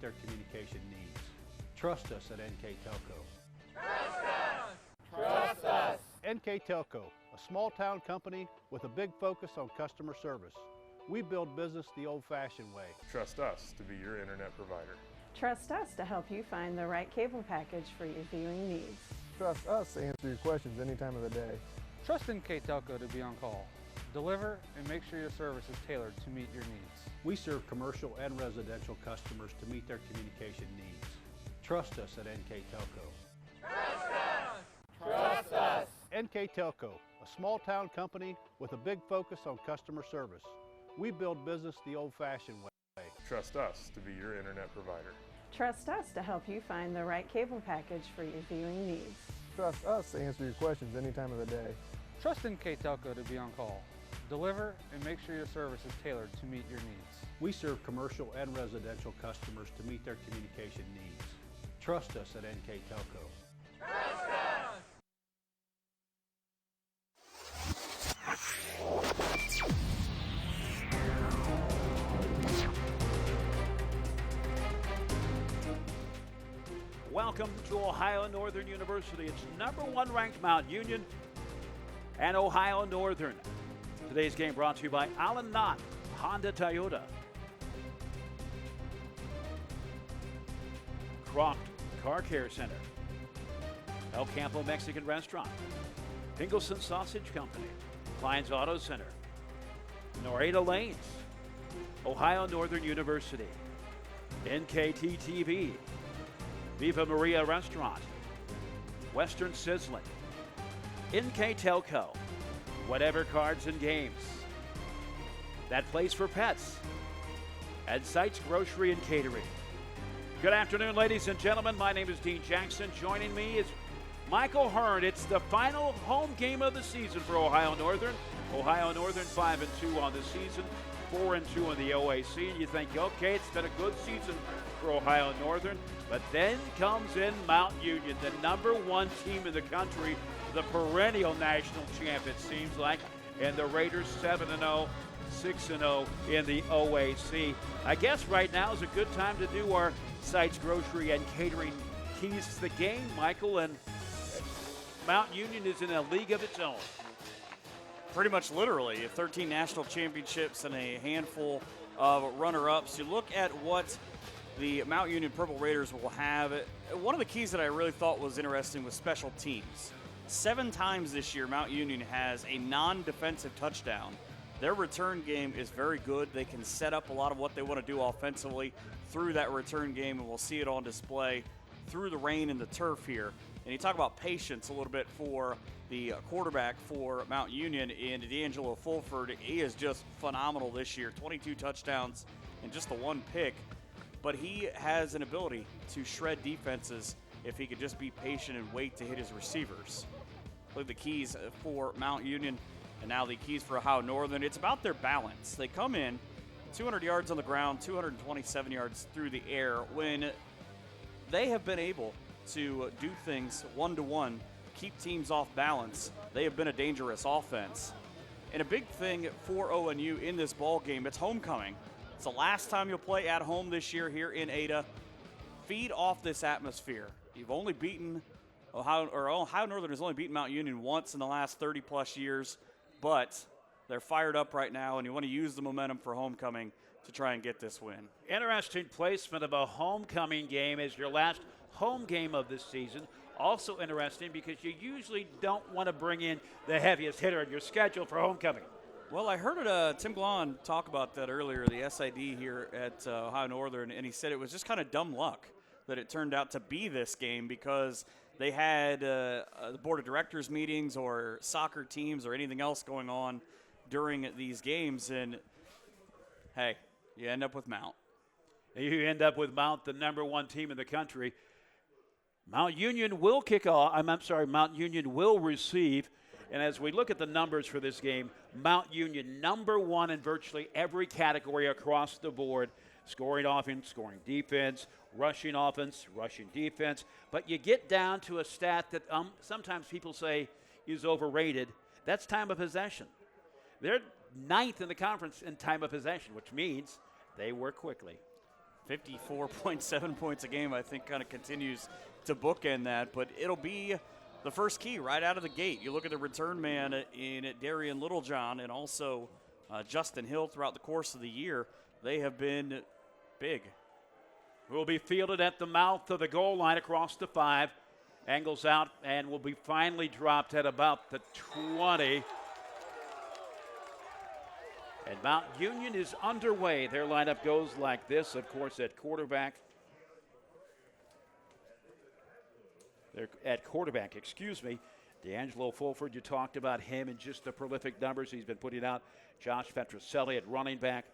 their communication needs. Trust us at NKTelco. Trust us! Trust us! NKTelco, a small-town company with a big focus on customer service. We build business the old-fashioned way. Trust us to be your internet provider. Trust us to help you find the right cable package for your viewing needs. Trust us to answer your questions any time of the day. Trust NKTelco to be on call. Deliver and make sure your service is tailored to meet your needs. We serve commercial and residential customers to meet their communication needs. Trust us at NKTelco. Trust us! Trust us! NKTelco, a small-town company with a big focus on customer service. We build business the old-fashioned way. Trust us to be your internet provider. Trust us to help you find the right cable package for your viewing needs. Trust us to answer your questions any time of the day. Trust NKTelco to be on call. Deliver and make sure your service is tailored to meet your needs. We serve commercial and residential customers to meet their communication needs. Trust us at NKTelco. Trust us! Welcome to Ohio Northern University. It's #1 ranked Mount Union and Ohio Northern. Today's game brought to you by Alan Knott, Honda Toyota. Croft Car Care Center. El Campo Mexican Restaurant. Pingleson Sausage Company. Klein's Auto Center. Norada Lanes. Ohio Northern University. NKT TV. Viva Maria Restaurant, Western Sizzling, NKTelco, Whatever Cards and Games, That Place for Pets, and Sites Grocery and Catering. Good afternoon, ladies and gentlemen. My name is Dean Jackson. Joining me is Michael Hearn. It's the final home game of the season for Ohio Northern. Ohio Northern 5-2 on the season, 4-2 in the OAC. And you think, okay, it's been a good season for Ohio Northern. But then comes in Mount Union, the #1 team in the country, the perennial national champ, it seems like. And the Raiders 7-0, 6-0 in the OAC. I guess right now is a good time to do our Sites Grocery and Catering keys to the game, Michael. And Mount Union is in a league of its own. Pretty much literally, 13 national championships and a handful of runner-ups. You look at what the Mount Union Purple Raiders will have. One of the keys that I really thought was interesting was special teams. 7 times this year, Mount Union has a non-defensive touchdown. Their return game is very good. They can set up a lot of what they want to do offensively through that return game, and we'll see it on display through the rain and the turf here. And you talk about patience a little bit for the quarterback for Mount Union in D'Angelo Fulford. He is just phenomenal this year. 22 touchdowns and just the 1 pick. But he has an ability to shred defenses if he could just be patient and wait to hit his receivers. Look at the keys for Mount Union and now the keys for Ohio Northern. It's about their balance. They come in 200 yards on the ground, 227 yards through the air. When they have been able to do things one-to-one, keep teams off balance, they have been a dangerous offense. And a big thing for ONU in this ball game, it's homecoming. It's the last time you'll play at home this year here in Ada. Feed off this atmosphere. You've only beaten Ohio Northern has only beaten Mount Union once in the last 30-plus years, but they're fired up right now, and you want to use the momentum for homecoming to try and get this win. Interesting placement of a homecoming game as your last home game of this season. Also interesting because you usually don't want to bring in the heaviest hitter in your schedule for homecoming. Well, I heard Tim Glahn talk about that earlier, the SID here at Ohio Northern, and he said it was just kind of dumb luck that it turned out to be this game because they had the board of directors meetings or soccer teams or anything else going on during these games, and hey, you end up with Mount. You end up with Mount, the #1 team in the country. Mount Union will kick off. Mount Union will receive. And as we look at the numbers for this game, Mount Union #1 in virtually every category across the board. Scoring offense, scoring defense, rushing offense, rushing defense. But you get down to a stat that sometimes people say is overrated. That's time of possession. They're 9th in the conference in time of possession, which means they work quickly. 54.7 points a game, I think, kind of continues to bookend that. But it'll be the first key right out of the gate. You look at the return man in Darian Littlejohn and also Justin Hill throughout the course of the year. They have been big. Will be fielded at the mouth of the goal line across the 5. Angles out and will be finally dropped at about the 20. And Mount Union is underway. Their lineup goes like this, of course, at quarterback. They're at quarterback, D'Angelo Fulford, you talked about him and just the prolific numbers he's been putting out. Josh Petroselli at running back.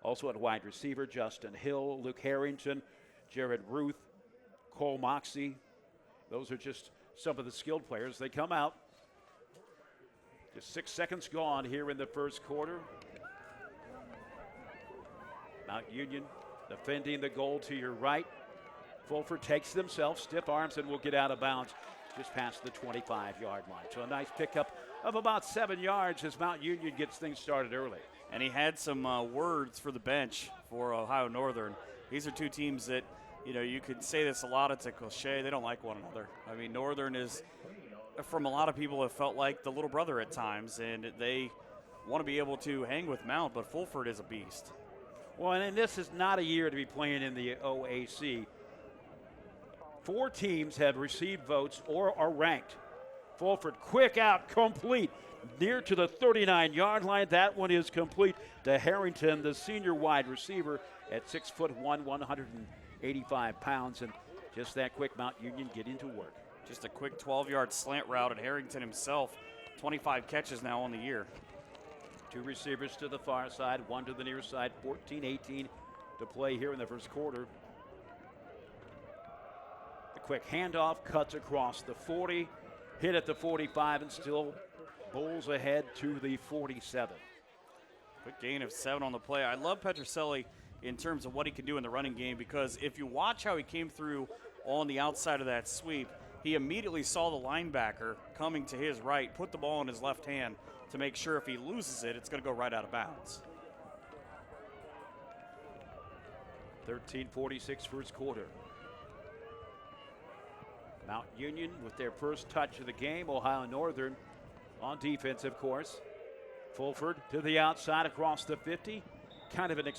Also at wide receiver, Justin Hill, Luke Harrington, Jared Ruth, Cole Moxie. Those are just some of the skilled players. They come out. Just 6 seconds gone here in the first quarter. Mount Union defending the goal to your right. Fulford takes themselves, stiff arms, and will get out of bounds just past the 25-yard line. So a nice pickup of about 7 yards as Mount Union gets things started early. And he had some words for the bench for Ohio Northern. These are two teams that, you could say this a lot. It's a cliche. They don't like one another. I mean, Northern is, from a lot of people, have felt like the little brother at times, and they want to be able to hang with Mount, but Fulford is a beast. Well, and this is not a year to be playing in the OAC. 4 teams have received votes or are ranked. Fulford, quick out, complete, near to the 39-yard line. That one is complete to Harrington, the senior wide receiver at 6'1", 185 pounds. And just that quick, Mount Union getting to work. Just a quick 12-yard slant route, and Harrington himself, 25 catches now on the year. 2 receivers to the far side, 1 to the near side, 14-18 to play here in the first quarter. The quick handoff cuts across the 40, hit at the 45, and still bowls ahead to the 47. Quick gain of 7 on the play. I love Petroselli in terms of what he can do in the running game, because if you watch how he came through on the outside of that sweep, he immediately saw the linebacker coming to his right, put the ball in his left hand to make sure if he loses it, it's going to go right out of bounds. 13:46 first quarter. Mount Union with their first touch of the game. Ohio Northern on defense, of course. Fulford to the outside across the 50. Kind of an,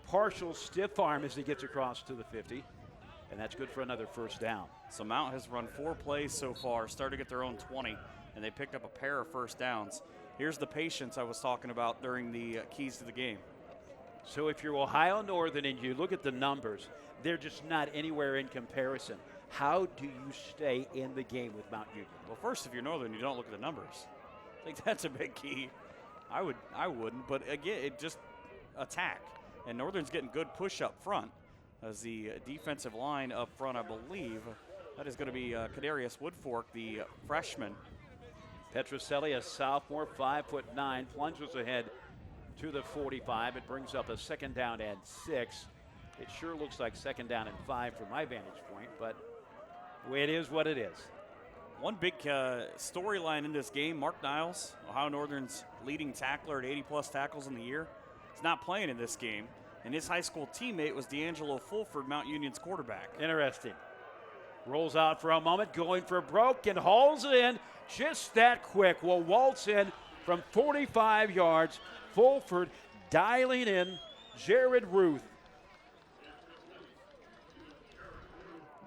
partial stiff arm as he gets across to the 50. And that's good for another first down. So Mount has run 4 plays so far, starting at their own 20, and they picked up a pair of first downs. Here's the patience I was talking about during the keys to the game. So if you're Ohio Northern and you look at the numbers, they're just not anywhere in comparison. How do you stay in the game with Mount Union? Well, first, if you're Northern, you don't look at the numbers. I think that's a big key. I wouldn't, but again, it just attack. And Northern's getting good push up front as the defensive line up front, I believe. That is going to be Kadarius Woodfork, the freshman. Petroselli, a sophomore, 5'9", plunges ahead to the 45. It brings up a second down and 6. It sure looks like second down and 5 from my vantage point, but it is what it is. One big storyline in this game, Mark Niles, Ohio Northern's leading tackler at 80-plus tackles in the year, is not playing in this game, and his high school teammate was D'Angelo Fulford, Mount Union's quarterback. Interesting. Rolls out for a moment, going for broke, and hauls it in just that quick. Will waltz in from 45 yards. Fulford dialing in Jared Ruth.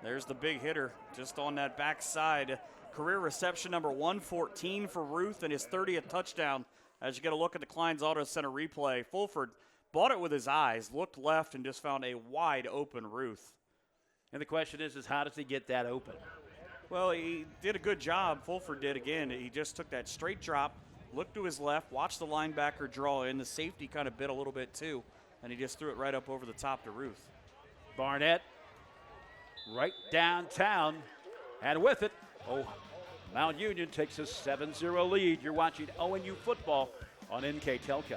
There's the big hitter just on that backside. Career reception number 114 for Ruth and his 30th touchdown. As you get a look at the Kleins Auto Center replay, Fulford bought it with his eyes, looked left, and just found a wide open Ruth. And the question is how does he get that open? Well, he did a good job. Fulford did again. He just took that straight drop, looked to his left, watched the linebacker draw in. The safety kind of bit a little bit too, and he just threw it right up over the top to Ruth. Barnett right downtown, and with it, Mount Union takes a 7-0 lead. You're watching ONU football on NKTelco.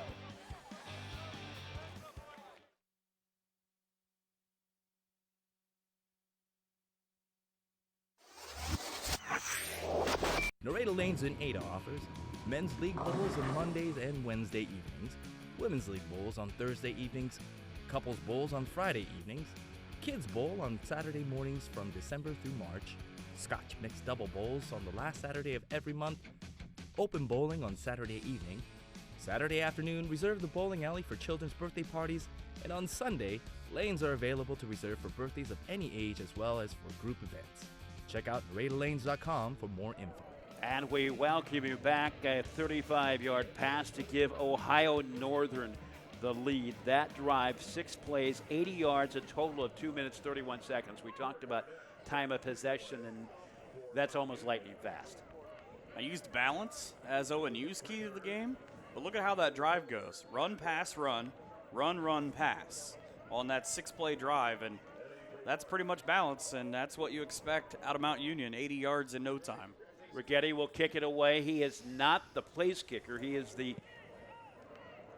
Nareda Lanes in Ada offers men's league bowls on Mondays and Wednesday evenings, women's league bowls on Thursday evenings, Couples Bowls on Friday evenings, Kids Bowl on Saturday mornings from December through March, Scotch Mixed Double Bowls on the last Saturday of every month, open bowling on Saturday evening, Saturday afternoon, reserve the bowling alley for children's birthday parties, and on Sunday, lanes are available to reserve for birthdays of any age as well as for group events. Check out NKTelco.com for more info. And we welcome you back. A 35-yard pass to give Ohio Northern the lead. That drive, 6 plays, 80 yards, a total of 2 minutes, 31 seconds. We talked about time of possession, and that's almost lightning fast. I used balance as ONU's key to the game, but look at how that drive goes. Run, pass, run, run, run, pass on that 6-play drive, and that's pretty much balance, and that's what you expect out of Mount Union, 80 yards in no time. Rigetti will kick it away. He is not the place kicker. He is the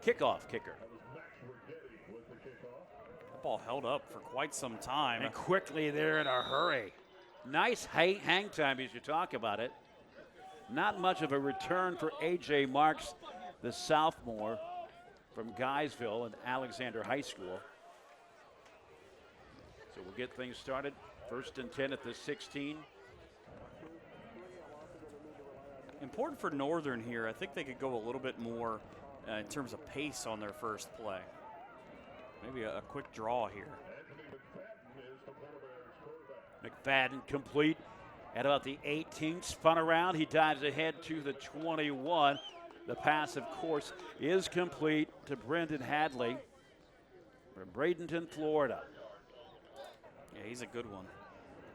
kickoff kicker. That ball held up for quite some time. And quickly they're in a hurry. Nice hang time as you talk about it. Not much of a return for A.J. Marks, the sophomore from Guysville and Alexander High School. So we'll get things started. 1st and 10 at the 16. Important for Northern here. I think they could go a little bit more in terms of pace on their first play. Maybe a quick draw here. McFadden complete at about the 18, spun around. He dives ahead to the 21. The pass, of course, is complete to Brendan Hadley from Bradenton, Florida. Yeah, he's a good one.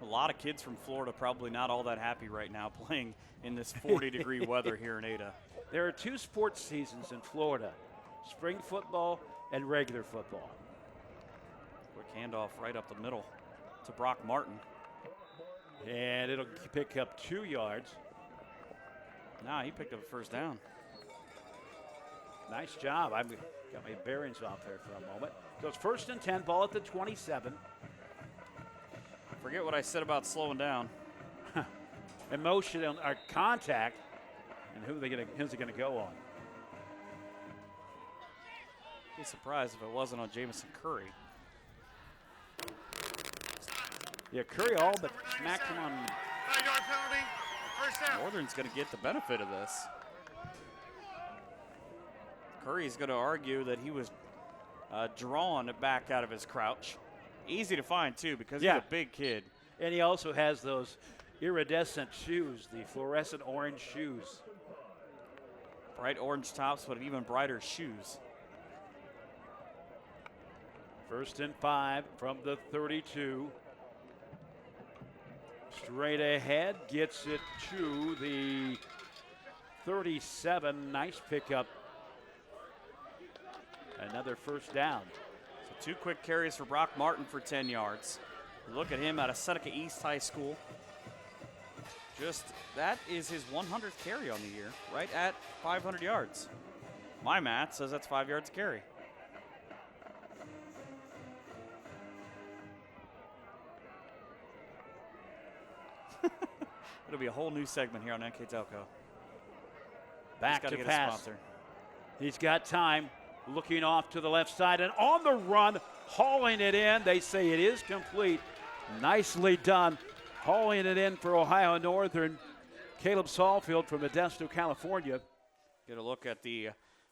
A lot of kids from Florida probably not all that happy right now playing in this 40-degree weather here in Ada. There are 2 sports seasons in Florida, spring football and regular football. Quick handoff right up the middle to Brock Martin. And it'll pick up 2 yards. Nah, he picked up a first down. Nice job. I've got my bearings off there for a moment. So it's 1st and 10, ball at the 27. Forget what I said about slowing down. Emotion or contact, and who's it going to go on? Be surprised if it wasn't on Jamison Curry. Yeah, Curry all but smacked him on. 5-yard penalty. First down. Northern's going to get the benefit of this. Curry's going to argue that he was drawn back out of his crouch. Easy to find, too, because he's a big kid. And he also has those iridescent shoes, the fluorescent orange shoes. Bright orange tops, but even brighter shoes. 1st and 5 from the 32. Straight ahead, gets it to the 37. Nice pickup. Another first down. So 2 quick carries for Brock Martin for 10 yards. Look at him out of Seneca East High School. That is his 100th carry on the year, right at 500 yards. My math says that's 5 yards a carry. It'll be a whole new segment here on NKTelco. Back to get pass. A sponsor. He's got time, looking off to the left side and on the run, hauling it in. They say it is complete. Nicely done, hauling it in for Ohio Northern. Caleb Saulfield from Modesto, California. Get a look at the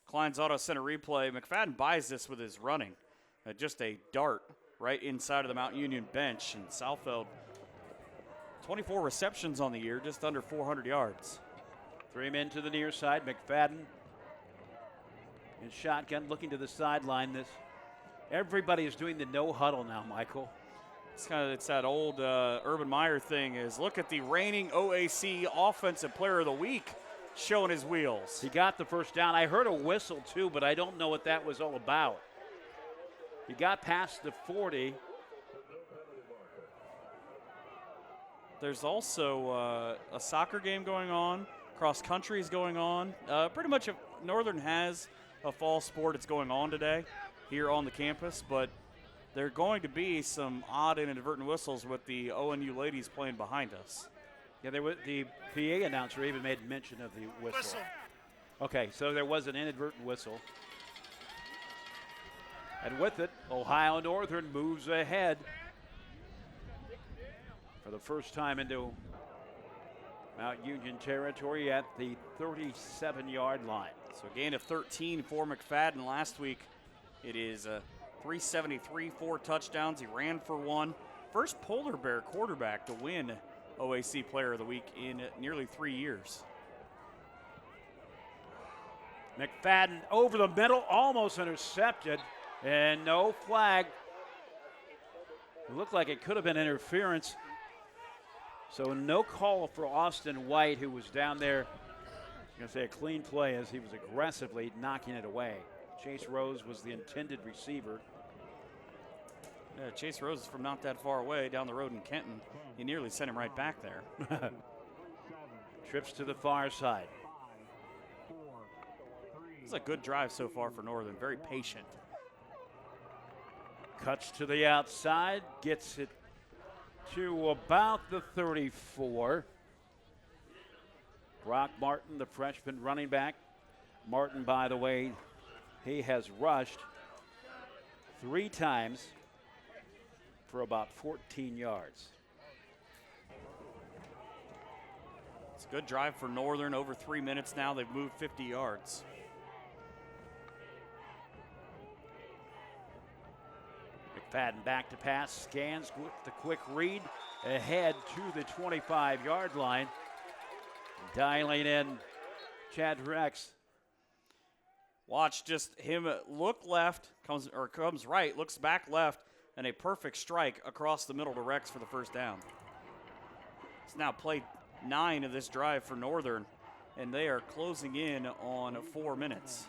Klein's Auto Center replay. McFadden buys this with his running. Just a dart right inside of the Mount Union bench. And Saulfield, 24 receptions on the year, just under 400 yards. 3 men to the near side. McFadden in shotgun, looking to the sideline. Everybody is doing the no huddle now, Michael. It's that old Urban Meyer thing is look at the reigning OAC Offensive Player of the Week showing his wheels. He got the first down. I heard a whistle too, but I don't know what that was all about. He got past the 40. There's also a soccer game going on. Cross country is going on. Pretty much Northern has a fall sport that's going on today here on the campus, but there are going to be some odd and inadvertent whistles with the ONU ladies playing behind us. Yeah, the PA announcer even made mention of the whistle. Okay, so there was an inadvertent whistle. And with it, Ohio Northern moves ahead for the first time into Mount Union territory at the 37-yard line. So a gain of 13 for McFadden last week. It is 373, 4 touchdowns. He ran for 1. First Polar Bear quarterback to win OAC Player of the Week in nearly 3 years. McFadden over the middle, almost intercepted, and no flag. It looked like it could have been interference. So no call for Austin White, who was down there. I'm going to say a clean play as he was aggressively knocking it away. Chase Rose was the intended receiver. Yeah, Chase Rose is from not that far away down the road in Kenton. He nearly sent him right back there. Trips to the far side. It's a good drive so far for Northern. Very patient. Cuts to the outside, gets it to about the 34. Brock Martin, the freshman running back. Martin, by the way, he has rushed 3 times for about 14 yards. It's a good drive for Northern. Over 3 minutes now. They've moved 50 yards. McFadden back to pass, scans with the quick read, ahead to the 25-yard line. Dialing in Chad Rex. Watch just him look left, comes right, looks back left, and a perfect strike across the middle to Rex for the first down. It's now play 9 of this drive for Northern, and they are closing in on 4 minutes.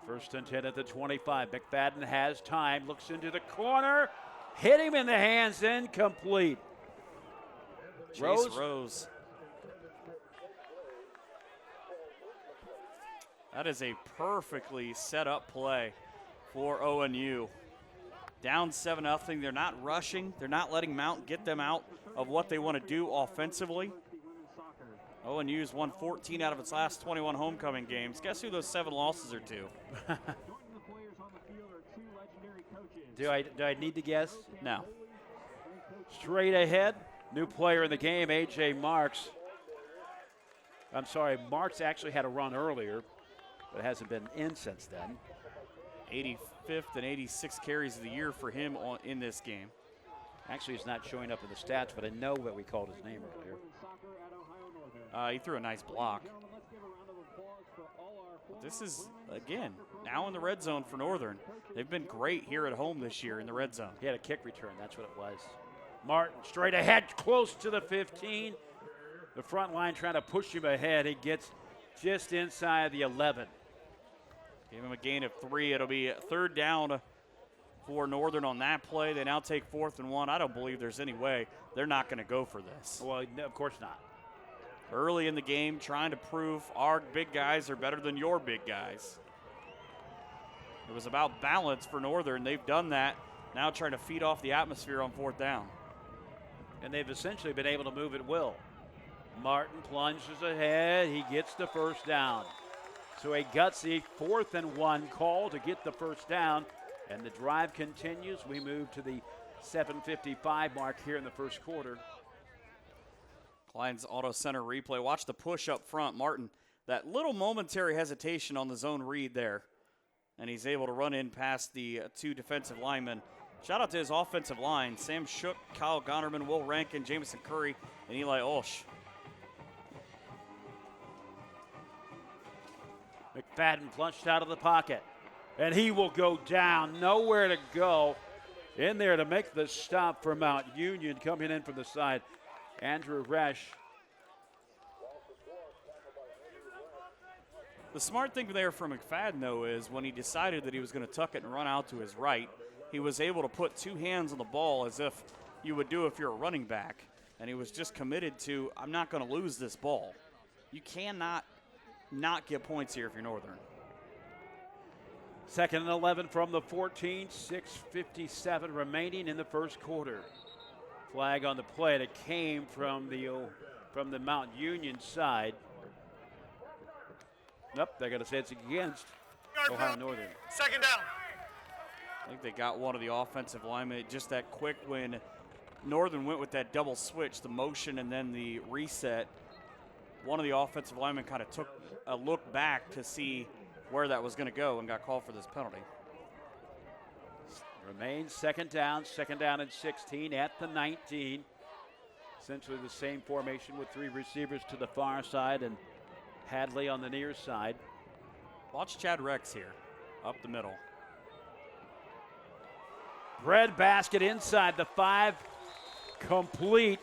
First and 10 at the 25. McFadden has time, looks into the corner, hit him in the hands, incomplete. Chase Rose. That is a perfectly set up play for ONU. Down 7-0. They're not rushing. They're not letting Mount get them out of what they want to do offensively. ONU's won 14 out of its last 21 homecoming games. Guess who those 7 losses are to? Do I need to guess? No. Straight ahead, new player in the game, A.J. Marks. I'm sorry, Marks actually had a run earlier, but hasn't been in since then. 85th and 86th carries of the year for him in this game. Actually, he's not showing up in the stats, but I know that we called his name earlier. He threw a nice block. But this is, again, now in the red zone for Northern. They've been great here at home this year in the red zone. He had a kick return, that's what it was. Martin straight ahead, close to the 15. The front line trying to push him ahead. He gets just inside the 11. Gave him a gain of 3. It'll be 3rd down for Northern on that play. They now take 4th and 1. I don't believe there's any way they're not going to go for this. Well, no, of course not. Early in the game, trying to prove our big guys are better than your big guys. It was about balance for Northern. They've done that. Now trying to feed off the atmosphere on 4th down. And they've essentially been able to move at will. Martin plunges ahead. He gets the first down. So a gutsy 4th and 1 call to get the first down. And the drive continues. We move to the 7:55 mark here in the first quarter. Klein's Auto Center replay. Watch the push up front. Martin, that little momentary hesitation on the zone read there. And he's able to run in past the 2 defensive linemen. Shout out to his offensive line. Sam Shook, Kyle Gonerman, Will Rankin, Jamison Curry, and Eli Olsch. McFadden plunged out of the pocket. And he will go down. Nowhere to go. In there to make the stop for Mount Union. Coming in from the side, Andrew Resch. The smart thing there for McFadden, though, is when he decided that he was going to tuck it and run out to his right, he was able to put 2 hands on the ball as if you would do if you're a running back. And he was just committed to, I'm not going to lose this ball. You cannot not get points here if you're Northern. 2nd and 11 from the 14, 6:57 remaining in the first quarter. Flag on the play that came from the Mount Union side. Nope, they're going to say it's against Yard Ohio penalty. Northern. Second down. I think they got one of the offensive linemen just that quick when Northern went with that double switch, the motion and then the reset. One of the offensive linemen kind of took a look back to see where that was going to go and got called for this penalty. Remains second down and 16 at the 19. Essentially the same formation with 3 receivers to the far side and Hadley on the near side. Watch Chad Rex here, up the middle. Breadbasket inside the 5, complete.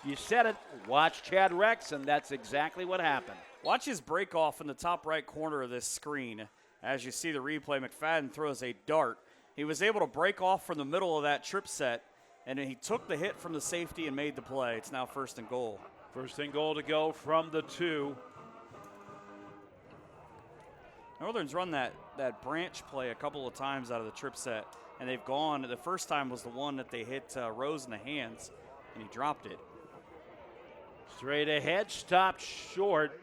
You said it, watch Chad Rex, and that's exactly what happened. Watch his break off in the top right corner of this screen. As you see the replay, McFadden throws a dart. He was able to break off from the middle of that trip set, and he took the hit from the safety and made the play. It's now 1st and goal. 1st and goal to go from the 2. Northern's run that branch play a couple of times out of the trip set, and they've gone. The first time was the one that they hit Rose in the hands, and he dropped it. Straight ahead, stopped short.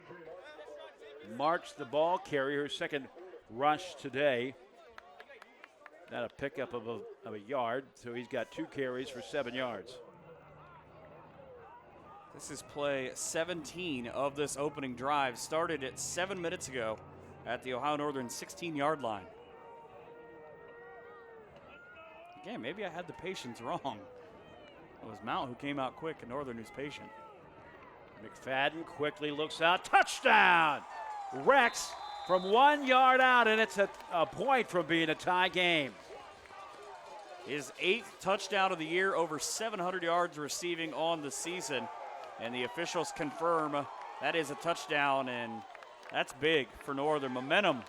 Marks the ball carrier, second rush today. Not a pickup of a yard, so he's got 2 carries for 7 yards. This is play 17 of this opening drive. Started at 7 minutes ago at the Ohio Northern 16-yard line. Again, maybe I had the patience wrong. It was Mount who came out quick and Northern who's patient. McFadden quickly looks out. Touchdown! Rex from 1 yard out, and it's a point from being a tie game. His 8th touchdown of the year, over 700 yards receiving on the season. And the officials confirm that is a touchdown, and that's big for Northern. Momentum.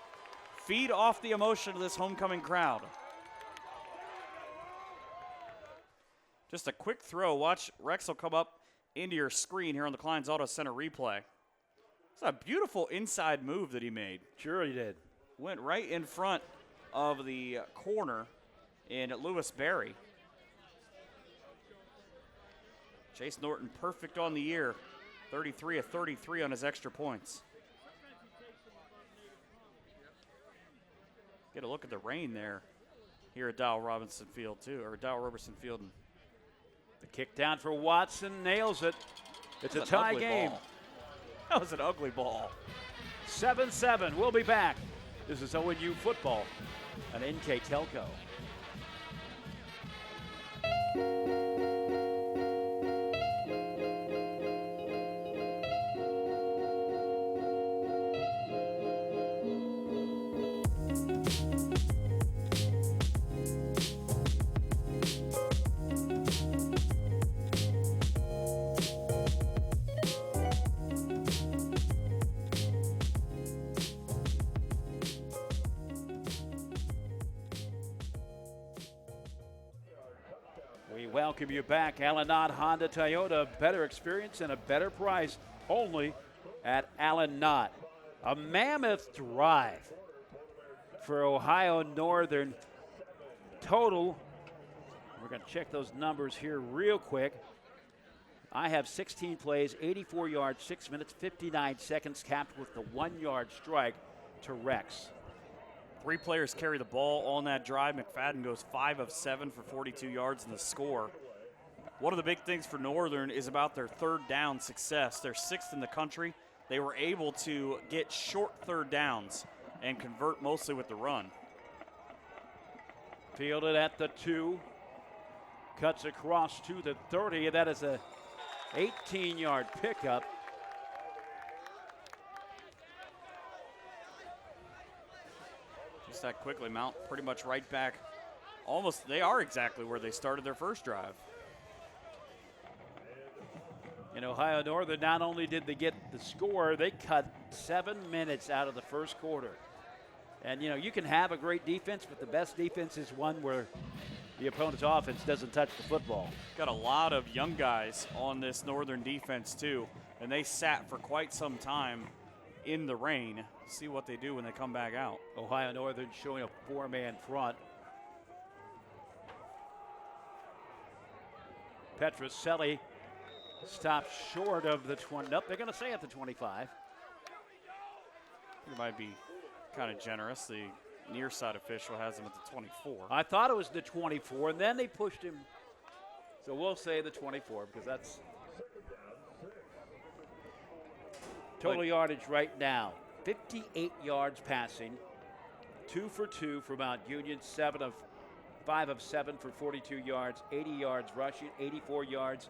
Feed off the emotion of this homecoming crowd. Just a quick throw. Watch Rex will come up into your screen here on the Kleins Auto Center replay. It's a beautiful inside move that he made. Sure he did. Went right in front of the corner in Lewis Berry. Chase Norton perfect on the year. 33 of 33 on his extra points. Get a look at the rain there here at Dow Roberson Field too, or Dow Roberson Field. The kick down for Watson, nails it. It's a tie game. Ball. That was an ugly ball. 7-7, we'll be back. This is ONU football on NKTelco. Welcome you back. Allen Knott Honda Toyota. Better experience and a better price only at Allen Knott. A mammoth drive for Ohio Northern. Total, we're going to check those numbers here real quick. I have 16 plays, 84 yards, 6 minutes, 59 seconds, capped with the 1 yard strike to Rex. 3 players carry the ball on that drive. McFadden goes 5 of 7 for 42 yards in the score. One of the big things for Northern is about their 3rd down success. They're 6th in the country. They were able to get short 3rd downs and convert mostly with the run. Fielded at the 2. Cuts across to the 30. That is a 18-yard pickup. Just that quickly, Mount pretty much right back. Almost, they are exactly where they started their first drive. In Ohio Northern, not only did they get the score, they cut 7 minutes out of the first quarter. And, you know, you can have a great defense, but the best defense is one where the opponent's offense doesn't touch the football. Got a lot of young guys on this Northern defense, too. And they sat for quite some time in the rain. See what they do when they come back out. Ohio Northern showing a 4-man front. Petroselli stopped short of the 20. Nope, they're going to say at the 25. It might be kind of generous. The near side official has him at the 24. I thought it was the 24, and then they pushed him. So we'll say the 24 because that's total yardage right now. 58 yards passing, 2 for 2 for Mount Union, 5 of 7 for 42 yards, 80 yards rushing, 84 yards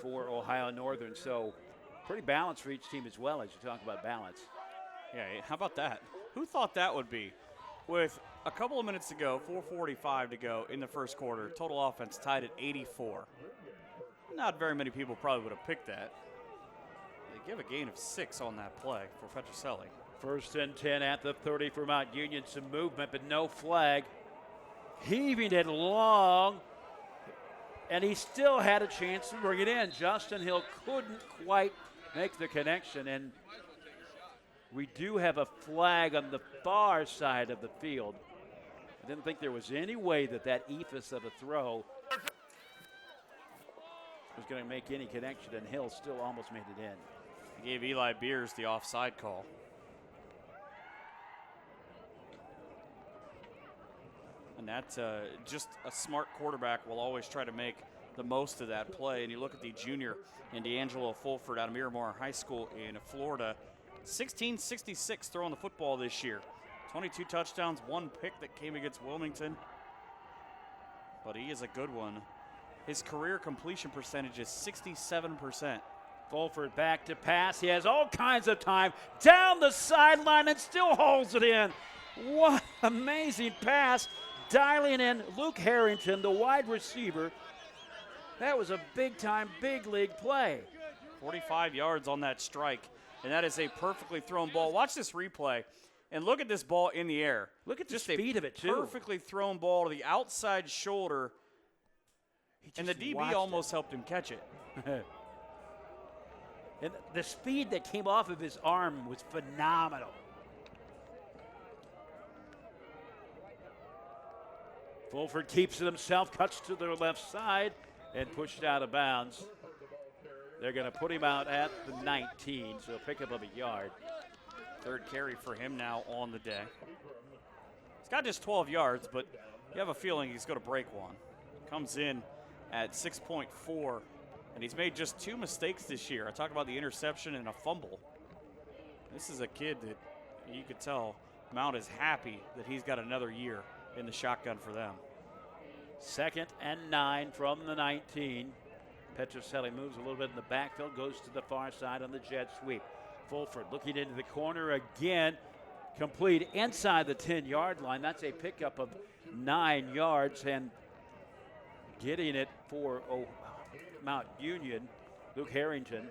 for Ohio Northern. So pretty balanced for each team as well, as you talk about balance. Yeah, how about that? Who thought that would be? With a couple of minutes to go, 4:45 to go in the first quarter, total offense tied at 84. Not very many people probably would have picked that. They give a gain of 6 on that play for Petrocelli. 1st and 10 at the 30 for Mount Union. Some movement, but no flag. Heaving it long, and he still had a chance to bring it in. Justin Hill couldn't quite make the connection, and we do have a flag on the far side of the field. I didn't think there was any way that ephes of a throw was going to make any connection, and Hill still almost made it in. He gave Eli Beers the offside call. And that's just a smart quarterback will always try to make the most of that play. And you look at the junior in D'Angelo Fulford out of Miramar High School in Florida. 1666 throwing the football this year. 22 touchdowns, 1 pick that came against Wilmington. But he is a good one. His career completion percentage is 67%. Fulford back to pass. He has all kinds of time down the sideline and still holds it in. What amazing pass. Dialing in Luke Harrington, the wide receiver. That was a big-time, big-league play. 45 yards on that strike, and that is a perfectly thrown ball. Watch this replay, and look at this ball in the air. Look at the just speed of it, too. Perfectly thrown ball to the outside shoulder, and the DB almost helped him catch it. And the speed that came off of his arm was phenomenal. Fulford keeps it himself, cuts to the left side, and pushed out of bounds. They're going to put him out at the 19, so pick up of a yard. 3rd carry for him now on the day. He's got just 12 yards, but you have a feeling he's going to break one. Comes in at 6.4, and he's made just 2 mistakes this year. I talk about the interception and a fumble. This is a kid that you could tell Mount is happy that he's got another year in the shotgun for them. 2nd and 9 from the 19. Petrocelli moves a little bit in the backfield, goes to the far side on the jet sweep. Fulford looking into the corner again, complete inside the 10-yard line. That's a pickup of 9 yards, and getting it for Mount Union, Luke Harrington.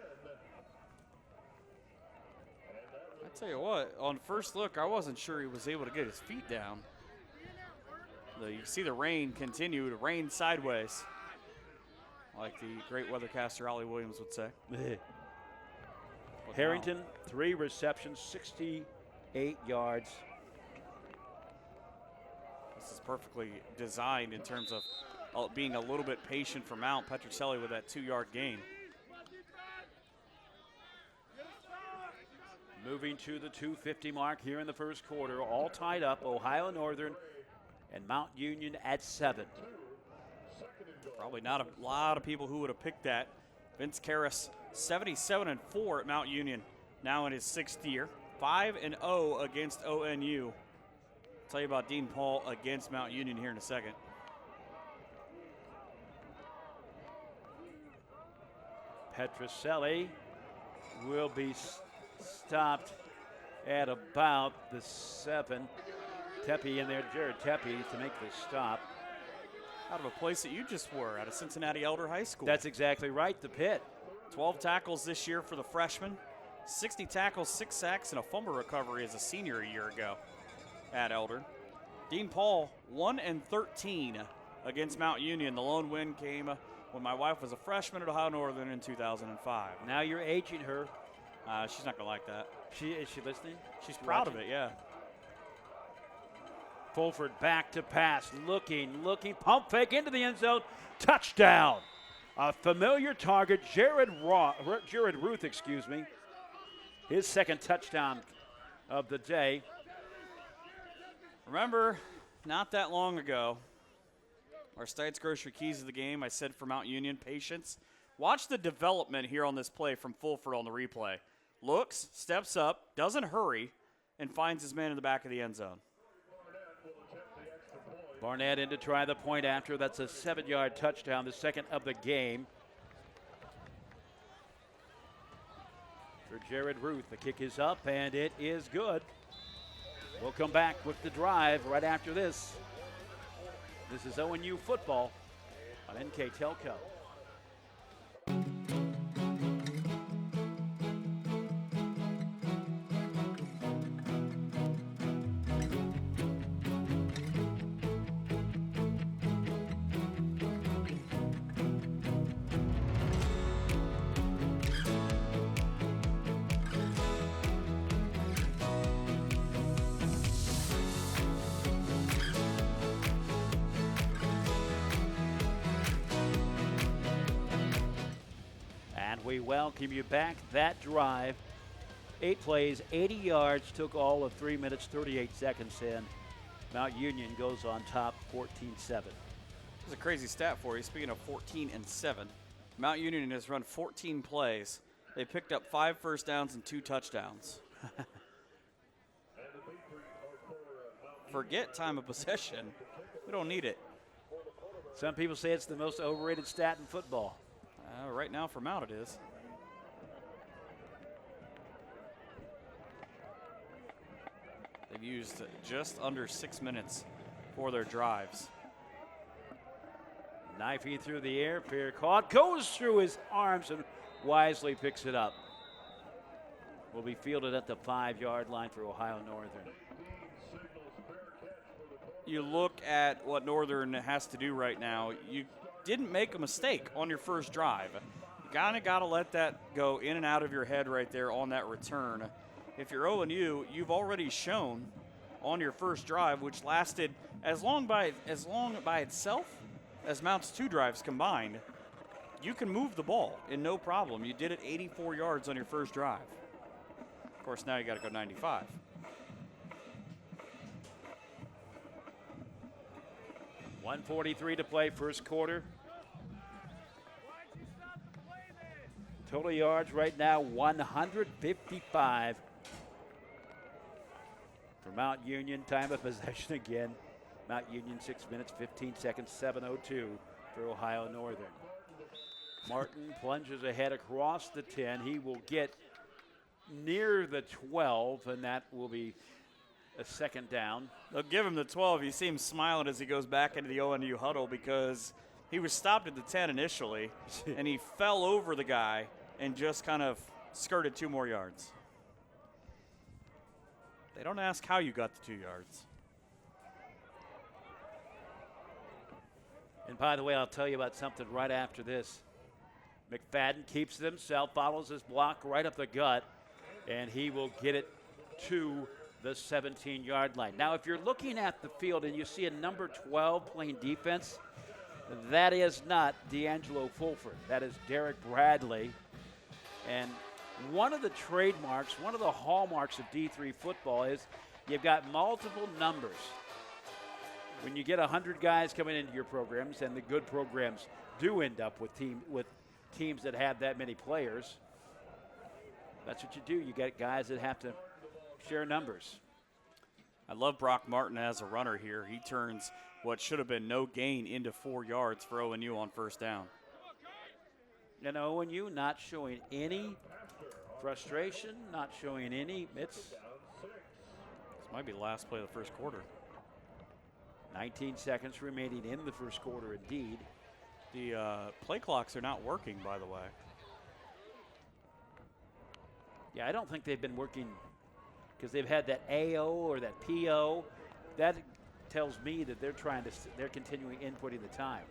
I tell you what, on first look, I wasn't sure he was able to get his feet down. You see the rain continue to rain sideways, like the great weathercaster Ollie Williams would say. Harrington, 3 receptions, 68 yards. This is perfectly designed in terms of being a little bit patient for Mount. Petrocelli with that 2-yard gain. Moving to the 2:50 mark here in the first quarter, all tied up, Ohio Northern and Mount Union at 7. Probably not a lot of people who would have picked that. Vince Karras, 77-4 at Mount Union, now in his 6th year. 5-0 against ONU. I'll tell you about Dean Paul against Mount Union here in a second. Petrocelli will be stopped at about the 7. Tepe in there, Jared Tepe to make the stop. Out of a place that you just were, out of Cincinnati Elder High School. That's exactly right, the Pit. 12 tackles this year for the freshman. 60 tackles, 6 sacks, and a fumble recovery as a senior a year ago at Elder. Dean Paul, 1-13 against Mount Union. The lone win came when my wife was a freshman at Ohio Northern in 2005. Now you're aging her. She's not going to like that. Is she listening? She's proud of it, yeah. Fulford back to pass, looking, pump fake into the end zone, touchdown. A familiar target, Jared Ruth, his 2nd touchdown of the day. Remember, not that long ago, our Stites Grocery keys of the game, I said for Mount Union, patience. Watch the development here on this play from Fulford on the replay. Looks, steps up, doesn't hurry, and finds his man in the back of the end zone. Barnett in to try the point after. That's a 7-yard touchdown, the second of the game. For Jared Ruth, the kick is up, and it is good. We'll come back with the drive right after this. This is ONU football on NKTelco. We welcome you back. That drive, 8 plays, 80 yards, took all of 3 minutes, 38 seconds in. Mount Union goes on top 14-7. This is a crazy stat for you. Speaking of 14-7, Mount Union has run 14 plays. They picked up 5 first downs and 2 touchdowns. Forget time of possession. We don't need it. Some people say it's the most overrated stat in football. Right now for Mount it is. They've used just under 6 minutes for their drives. Knifing through the air, Pierre caught, goes through his arms and wisely picks it up. Will be fielded at the 5-yard line for Ohio Northern. You look at what Northern has to do right now. You didn't make a mistake on your first drive. You kind of got to let that go in and out of your head right there on that return. If you're ONU, you've already shown on your first drive, which lasted as long by itself as Mount's 2 drives combined, you can move the ball in no problem. You did it 84 yards on your first drive. Of course, now you got to go 95. .143 to play, first quarter. Total yards right now, 155 for Mount Union. Time of possession again. Mount Union 6 minutes, 15 seconds, 7:02 for Ohio Northern. Martin plunges ahead across the 10. He will get near the 12, and that will be a second down. They'll give him the 12. You see him smiling as he goes back into the ONU huddle because he was stopped at the 10 initially, and he fell over the guy and just kind of skirted 2 more yards. They don't ask how you got the 2 yards. And by the way, I'll tell you about something right after this. McFadden keeps it himself, follows his block right up the gut, and he will get it to the 17-yard line. Now, if you're looking at the field and you see a number 12 playing defense, that is not D'Angelo Fulford. That is Derek Bradley. And one of the trademarks, one of the hallmarks of D3 football is you've got multiple numbers. When you get 100 guys coming into your programs, and the good programs do end up with teams that have that many players, that's what you do. You get guys that have to share numbers. I love Brock Martin as a runner here. He turns what should have been no gain into 4 yards for ONU on first down. And ONU not showing any frustration, not showing any. This might be the last play of the first quarter. 19 seconds remaining in the first quarter, indeed. The play clocks are not working, by the way. Yeah, I don't think they've been working because they've had that AO or that PO. That tells me that they're continuing inputting the time.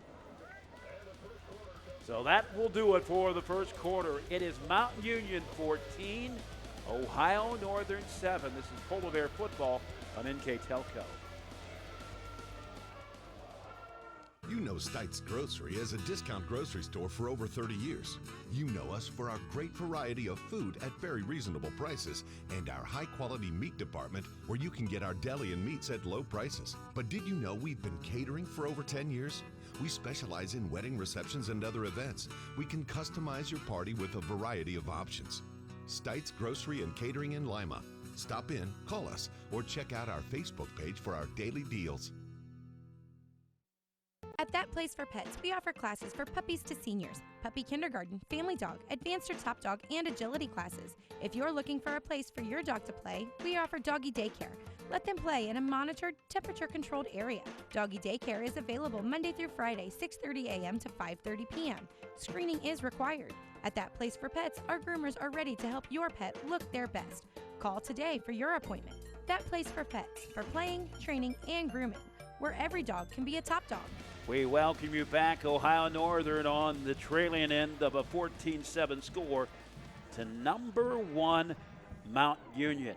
So that will do it for the first quarter. It is Mount Union 14, Ohio Northern 7. This is Polar Bear football on NKTelco. You know Stites Grocery as a discount grocery store for over 30 years. You know us for our great variety of food at very reasonable prices and our high-quality meat department where you can get our deli and meats at low prices. But did you know we've been catering for over 10 years? We specialize in wedding receptions and other events. We can customize your party with a variety of options. Stites Grocery and Catering in Lima. Stop in, call us, or check out our Facebook page for our daily deals. At That Place for Pets, we offer classes for puppies to seniors, puppy kindergarten, family dog, advanced or top dog, and agility classes. If you're looking for a place for your dog to play, we offer doggy daycare. Let them play in a monitored, temperature-controlled area. Doggy daycare is available Monday through Friday, 6:30 a.m. to 5:30 p.m. Screening is required. At That Place for Pets, our groomers are ready to help your pet look their best. Call today for your appointment. That Place for Pets, for playing, training, and grooming, where every dog can be a top dog. We welcome you back, Ohio Northern, on the trailing end of a 14-7 score to number 1 Mount Union.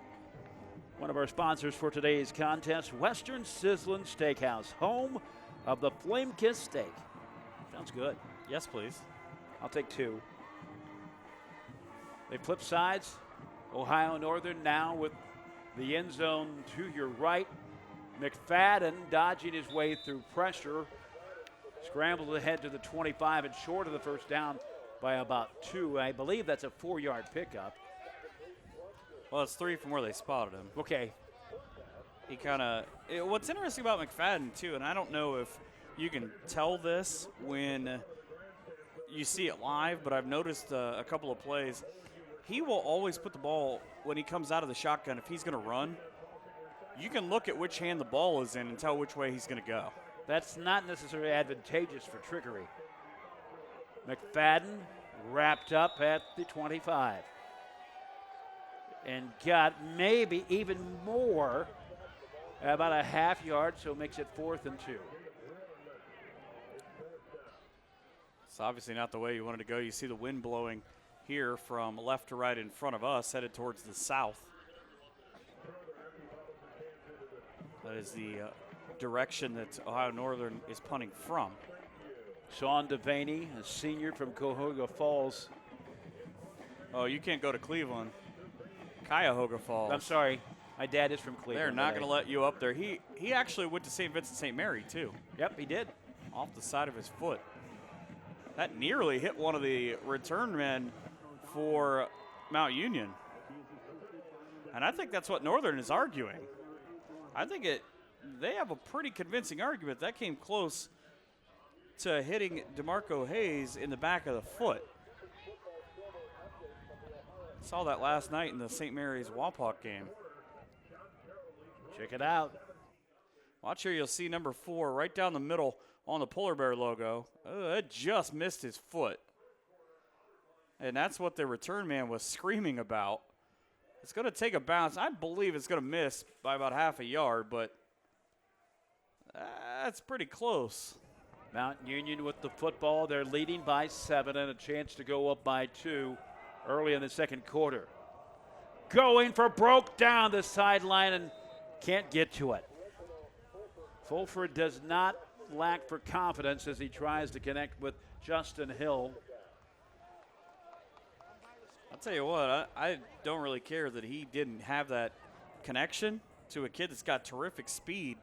One of our sponsors for today's contest, Western Sizzlin' Steakhouse, home of the Flame Kiss Steak. Sounds good. Yes, please. I'll take 2. They flip sides. Ohio Northern now with the end zone to your right. McFadden dodging his way through pressure. Scrambles ahead to the 25 and short of the first down by about 2. I believe that's a 4-yard pickup. Well, it's 3 from where they spotted him. Okay. He kind of – what's interesting about McFadden, too, and I don't know if you can tell this when you see it live, but I've noticed a couple of plays. He will always put the ball when he comes out of the shotgun. If he's going to run, you can look at which hand the ball is in and tell which way he's going to go. That's not necessarily advantageous for trickery. McFadden wrapped up at the 25 and got maybe even more, about a half yard, so makes it 4th and 2. It's obviously not the way you wanted to go. You see the wind blowing here from left to right in front of us, headed towards the south. That is the direction that Ohio Northern is punting from. Sean Devaney, a senior from Cuyahoga Falls. Oh, you can't go to Cleveland. Cuyahoga Falls. I'm sorry. My dad is from Cleveland. They're not going to let you up there. He actually went to St. Vincent St. Mary, too. Yep, he did. Off the side of his foot. That nearly hit one of the return men for Mount Union. And I think that's what Northern is arguing. I think they have a pretty convincing argument. That came close to hitting DeMarco Hayes in the back of the foot. Saw that last night in the St. Mary's Wapak game. Check it out. Watch here, you'll see number 4 right down the middle on the Polar Bear logo. It just missed his foot. And that's what the return man was screaming about. It's going to take a bounce. I believe it's going to miss by about half a yard, but that's pretty close. Mount Union with the football. They're leading by 7 and a chance to go up by 2 early in the second quarter. Going for broke down the sideline and can't get to it. Fulford does not lack for confidence as he tries to connect with Justin Hill. I'll tell you what, I don't really care that he didn't have that connection to a kid that's got terrific speed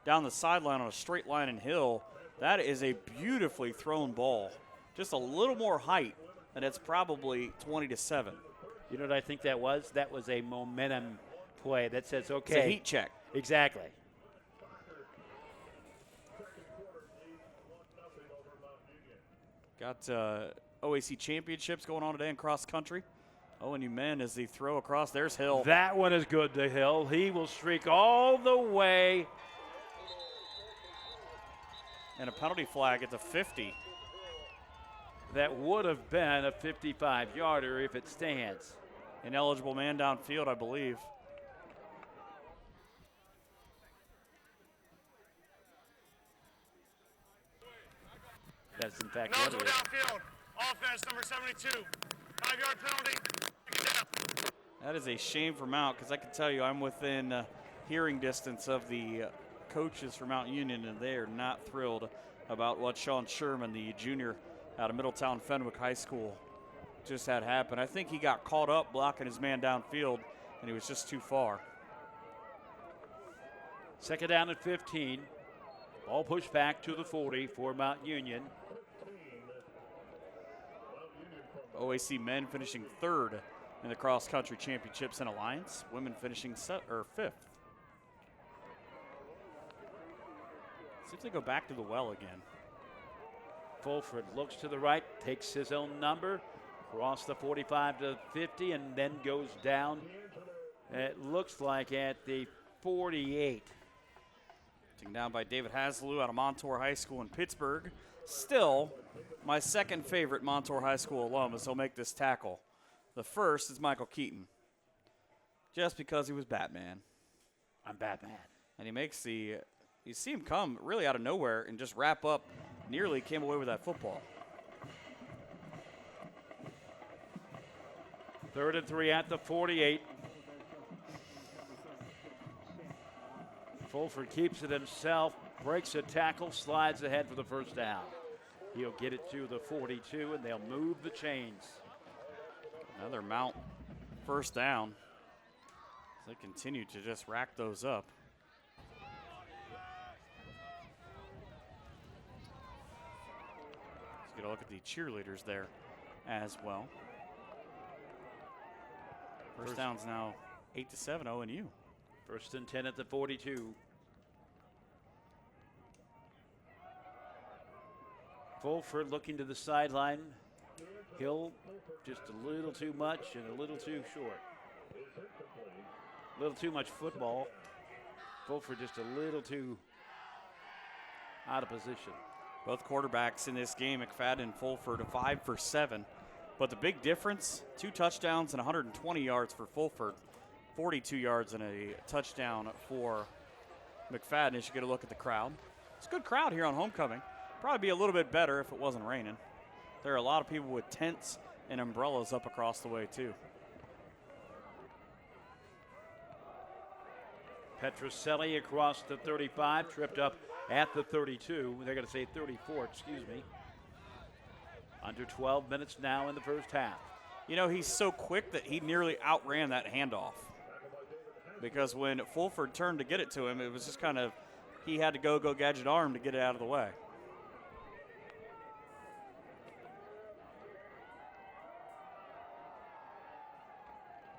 down the sideline on a straight line and Hill. That is a beautifully thrown ball. Just a little more height, and it's probably 20-7. You know what I think that was? That was a momentum play that says, okay. It's a heat check. Exactly. Got OAC championships going on today in cross country. ONU men as they throw across. There's Hill. That one is good to Hill. He will streak all the way. And a penalty flag at the 50. That would have been a 55-yarder if it stands. Ineligible man downfield, I believe. That's in fact Nose what it is. downfield. Offense number 72. 5-yard penalty. That is a shame for Mount because I can tell you I'm within hearing distance of the coaches for Mount Union, and they are not thrilled about what Sean Sherman, the junior out of Middletown Fenwick High School, just had happen. I think he got caught up blocking his man downfield, and he was just too far. Second down at 15. Ball pushed back to the 40 for Mount Union. OAC men finishing third in the cross-country championships in Alliance. Women finishing fifth. See if they go back to the well again. Fulford looks to the right, takes his own number, across the 45 to 50, and then goes down. It looks like at the 48. Taken down by David Haslou out of Montour High School in Pittsburgh. Still, my second favorite Montour High School alum as he'll make this tackle. The first is Michael Keaton, just because he was Batman. I'm Batman. And he makes you see him come really out of nowhere and just wrap up, nearly came away with that football. 3rd and 3 at the 48. Fulford keeps it himself, breaks a tackle, slides ahead for the first down. He'll get it to the 42, and they'll move the chains. Another Mount first down. They continue to just rack those up. Let's get a look at the cheerleaders there as well. First down's now 8-7 ONU. 1st and 10 at the 42. Fulford looking to the sideline. Hill just a little too much and a little too short. A little too much football. Fulford just a little too out of position. Both quarterbacks in this game, McFadden and Fulford, 5 for 7. But the big difference, 2 touchdowns and 120 yards for Fulford. 42 yards and a touchdown for McFadden. As you get a look at the crowd. It's a good crowd here on homecoming. Probably be a little bit better if it wasn't raining. There are a lot of people with tents and umbrellas up across the way too. Petroselli across the 35, tripped up at the 32. They're going to say 34, excuse me. Under 12 minutes now in the first half. You know, he's so quick that he nearly outran that handoff. Because when Fulford turned to get it to him, it was just kind of, he had to go gadget arm to get it out of the way.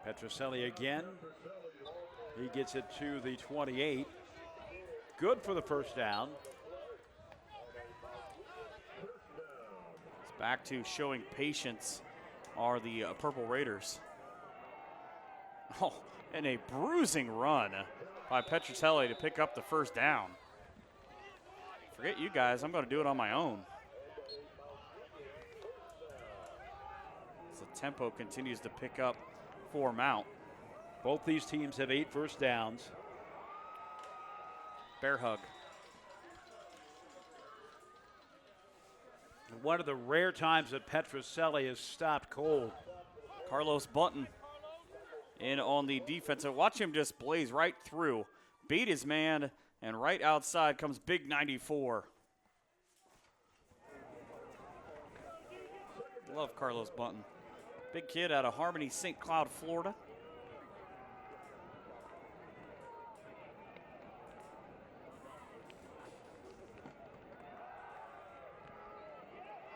Petroselli again. He gets it to the 28. Good for the first down. It's back to showing patience are the Purple Raiders. Oh, and a bruising run by Petroselli to pick up the first down. Forget you guys, I'm going to do it on my own. As the tempo continues to pick up for Mount. Both these teams have 8 first downs. Bear hug. One of the rare times that Petroselli has stopped cold. Carlos Bunton in on the defensive. Watch him just blaze right through. Beat his man, and right outside comes big 94. Love Carlos Bunton. Big kid out of Harmony, St. Cloud, Florida.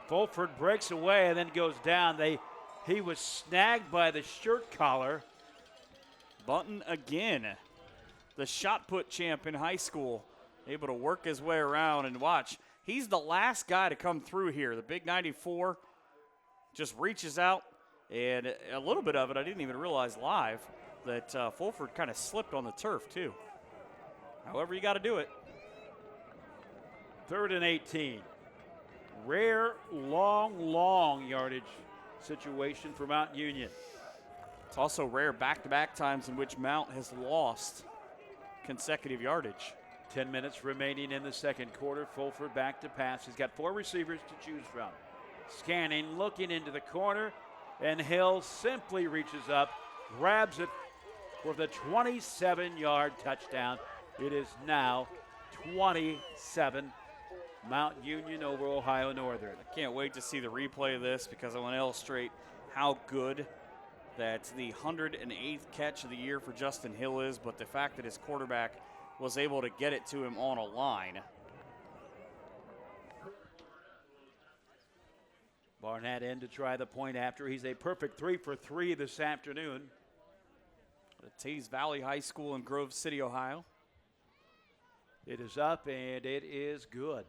Fulford breaks away and then goes down. He was snagged by the shirt collar. Bunton again, the shot put champ in high school, able to work his way around and watch. He's the last guy to come through here. The big 94 just reaches out, and a little bit of it I didn't even realize live that Fulford kind of slipped on the turf too. However you got to do it. 3rd and 18. Rare, long yardage situation for Mount Union. It's also rare back-to-back times in which Mount has lost consecutive yardage. 10 minutes remaining in the second quarter. Fulford back to pass. He's got 4 receivers to choose from. Scanning, looking into the corner, and Hill simply reaches up, grabs it for the 27-yard touchdown. It is now 27. Mount Union over Ohio Northern. I can't wait to see the replay of this because I want to illustrate how good that the 108th catch of the year for Justin Hill is, but the fact that his quarterback was able to get it to him on a line. Barnett in to try the point after. He's a perfect 3 for 3 this afternoon. At Tees Valley High School in Grove City, Ohio. It is up and it is good.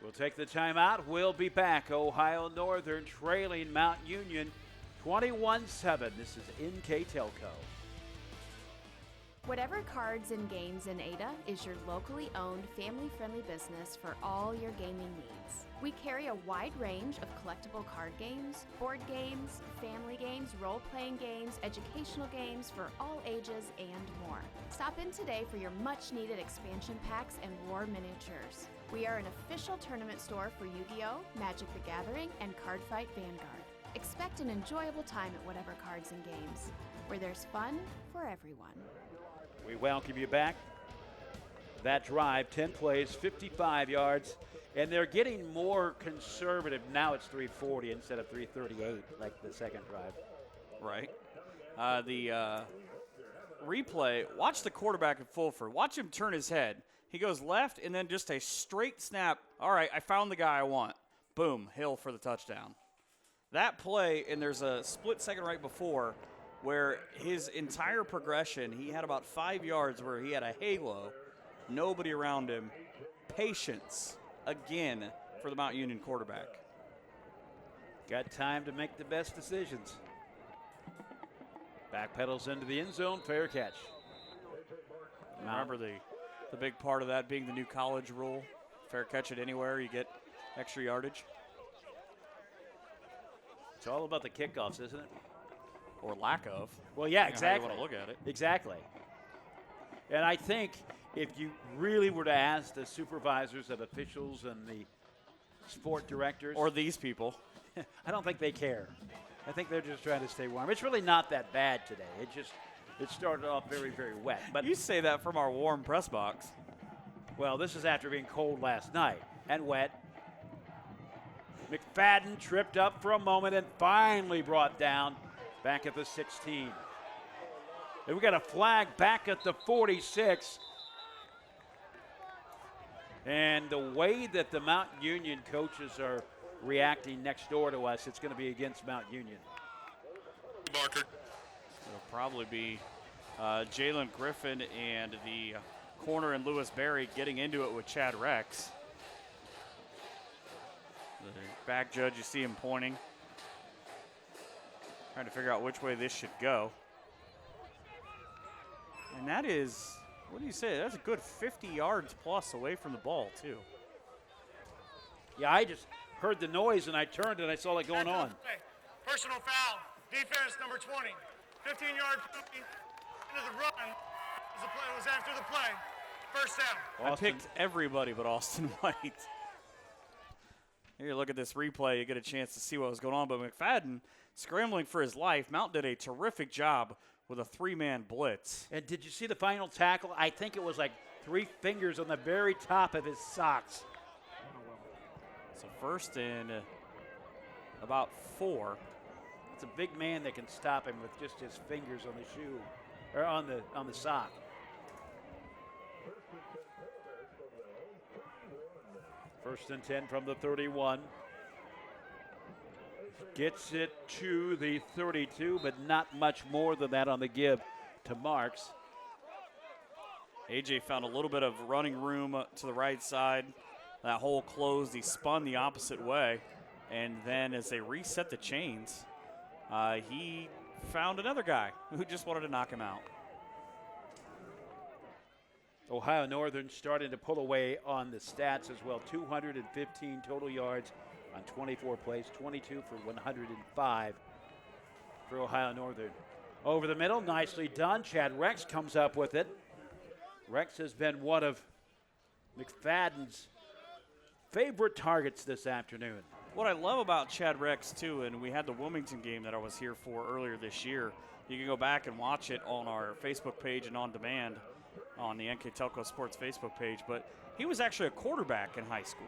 We'll take the timeout. We'll be back. Ohio Northern trailing Mount Union 21-7. This is NKTelco. Whatever Cards and Games in Ada is your locally owned, family-friendly business for all your gaming needs. We carry a wide range of collectible card games, board games, family games, role-playing games, educational games for all ages, and more. Stop in today for your much-needed expansion packs and war miniatures. We are an official tournament store for Yu-Gi-Oh!, Magic the Gathering, and Cardfight Vanguard. Expect an enjoyable time at Whatever Cards and Games, where there's fun for everyone. We welcome you back. That drive, 10 plays, 55 yards, and they're getting more conservative. Now it's 340 instead of 338 like the second drive. Right. The replay, watch the quarterback at Fulford. Watch him turn his head. He goes left and then just a straight snap. All right, I found the guy I want. Boom, Hill for the touchdown. That play, and there's a split second right before where his entire progression, he had about 5 yards where he had a halo, nobody around him. Patience, again, for the Mount Union quarterback. Got time to make the best decisions. Backpedals into the end zone, fair catch. Remember the big part of that being the new college rule. Fair catch it anywhere, you get extra yardage. It's all about the kickoffs, isn't it? Or lack of. Well, yeah, exactly. How you want to look at it. Exactly. And I think if you really were to ask the supervisors of officials and the sport directors. Or these people. I don't think they care. I think they're just trying to stay warm. It's really not that bad today. It started off very, very wet. But you say that from our warm press box. Well, this is after being cold last night and wet. McFadden tripped up for a moment and finally brought down back at the 16. And we got a flag back at the 46. And the way that the Mount Union coaches are reacting next door to us, it's going to be against Mount Union. Marker. It'll probably be Jalen Griffin and the corner and Lewis Berry getting into it with Chad Rex. The back judge, you see him pointing. Trying to figure out which way this should go. And that is, what do you say? That's a good 50 yards plus away from the ball, too. Yeah, I just heard the noise and I turned and I saw it going on. Personal foul. Defense number 20. 15-yard into the run. The play was after the play. First down. I picked everybody but Austin White. Here, look at this replay. You get a chance to see what was going on. But McFadden scrambling for his life. Mount did a terrific job with a three-man blitz. And did you see the final tackle? I think it was like 3 fingers on the very top of his socks. So first and about 4. It's a big man that can stop him with just his fingers on the shoe or on the sock. First and 10 from the 31. Gets it to the 32, but not much more than that on the give to Marks. AJ found a little bit of running room to the right side. That hole closed. He spun the opposite way. And then as they reset the chains, he found another guy who just wanted to knock him out. Ohio Northern starting to pull away on the stats as well. 215 total yards on 24 plays, 22 for 105 for Ohio Northern. Over the middle, nicely done. Chad Rex comes up with it. Rex has been one of McFadden's favorite targets this afternoon. What I love about Chad Rex, too, and we had the Wilmington game that I was here for earlier this year. You can go back and watch it on our Facebook page and on demand on the NKTelco Sports Facebook page, but he was actually a quarterback in high school.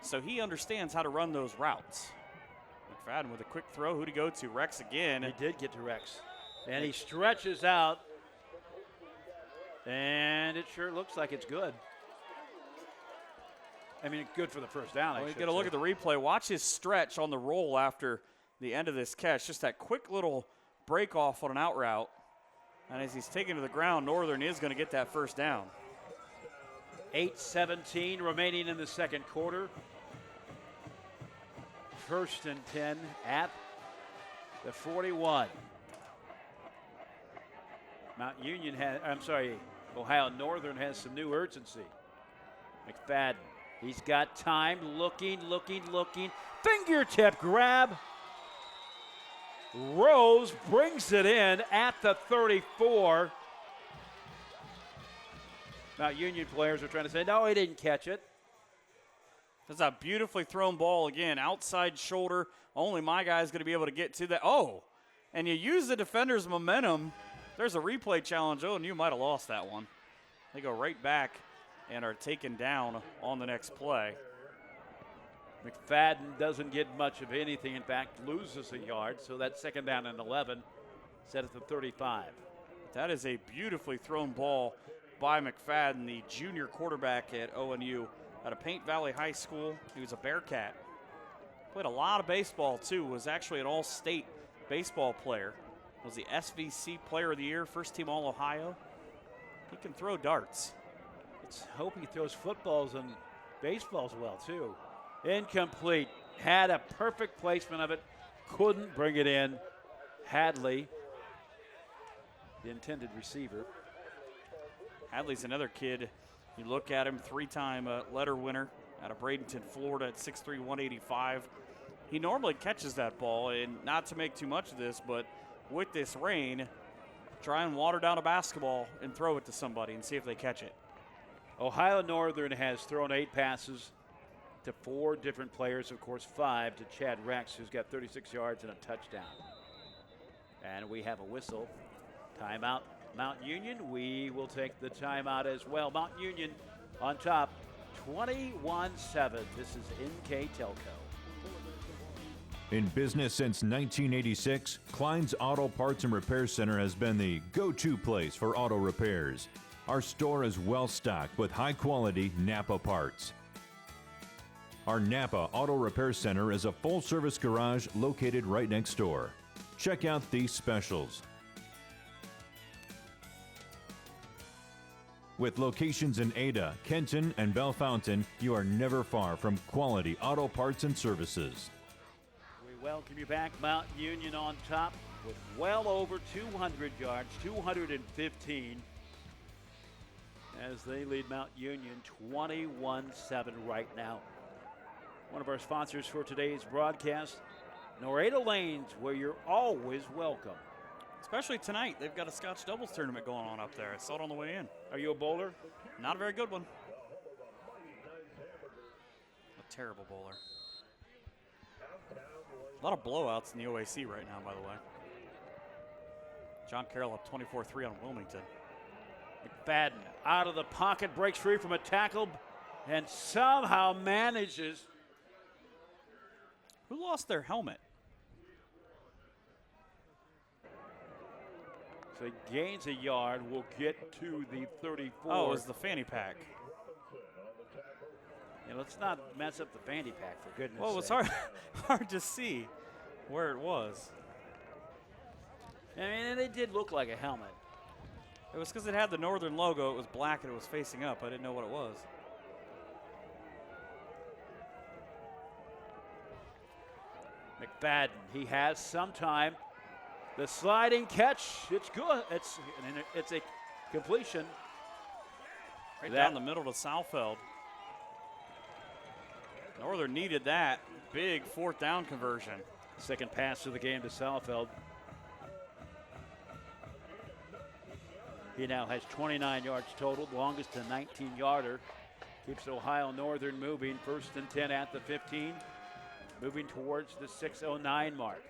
So he understands how to run those routes. McFadden with a quick throw. Who'd he go to? Rex again. He did get to Rex. And he stretches out. And it sure looks like it's good. I mean, good for the first down. Well, you get a look at the replay. Watch his stretch on the roll after the end of this catch. Just that quick little break off on an out route. And as he's taken to the ground, Northern is going to get that first down. 8:17 remaining in the second quarter. 1st and 10 at the 41. Ohio Northern has some new urgency. McFadden, he's got time, looking. Fingertip grab. Rose brings it in at the 34. Mount Union players are trying to say, no, he didn't catch it. That's a beautifully thrown ball again, outside shoulder. Only my guy's going to be able to get to that. Oh, and you use the defender's momentum. There's a replay challenge. Oh, and you might have lost that one. They go right back and are taken down on the next play. McFadden doesn't get much of anything. In fact, loses a yard. So that's 2nd down and 11, set at the 35. That is a beautifully thrown ball by McFadden, the junior quarterback at ONU out of Paint Valley High School. He was a Bearcat. Played a lot of baseball, too. Was actually an all-state baseball player. Was the SVC Player of the Year, first team All-Ohio. He can throw darts. Let's hope he throws footballs and baseballs well, too. Incomplete. Had a perfect placement of it. Couldn't bring it in. Hadley, the intended receiver. Hadley's another kid. You look at him, 3-time letter winner out of Bradenton, Florida at 6'3", 185. He normally catches that ball, and not to make too much of this, but with this rain, try and water down a basketball and throw it to somebody and see if they catch it. Ohio Northern has thrown 8 passes to 4 different players. Of course, 5 to Chad Rex, who's got 36 yards and a touchdown. And we have a whistle. Timeout, Mount Union. We will take the timeout as well. Mount Union on top, 21-7. This is NKTelco. In business since 1986, Klein's Auto Parts and Repair Center has been the go-to place for auto repairs. Our store is well stocked with high-quality Napa parts. Our Napa Auto Repair Center is a full-service garage located right next door. Check out these specials. With locations in Ada, Kenton, and Bellefontaine, you are never far from quality auto parts and services. Welcome you back. Mount Union on top with well over 200 yards, 215, as they lead Mount Union 21-7 right now. One of our sponsors for today's broadcast, Norada Lanes, where you're always welcome. Especially tonight. They've got a Scotch doubles tournament going on up there. I saw it on the way in. Are you a bowler? Not a very good one. A terrible bowler. A lot of blowouts in the OAC right now, by the way. John Carroll up 24-3 on Wilmington. McFadden out of the pocket, breaks free from a tackle, and somehow manages. Who lost their helmet? So he gains a yard. We'll get to the 34. Oh, it was the fanny pack. Yeah, let's not mess up the fanny pack, for goodness sake. Well, it was hard to see where it was. I mean, it did look like a helmet. It was because it had the Northern logo. It was black and it was facing up. I didn't know what it was. McFadden, he has some time. The sliding catch, it's good. It's a completion. Right down the middle to Southfeld. Northern needed that big 4th down conversion. Second pass of the game to Southfeld. He now has 29 yards total, longest to 19-yarder. Keeps Ohio Northern moving. 1st and 10 at the 15. Moving towards the 6:09 mark.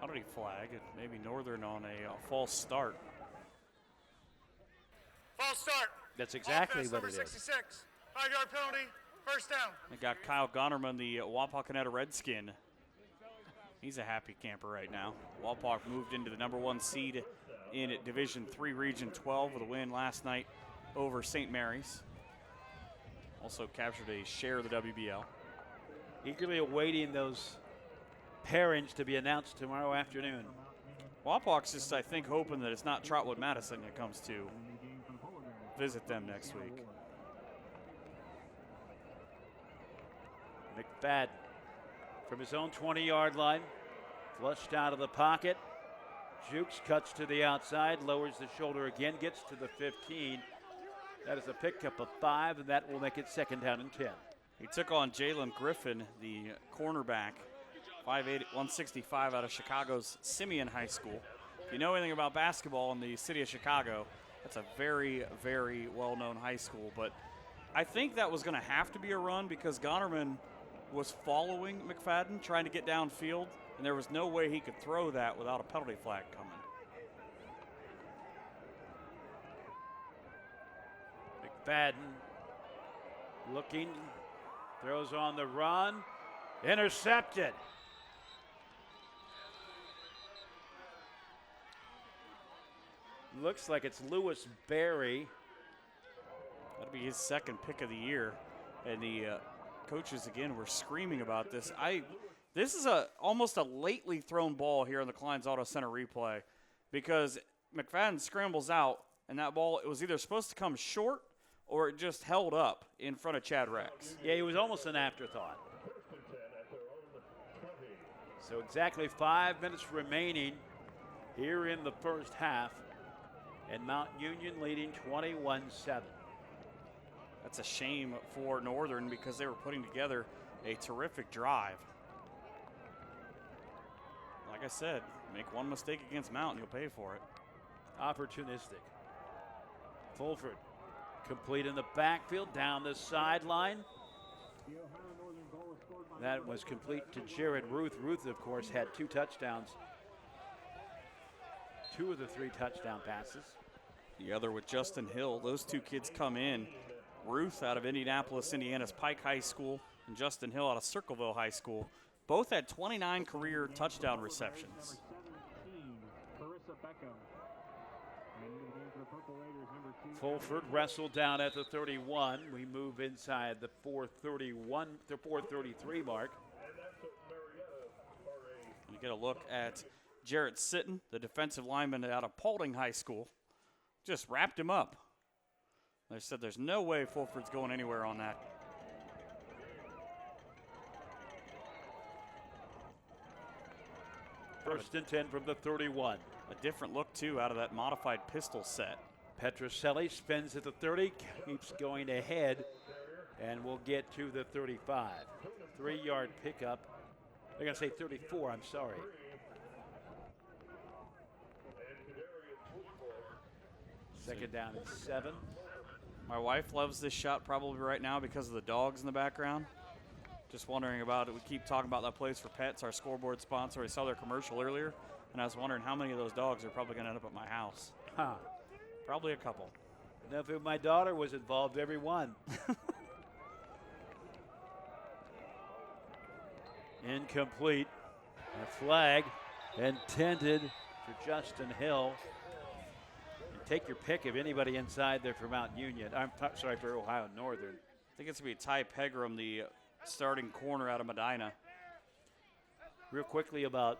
Penalty flag, and maybe Northern on a false start. False start. That's exactly Offense, what number it is. 66. 5-yard penalty. First down. They got Kyle Gonnerman, the Wapakoneta Redskin. He's a happy camper right now. Wapak moved into the #1 seed in Division III Region 12 with a win last night over St. Mary's. Also captured a share of the WBL. Eagerly awaiting those pairings to be announced tomorrow afternoon. Wapak's just, I think, hoping that it's not Trotwood Madison that comes to visit them next week. McFadden from his own 20-yard line, flushed out of the pocket. Jukes cuts to the outside, lowers the shoulder again, gets to the 15. That is a pickup of 5, and that will make it 2nd down and 10. He took on Jalen Griffin, the cornerback, 5'8", 165 out of Chicago's Simeon High School. If you know anything about basketball in the city of Chicago, that's a very, very well-known high school. But I think that was going to have to be a run because Gonnerman was following McFadden, trying to get downfield, and there was no way he could throw that without a penalty flag coming. McFadden looking, throws on the run, intercepted. Looks like it's Lewis Berry. That'll be his 2nd pick of the year, and the coaches again were screaming about this. This is almost a lately thrown ball here in the Kleins Auto Center replay because McFadden scrambles out, and that ball, it was either supposed to come short or it just held up in front of Chad Rex. Yeah, it was almost an afterthought. So exactly 5 minutes remaining here in the first half, and Mount Union leading 21-7. That's a shame for Northern because they were putting together a terrific drive. Like I said, make one mistake against Mount and you'll pay for it. Opportunistic. Fulford complete in the backfield, down the sideline. That was complete to Jared Ruth. Ruth, of course, had 2 touchdowns. 2 of the 3 touchdown passes. The other with Justin Hill. Those 2 kids come in. Ruth out of Indianapolis, Indiana's Pike High School, and Justin Hill out of Circleville High School. Both had 29 career touchdown receptions. Fulford wrestled down at the 31. We move inside the 4:31 to 4:33 mark. You get a look at Jarrett Sitton, the defensive lineman out of Paulding High School. Just wrapped him up. They said there's no way Fulford's going anywhere on that. First and 10 from the 31. A different look, too, out of that modified pistol set. Petroselli spins at the 30, keeps going ahead, and will get to the 35. 3-yard pickup. They're going to say 34, I'm sorry. Second down and 7. My wife loves this shot probably right now because of the dogs in the background. Just wondering about it. We keep talking about that place for pets, our scoreboard sponsor. I saw their commercial earlier, and I was wondering how many of those dogs are probably going to end up at my house. Huh. Probably a couple. Now, if my daughter was involved, every one. Incomplete. A flag intended for Justin Hill. And take your pick of anybody inside there for Mount Union. I'm sorry, for Ohio Northern. I think it's going to be Ty Pegram, the starting corner out of Medina. Real quickly about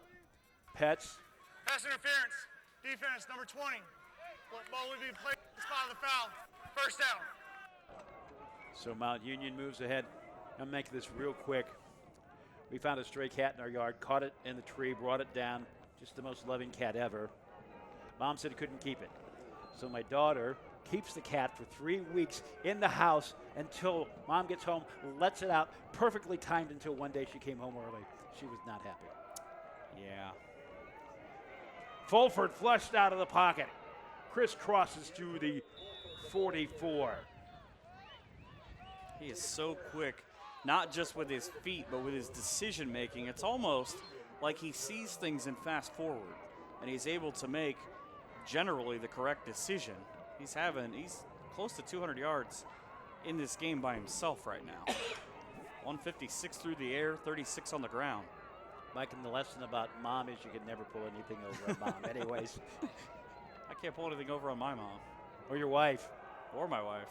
Pets. Pass interference. Defense, number 20. Ball will be played in the spot of the foul. First down. So Mount Union moves ahead. I'll make this real quick. We found a stray cat in our yard, caught it in the tree, brought it down. Just the most loving cat ever. Mom said he couldn't keep it. So my daughter keeps the cat for 3 weeks in the house until Mom gets home, lets it out, perfectly timed until one day she came home early. She was not happy. Yeah. Fulford flushed out of the pocket. Crisscrosses to the 44. He is so quick, not just with his feet, but with his decision making. It's almost like he sees things in fast forward, and he's able to make generally the correct decision. He's close to 200 yards in this game by himself right now. 156 through the air, 36 on the ground. Mike, and the lesson about mom is you can never pull anything over on mom anyways. I can't pull anything over on my mom. Or your wife. Or my wife.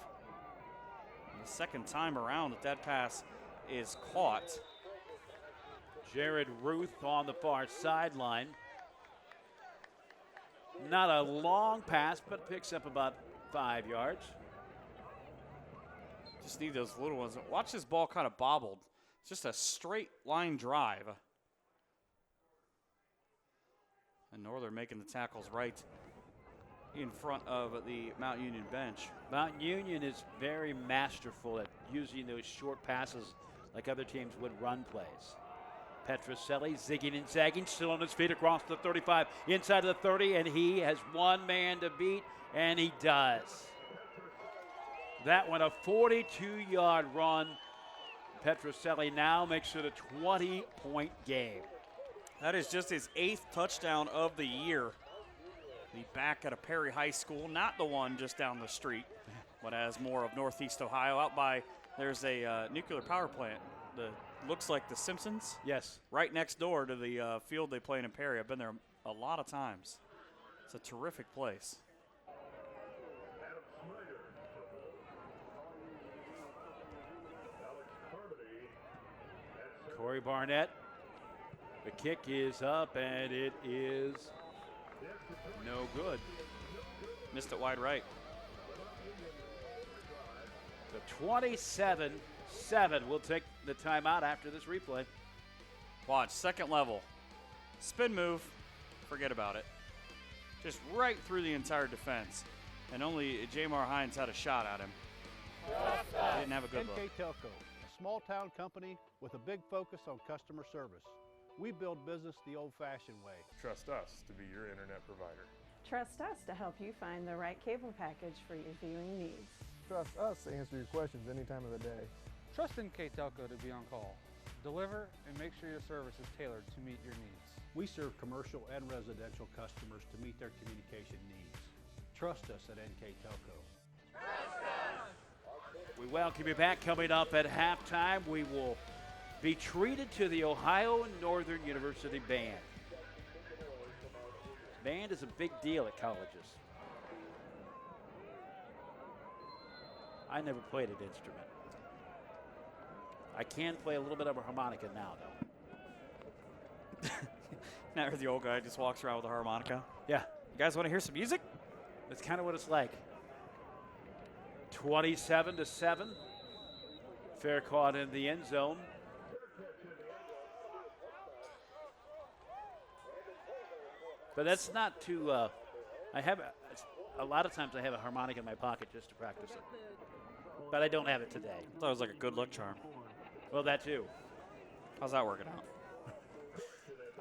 And the second time around that pass is caught. Jared Ruth on the far sideline. Not a long pass, but picks up about 5 yards. Just need those little ones. Watch this ball kind of bobbled. It's just a straight line drive. And Northern making the tackles right in front of the Mount Union bench. Mount Union is very masterful at using those short passes like other teams would run plays. Petroselli zigging and zagging, still on his feet across the 35, inside of the 30, and he has one man to beat, and he does. That one, a 42-yard run. Petroselli now makes it a 20-point game. That is just his 8th touchdown of the year. The back at a Perry High School, not the one just down the street, but as more of Northeast Ohio. Out by, there's a nuclear power plant that looks like the Simpsons. Yes. Right next door to the field they play in Perry. I've been there a lot of times. It's a terrific place. Corey Barnett. The kick is up, and it is no good. Missed it wide right. The 27-7 will take the timeout after this replay. Watch, second level. Spin move, forget about it. Just right through the entire defense. And only Jamar Hines had a shot at him. He didn't have a good look. NKTelco, a small town company with a big focus on customer service. We build business the old-fashioned way. Trust us to be your internet provider. Trust us to help you find the right cable package for your viewing needs. Trust us to answer your questions any time of the day. Trust NKTelco to be on call. Deliver and make sure your service is tailored to meet your needs. We serve commercial and residential customers to meet their communication needs. Trust us at NKTelco. We welcome you back. Coming up at halftime, we will be treated to the Ohio Northern University Band. Band is a big deal at colleges. I never played an instrument. I can play a little bit of a harmonica now, though. Now you're the old guy who just walks around with a harmonica. Yeah. You guys want to hear some music? That's kind of what it's like. 27-7. Fair caught in the end zone. But that's not too, I have, a lot of times I have a harmonica in my pocket just to practice it. But I don't have it today. I thought it was like a good luck charm. Well, that too. How's that working out?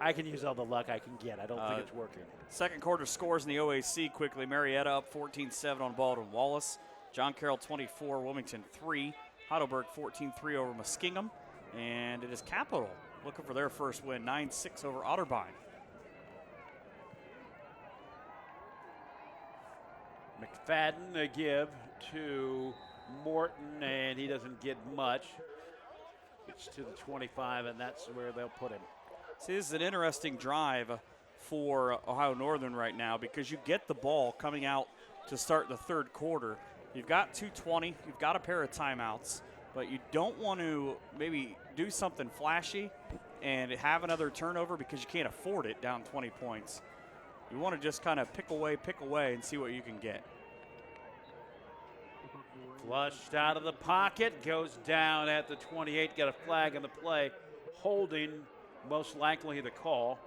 I can use all the luck I can get. I don't think it's working. Second quarter scores in the OAC quickly. Marietta up 14-7 on Baldwin Wallace. John Carroll 24, Wilmington 3. Heidelberg 14-3 over Muskingum. And it is Capital looking for their first win, 9-6 over Otterbein. McFadden a give to Morton, and he doesn't get much. It's to the 25, and that's where they'll put him. See, this is an interesting drive for Ohio Northern right now because you get the ball coming out to start the third quarter. You've got 2:20, you've got a pair of timeouts, but you don't want to maybe do something flashy and have another turnover because you can't afford it down 20 points. You want to just kind of pick away, and see what you can get. Flushed out of the pocket, goes down at the 28, got a flag on the play. Holding, most likely the call.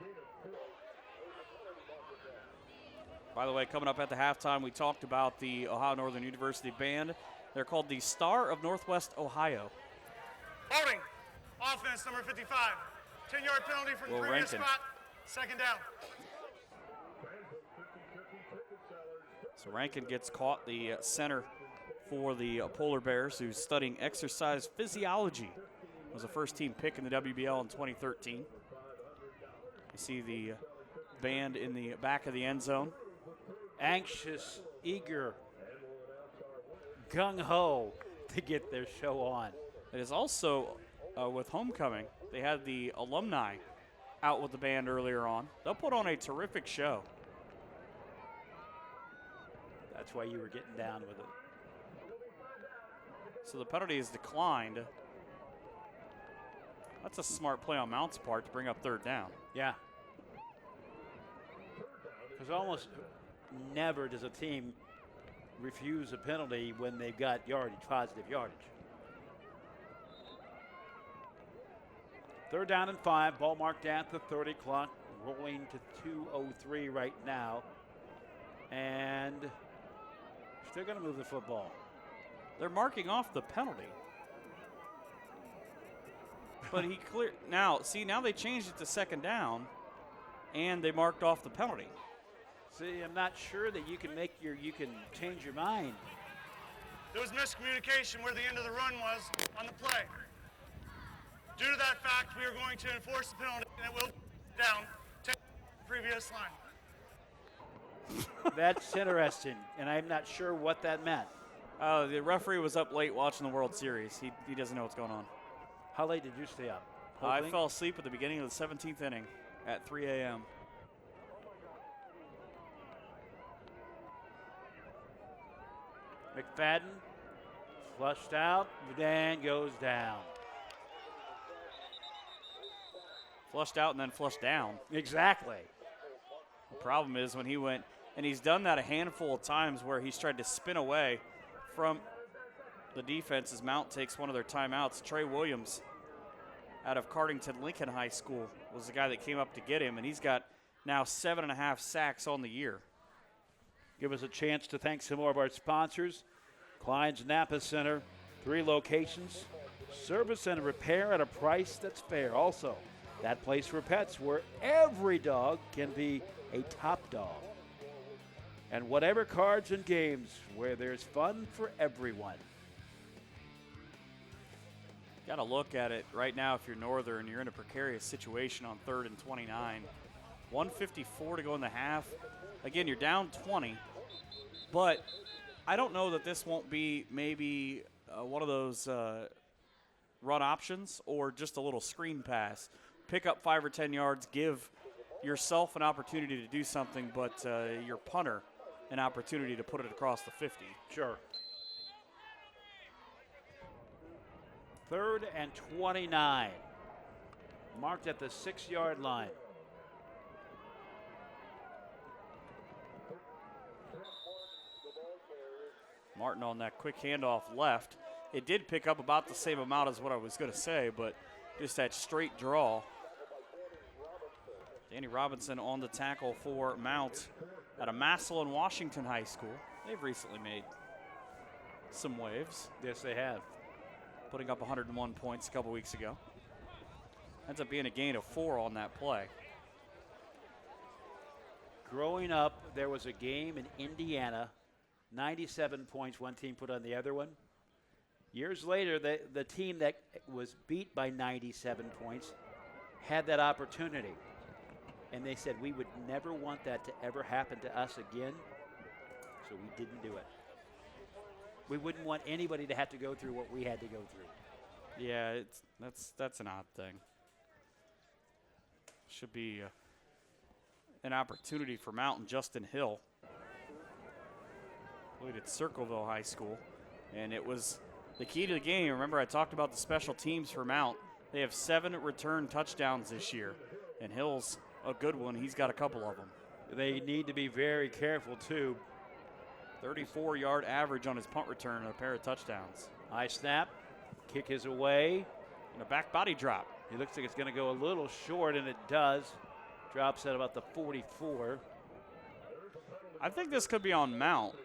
By the way, coming up at the halftime, we talked about the Ohio Northern University Band. They're called the Star of Northwest Ohio. Holding. Offense number 55. 10-yard penalty from the previous spot. Second down. So Rankin gets caught, the center for the Polar Bears, who's studying exercise physiology. Was a first-team pick in the WBL in 2013. You see the band in the back of the end zone. Anxious, eager, gung-ho to get their show on. It is also with homecoming. They had the alumni out with the band earlier on. They'll put on a terrific show. That's why you were getting down with it. So the penalty is declined. That's a smart play on Mount's part to bring up third down. Yeah. Because almost never does a team refuse a penalty when they've got yardage, positive yardage. Third down and 5, ball marked at the 30 clock, rolling to 2:03 right now. And still going to move the football. They're marking off the penalty. But he cleared. Now they changed it to second down, and they marked off the penalty. See, I'm not sure that you can change your mind. There was miscommunication where the end of the run was on the play. Due to that fact, we are going to enforce the penalty, and it will be down to the previous line. That's interesting, and I'm not sure what that meant. The referee was up late watching the World Series. He doesn't know what's going on. How late did you stay up? I fell asleep at the beginning of the 17th inning at 3 a.m. McFadden flushed out, then goes down. Flushed out and then flushed down. Exactly. The problem is when he went, and he's done that a handful of times where he's tried to spin away from the defense as Mount takes one of their timeouts. Trey Williams out of Cardington Lincoln High School was the guy that came up to get him, and he's got now 7.5 sacks on the year. Give us a chance to thank some more of our sponsors. Klein's Napa Center, 3 locations. Service and repair at a price that's fair. Also, that place for pets where every dog can be a top dog. And whatever cards and games where there's fun for everyone. Got to look at it right now. If you're Northern, you're in a precarious situation on 3rd and 29. 1:54 to go in the half. Again, you're down 20, but I don't know that this won't be maybe one of those run options or just a little screen pass. Pick up 5 or 10 yards, give yourself an opportunity to do something, but your punter an opportunity to put it across the 50. Sure. 3rd and 29. Marked at the 6-yard line. Martin on that quick handoff left. It did pick up about the same amount as what I was going to say, but just that straight draw. Danny Robinson on the tackle for Mount at a Massillon Washington High School. They've recently made some waves. Yes, they have. Putting up 101 points a couple weeks ago. Ends up being a gain of 4 on that play. Growing up, there was a game in Indiana, 97 points one team put on the other one. Years later, the team that was beat by 97 points had that opportunity. And they said, we would never want that to ever happen to us again, so we didn't do it. We wouldn't want anybody to have to go through what we had to go through. Yeah, that's an odd thing. Should be an opportunity for Mount and Justin Hill. Played at Circleville High School, and it was the key to the game. Remember, I talked about the special teams for Mount. They have 7 return touchdowns this year, and Hill's a good one. He's got a couple of them. They need to be very careful, too. 34-yard average on his punt return and a pair of touchdowns. High snap, kick is away. And a back body drop. It looks like it's going to go a little short, and it does. Drops at about the 44. I think this could be on Mount.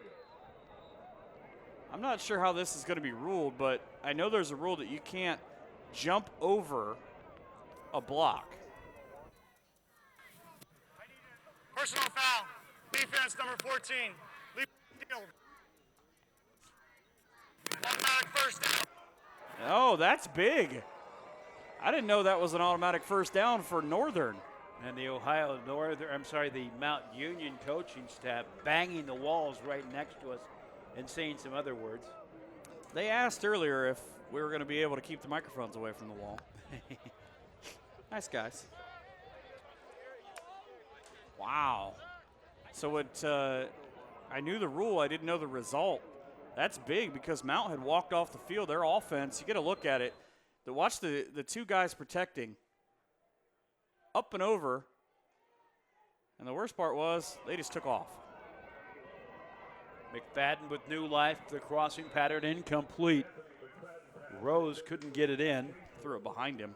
I'm not sure how this is going to be ruled, but I know there's a rule that you can't jump over a block. Personal foul. Defense number 14. Leave field. Automatic first down. Oh, that's big. I didn't know that was an automatic first down for Northern. And the the Mount Union coaching staff banging the walls right next to us and saying some other words. They asked earlier if we were going to be able to keep the microphones away from the wall. Nice guys. Wow. So I knew the rule. I didn't know the result. That's big because Mount had walked off the field. Their offense, you get a look at it. Watch the two guys protecting. Up and over. And the worst part was they just took off. McFadden with new life. The crossing pattern incomplete. Rose couldn't get it in. Threw it behind him.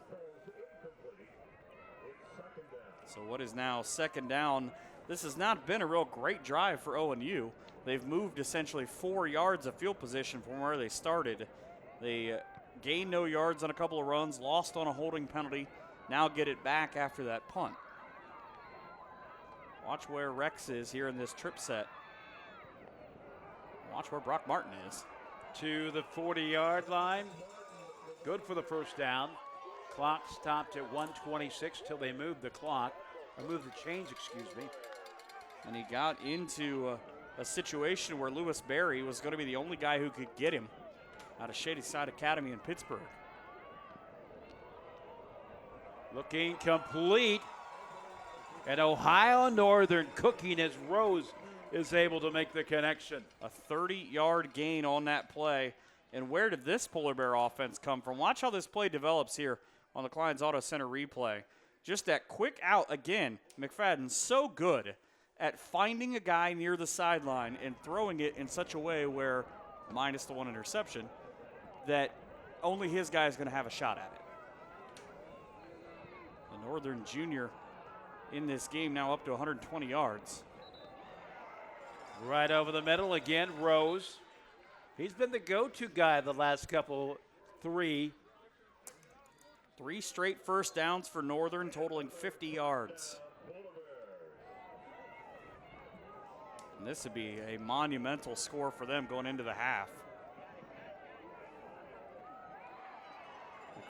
So what is now second down? This has not been a real great drive for ONU. They've moved essentially 4 yards of field position from where they started. They gained no yards on a couple of runs, lost on a holding penalty, now get it back after that punt. Watch where Rex is here in this trip set. Watch where Brock Martin is. To the 40-yard line. Good for the first down. Clock stopped at 1:26 till they moved the clock. Or moved the chains, excuse me. And he got into a situation where Lewis Berry was going to be the only guy who could get him out of Shady Side Academy in Pittsburgh. Looking complete. And Ohio Northern cooking as Rose is able to make the connection. A 30-yard gain on that play. And where did this Polar Bear offense come from? Watch how this play develops here on the Kleins Auto Center replay. Just that quick out again. McFadden's so good at finding a guy near the sideline and throwing it in such a way where, minus the one interception, that only his guy is going to have a shot at it. The Northern junior in this game now up to 120 yards. Right over the middle again, Rose. He's been the go-to guy the last three. 3 straight first downs for Northern, totaling 50 yards. And this would be a monumental score for them going into the half.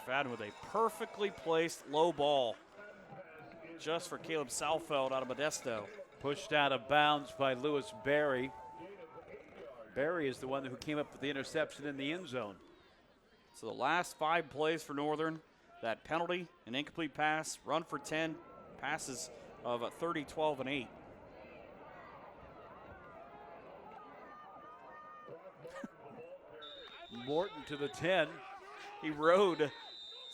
McFadden with a perfectly placed low ball just for Caleb Salfeld out of Modesto. Pushed out of bounds by Lewis Berry. Berry is the one who came up with the interception in the end zone. So the last 5 plays for Northern, that penalty, an incomplete pass, run for 10, passes of 30, 12, and 8. Morton to the 10. He rode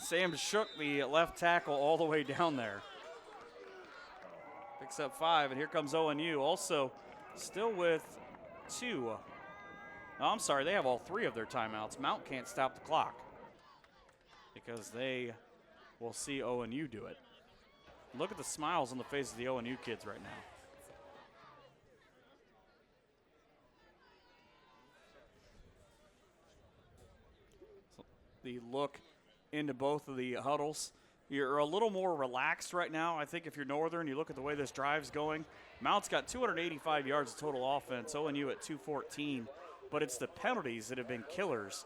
Sam Shook, the left tackle, all the way down there. Picks up 5, and here comes ONU. Also, still with 2. No, I'm sorry, they have all 3 of their timeouts. Mount can't stop the clock because they will see ONU do it. Look at the smiles on the faces of the ONU kids right now. So the look into both of the huddles. You're a little more relaxed right now. I think if you're Northern, you look at the way this drive's going. Mount's got 285 yards of total offense, ONU at 214. But it's the penalties that have been killers.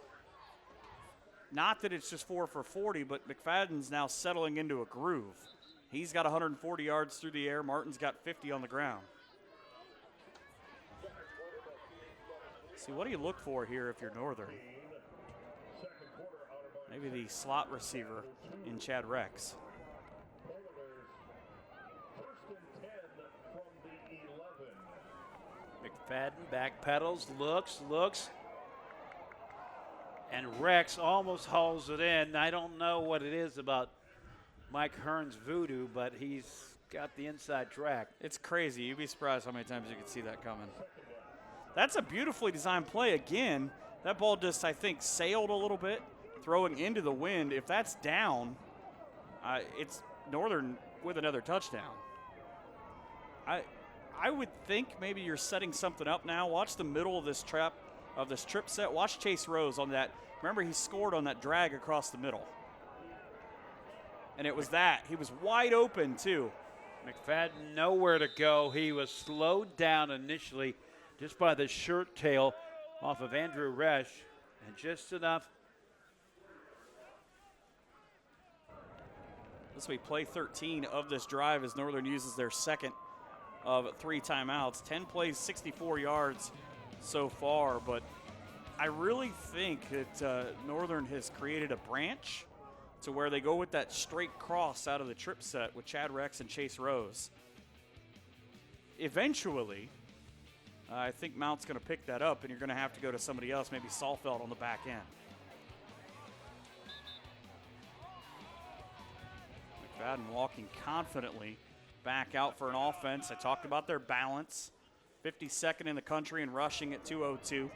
Not that it's just 4 for 40, but McFadden's now settling into a groove. He's got 140 yards through the air. Martin's got 50 on the ground. See, what do you look for here if you're Northern? Maybe the slot receiver in Chad Rex. McFadden backpedals, looks. And Rex almost hauls it in. I don't know what it is about Mike Hearn's voodoo, but he's got the inside track. It's crazy. You'd be surprised how many times you could see that coming. That's a beautifully designed play. Again, that ball just, I think, sailed a little bit, throwing into the wind. If that's down, it's Northern with another touchdown. I would think maybe you're setting something up now. Watch the middle of this trip set. Watch Chase Rose on that. Remember, he scored on that drag across the middle. And it was that. He was wide open, too. McFadden nowhere to go. He was slowed down initially just by the shirt tail off of Andrew Resch, and just enough. This will be play 13 of this drive as Northern uses their second of 3 timeouts. 10 plays, 64 yards so far, but I really think that Northern has created a branch to where they go with that straight cross out of the trip set with Chad Rex and Chase Rose. Eventually, I think Mount's going to pick that up, and you're going to have to go to somebody else, maybe Saalfeld on the back end. McFadden walking confidently back out for an offense. I talked about their balance. 52nd in the country in rushing at 202.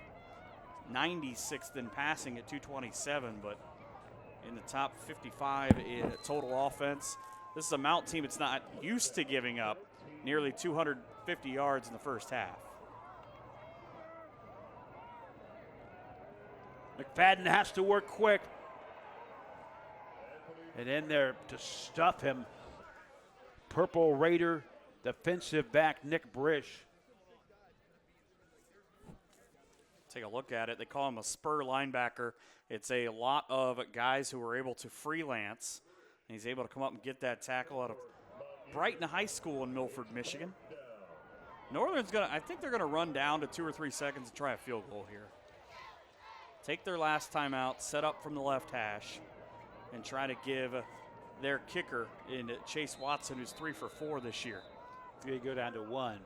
96th in passing at 227, but in the top 55 in total offense. This is a Mount team that's not used to giving up nearly 250 yards in the first half. McFadden has to work quick. And in there to stuff him, Purple Raider defensive back Nick Brish. Take a look at it. They call him a spur linebacker. It's a lot of guys who are able to freelance. And he's able to come up and get that tackle out of Brighton High School in Milford, Michigan. Northern's I think they're gonna run down to 2 or 3 seconds and try a field goal here. Take their last timeout, set up from the left hash, and try to give their kicker in Chase Watson, who's 3 for 4 this year. They go down to 1.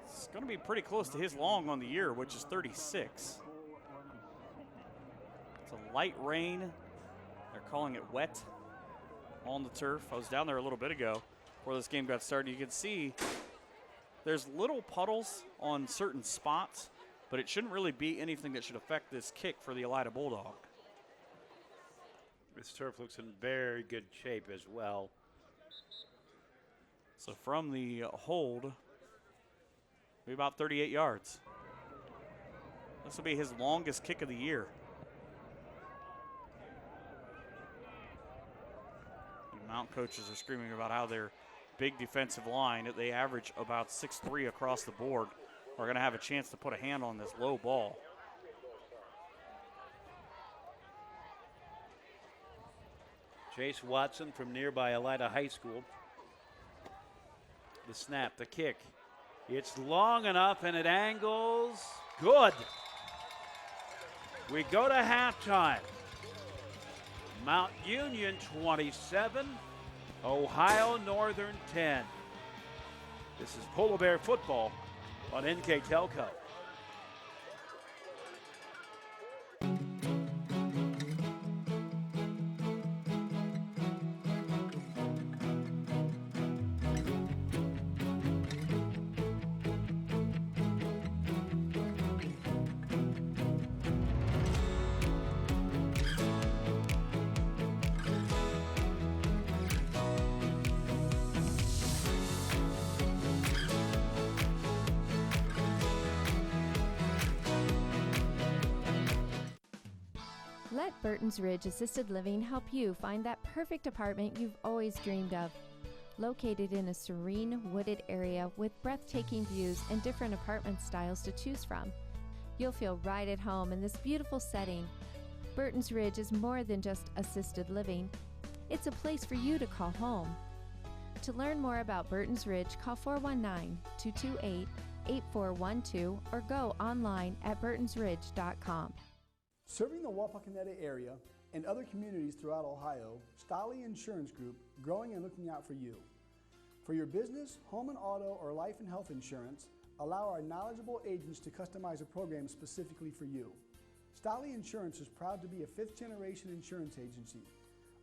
It's going to be pretty close to his long on the year, which is 36. It's a light rain. They're calling it wet on the turf. I was down there a little bit ago before this game got started. You can see there's little puddles on certain spots, but it shouldn't really be anything that should affect this kick for the Elida Bulldog. This turf looks in very good shape as well. So from the hold, maybe about 38 yards. This will be his longest kick of the year. The Mount coaches are screaming about how their big defensive line, they average about 6'3" across the board, are going to have a chance to put a hand on this low ball. Chase Watson from nearby Elida High School. The snap, the kick. It's long enough and it angles. Good. We go to halftime. Mount Union 27, Ohio Northern 10. This is Polar Bear football on NKTelco. Let Burton's Ridge Assisted Living help you find that perfect apartment you've always dreamed of. Located in a serene, wooded area with breathtaking views and different apartment styles to choose from, you'll feel right at home in this beautiful setting. Burton's Ridge is more than just assisted living. It's a place for you to call home. To learn more about Burton's Ridge, call 419-228-8412 or go online at burtonsridge.com. Serving the Wapakoneta area and other communities throughout Ohio, Stolly Insurance Group, growing and looking out for you. For your business, home and auto, or life and health insurance, allow our knowledgeable agents to customize a program specifically for you. Stolly Insurance is proud to be a 5th-generation insurance agency.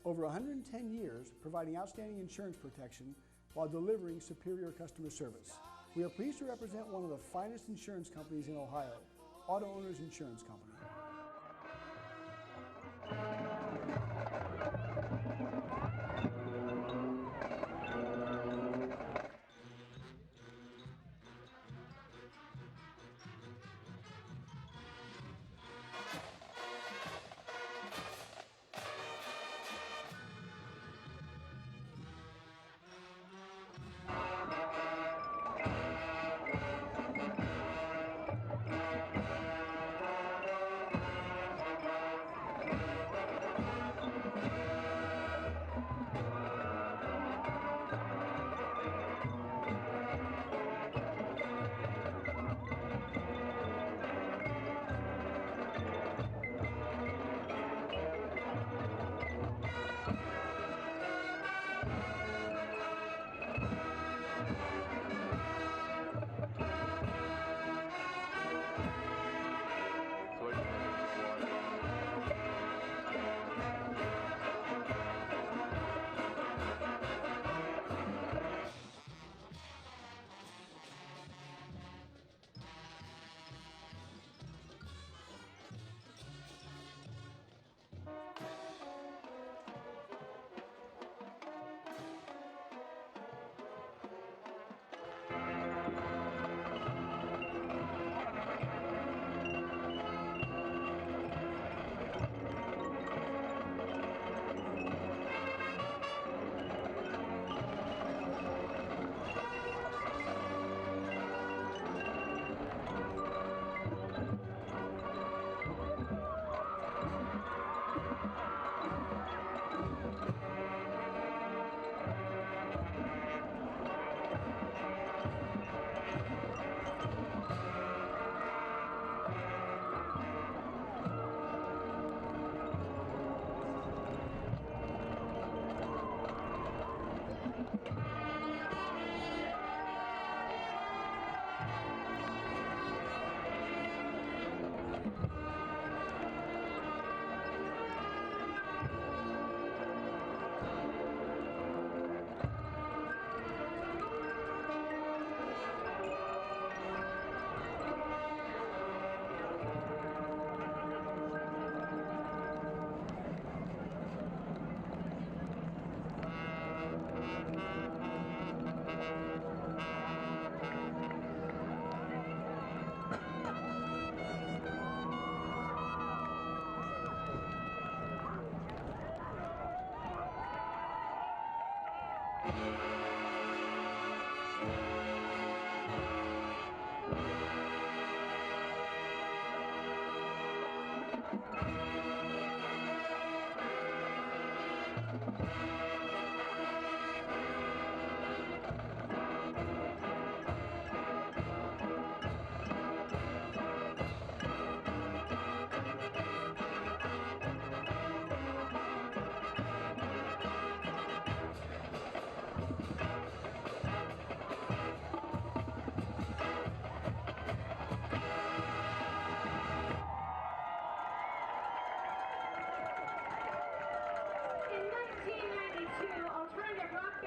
Over 110 years, providing outstanding insurance protection while delivering superior customer service. We are pleased to represent one of the finest insurance companies in Ohio, Auto Owners Insurance Company.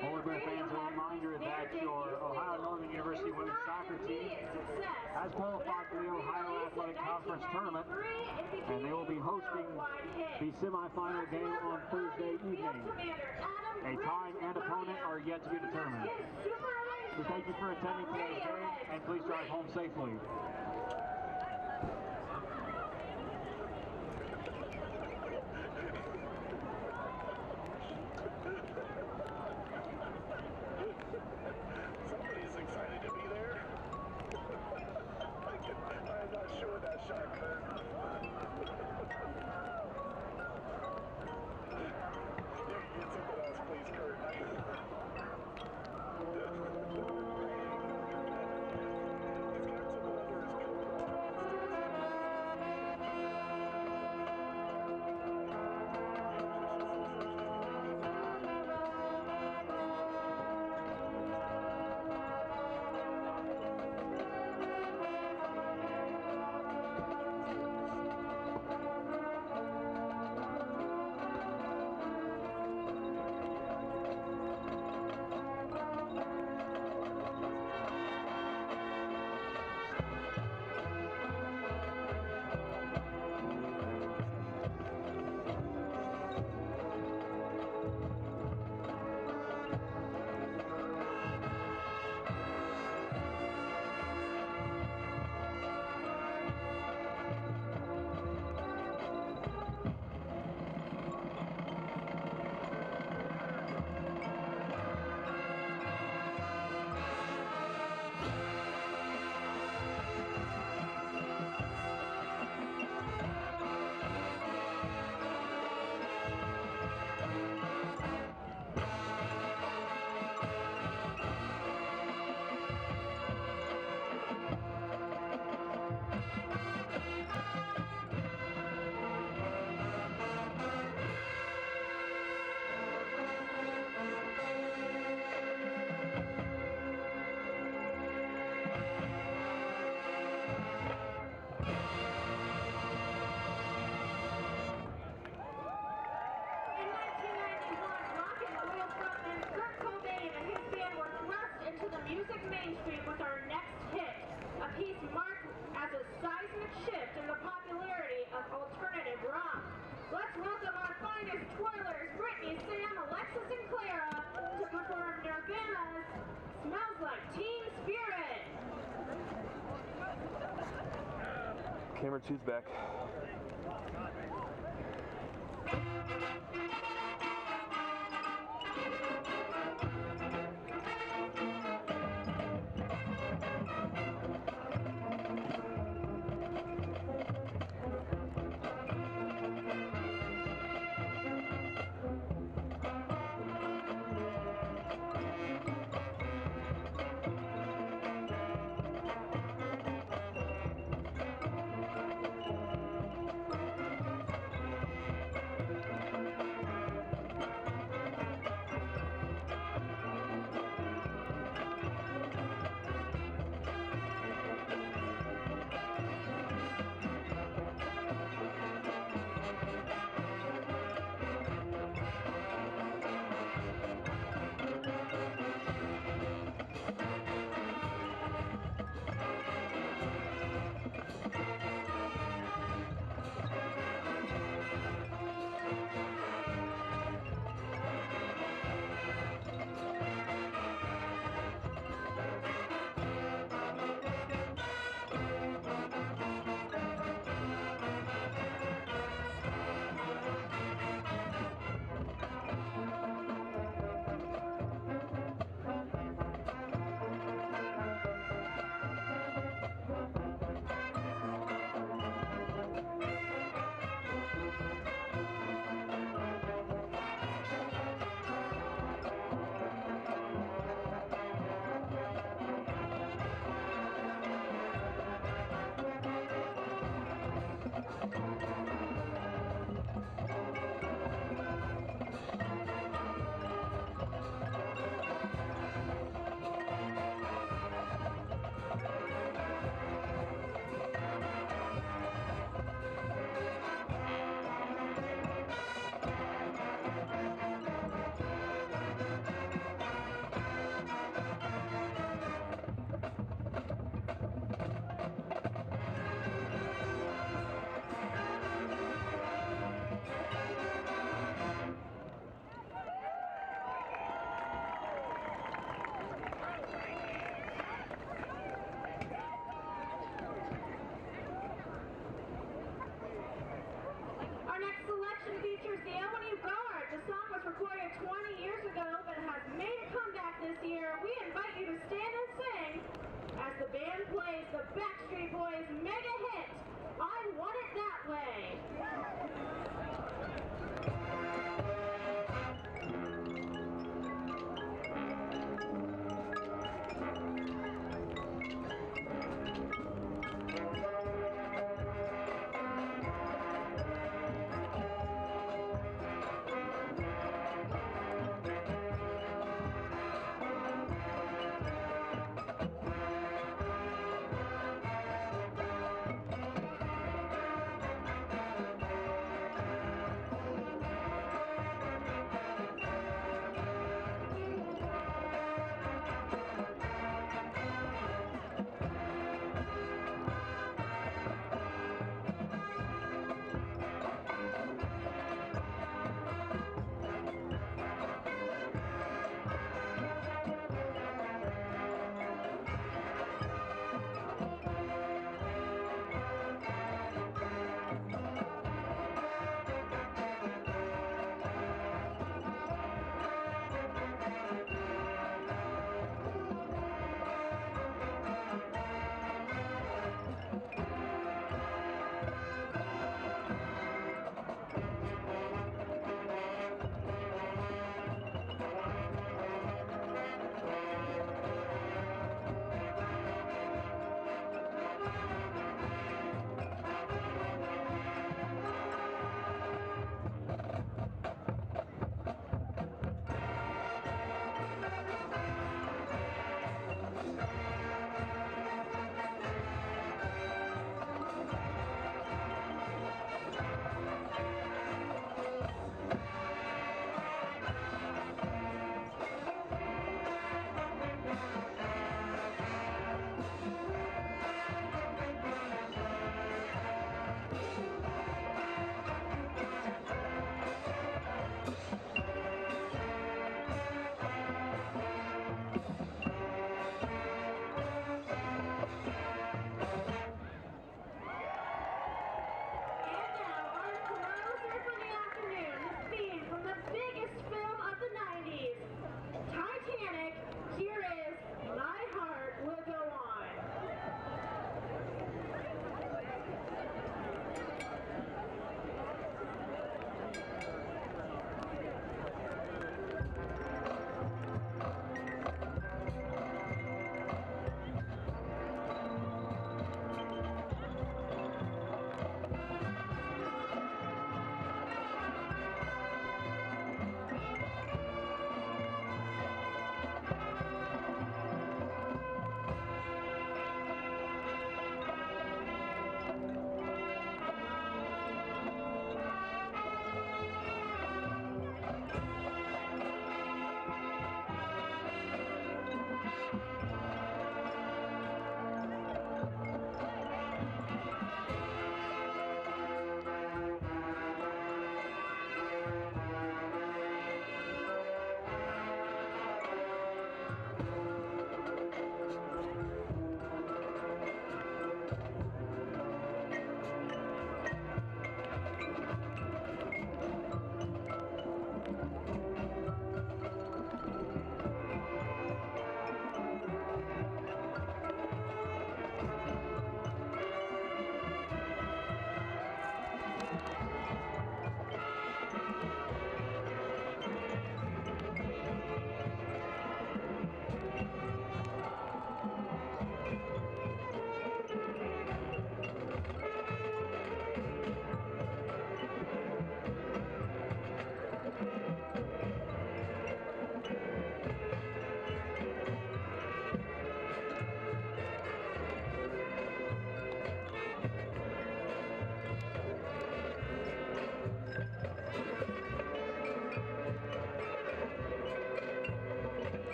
Holy Bear fans, a reminder that your Ohio Northern University women's soccer team has qualified for the Ohio Athletic Conference Tournament, and they will be hosting the semifinal game on Thursday evening. A time and opponent are yet to be determined. We thank you for attending today's game, and please drive home safely. Somebody's excited to be there. I'm not sure that shot, Kurt. You can get something else, please, Kurt. Camera 2's back.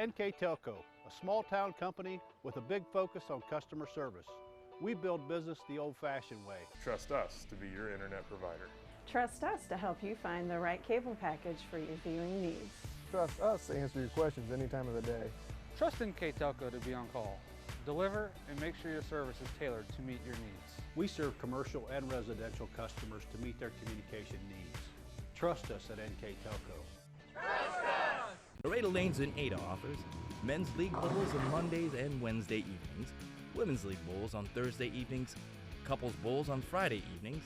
NKTelco, a small-town company with a big focus on customer service. We build business the old-fashioned way. Trust us to be your internet provider. Trust us to help you find the right cable package for your viewing needs. Trust us to answer your questions any time of the day. Trust NKTelco to be on call. Deliver and make sure your service is tailored to meet your needs. We serve commercial and residential customers to meet their communication needs. Trust us at NKTelco. Laredo Lanes in Ada offers men's league bowls on Mondays and Wednesday evenings, women's league bowls on Thursday evenings, couples bowls on Friday evenings,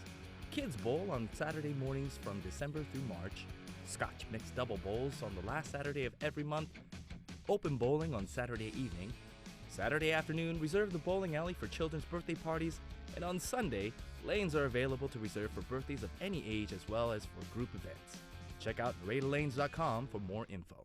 kids bowl on Saturday mornings from December through March, Scotch mixed double bowls on the last Saturday of every month, open bowling on Saturday evening, Saturday afternoon reserve the bowling alley for children's birthday parties, and on Sunday, lanes are available to reserve for birthdays of any age as well as for group events. Check out LaredoLanes.com for more info.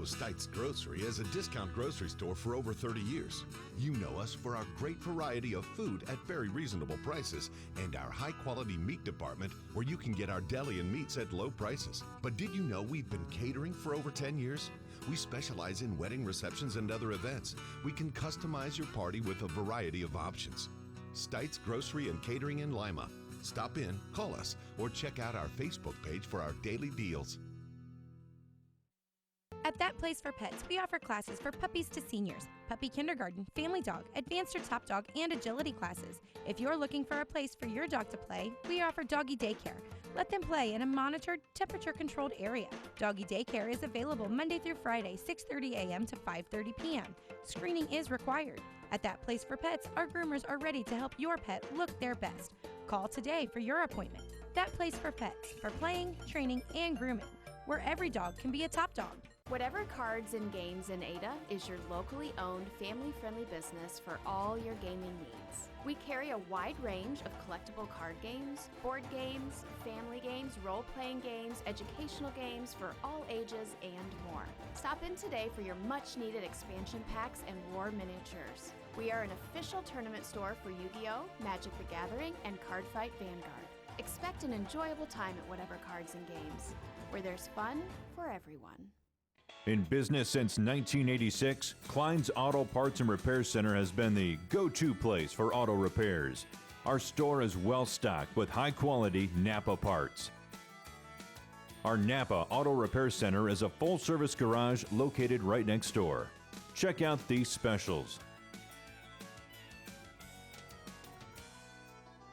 Stites Grocery as a discount grocery store for over 30 years. You know us for our great variety of food at very reasonable prices and our high-quality meat department where you can get our deli and meats at low prices. But did you know we've been catering for over 10 years? We specialize in wedding receptions and other events. We can customize your party with a variety of options. Stites Grocery and Catering in Lima. Stop in, call us, or check out our Facebook page for our daily deals. At That Place for Pets, we offer classes for puppies to seniors, puppy kindergarten, family dog, advanced or top dog, and agility classes. If you're looking for a place for your dog to play, we offer doggy daycare. Let them play in a monitored, temperature-controlled area. Doggy daycare is available Monday through Friday, 6:30 a.m. to 5:30 p.m. Screening is required. At That Place for Pets, our groomers are ready to help your pet look their best. Call today for your appointment. That place for pets, for playing, training, and grooming, where every dog can be a top dog. Whatever Cards and Games in Ada is your locally owned, family-friendly business for all your gaming needs. We carry a wide range of collectible card games, board games, family games, role-playing games, educational games for all ages, and more. Stop in today for your much-needed expansion packs and war miniatures. We are an official tournament store for Yu-Gi-Oh!, Magic the Gathering, and Cardfight Vanguard. Expect an enjoyable time at Whatever Cards and Games, where there's fun for everyone. In business since 1986, Klein's Auto Parts and Repair Center has been the go-to place for auto repairs. Our store is well stocked with high-quality Napa parts. Our Napa Auto Repair Center is a full-service garage located right next door. Check out these specials.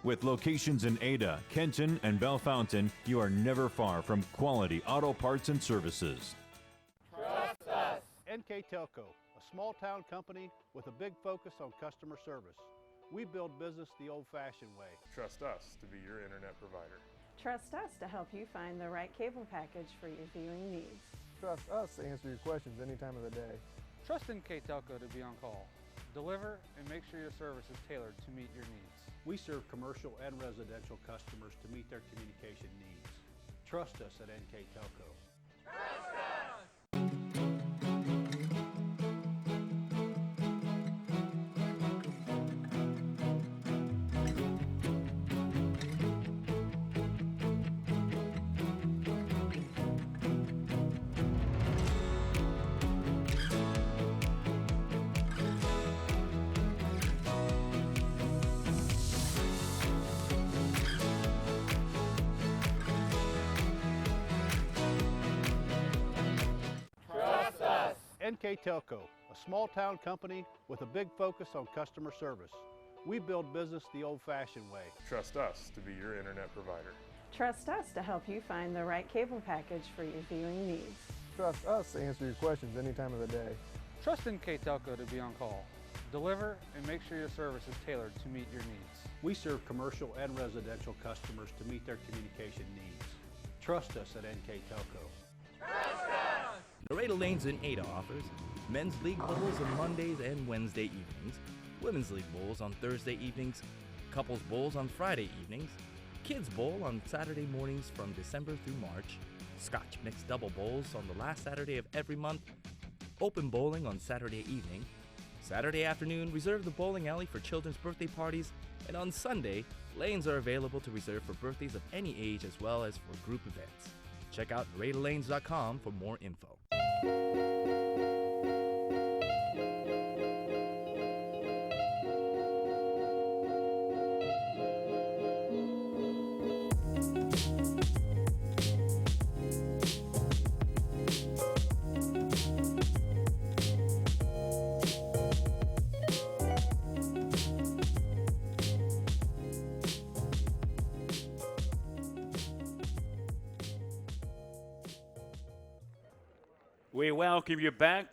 With locations in Ada, Kenton, and Bellefontaine, you are never far from quality auto parts and services. Trust us. NKTelco, a small town company with a big focus on customer service. We build business the old-fashioned way. Trust us to be your internet provider. Trust us to help you find the right cable package for your viewing needs. Trust us to answer your questions any time of the day. Trust NKTelco to be on call. Deliver and make sure your service is tailored to meet your needs. We serve commercial and residential customers to meet their communication needs. Trust us at NKTelco. NKTelco, a small town company with a big focus on customer service. We build business the old-fashioned way. Trust us to be your internet provider. Trust us to help you find the right cable package for your viewing needs. Trust us to answer your questions any time of the day. Trust NKTelco to be on call. Deliver and make sure your service is tailored to meet your needs. We serve commercial and residential customers to meet their communication needs. Trust us at NKTelco. Laredo Lanes in Ada offers men's league bowls on Mondays and Wednesday evenings, women's league bowls on Thursday evenings, couples bowls on Friday evenings, kids bowl on Saturday mornings from December through March, Scotch mixed double bowls on the last Saturday of every month, open bowling on Saturday evening, Saturday afternoon reserve the bowling alley for children's birthday parties, and on Sunday, lanes are available to reserve for birthdays of any age as well as for group events. Check out LaredoLanes.com for more info. We welcome you back.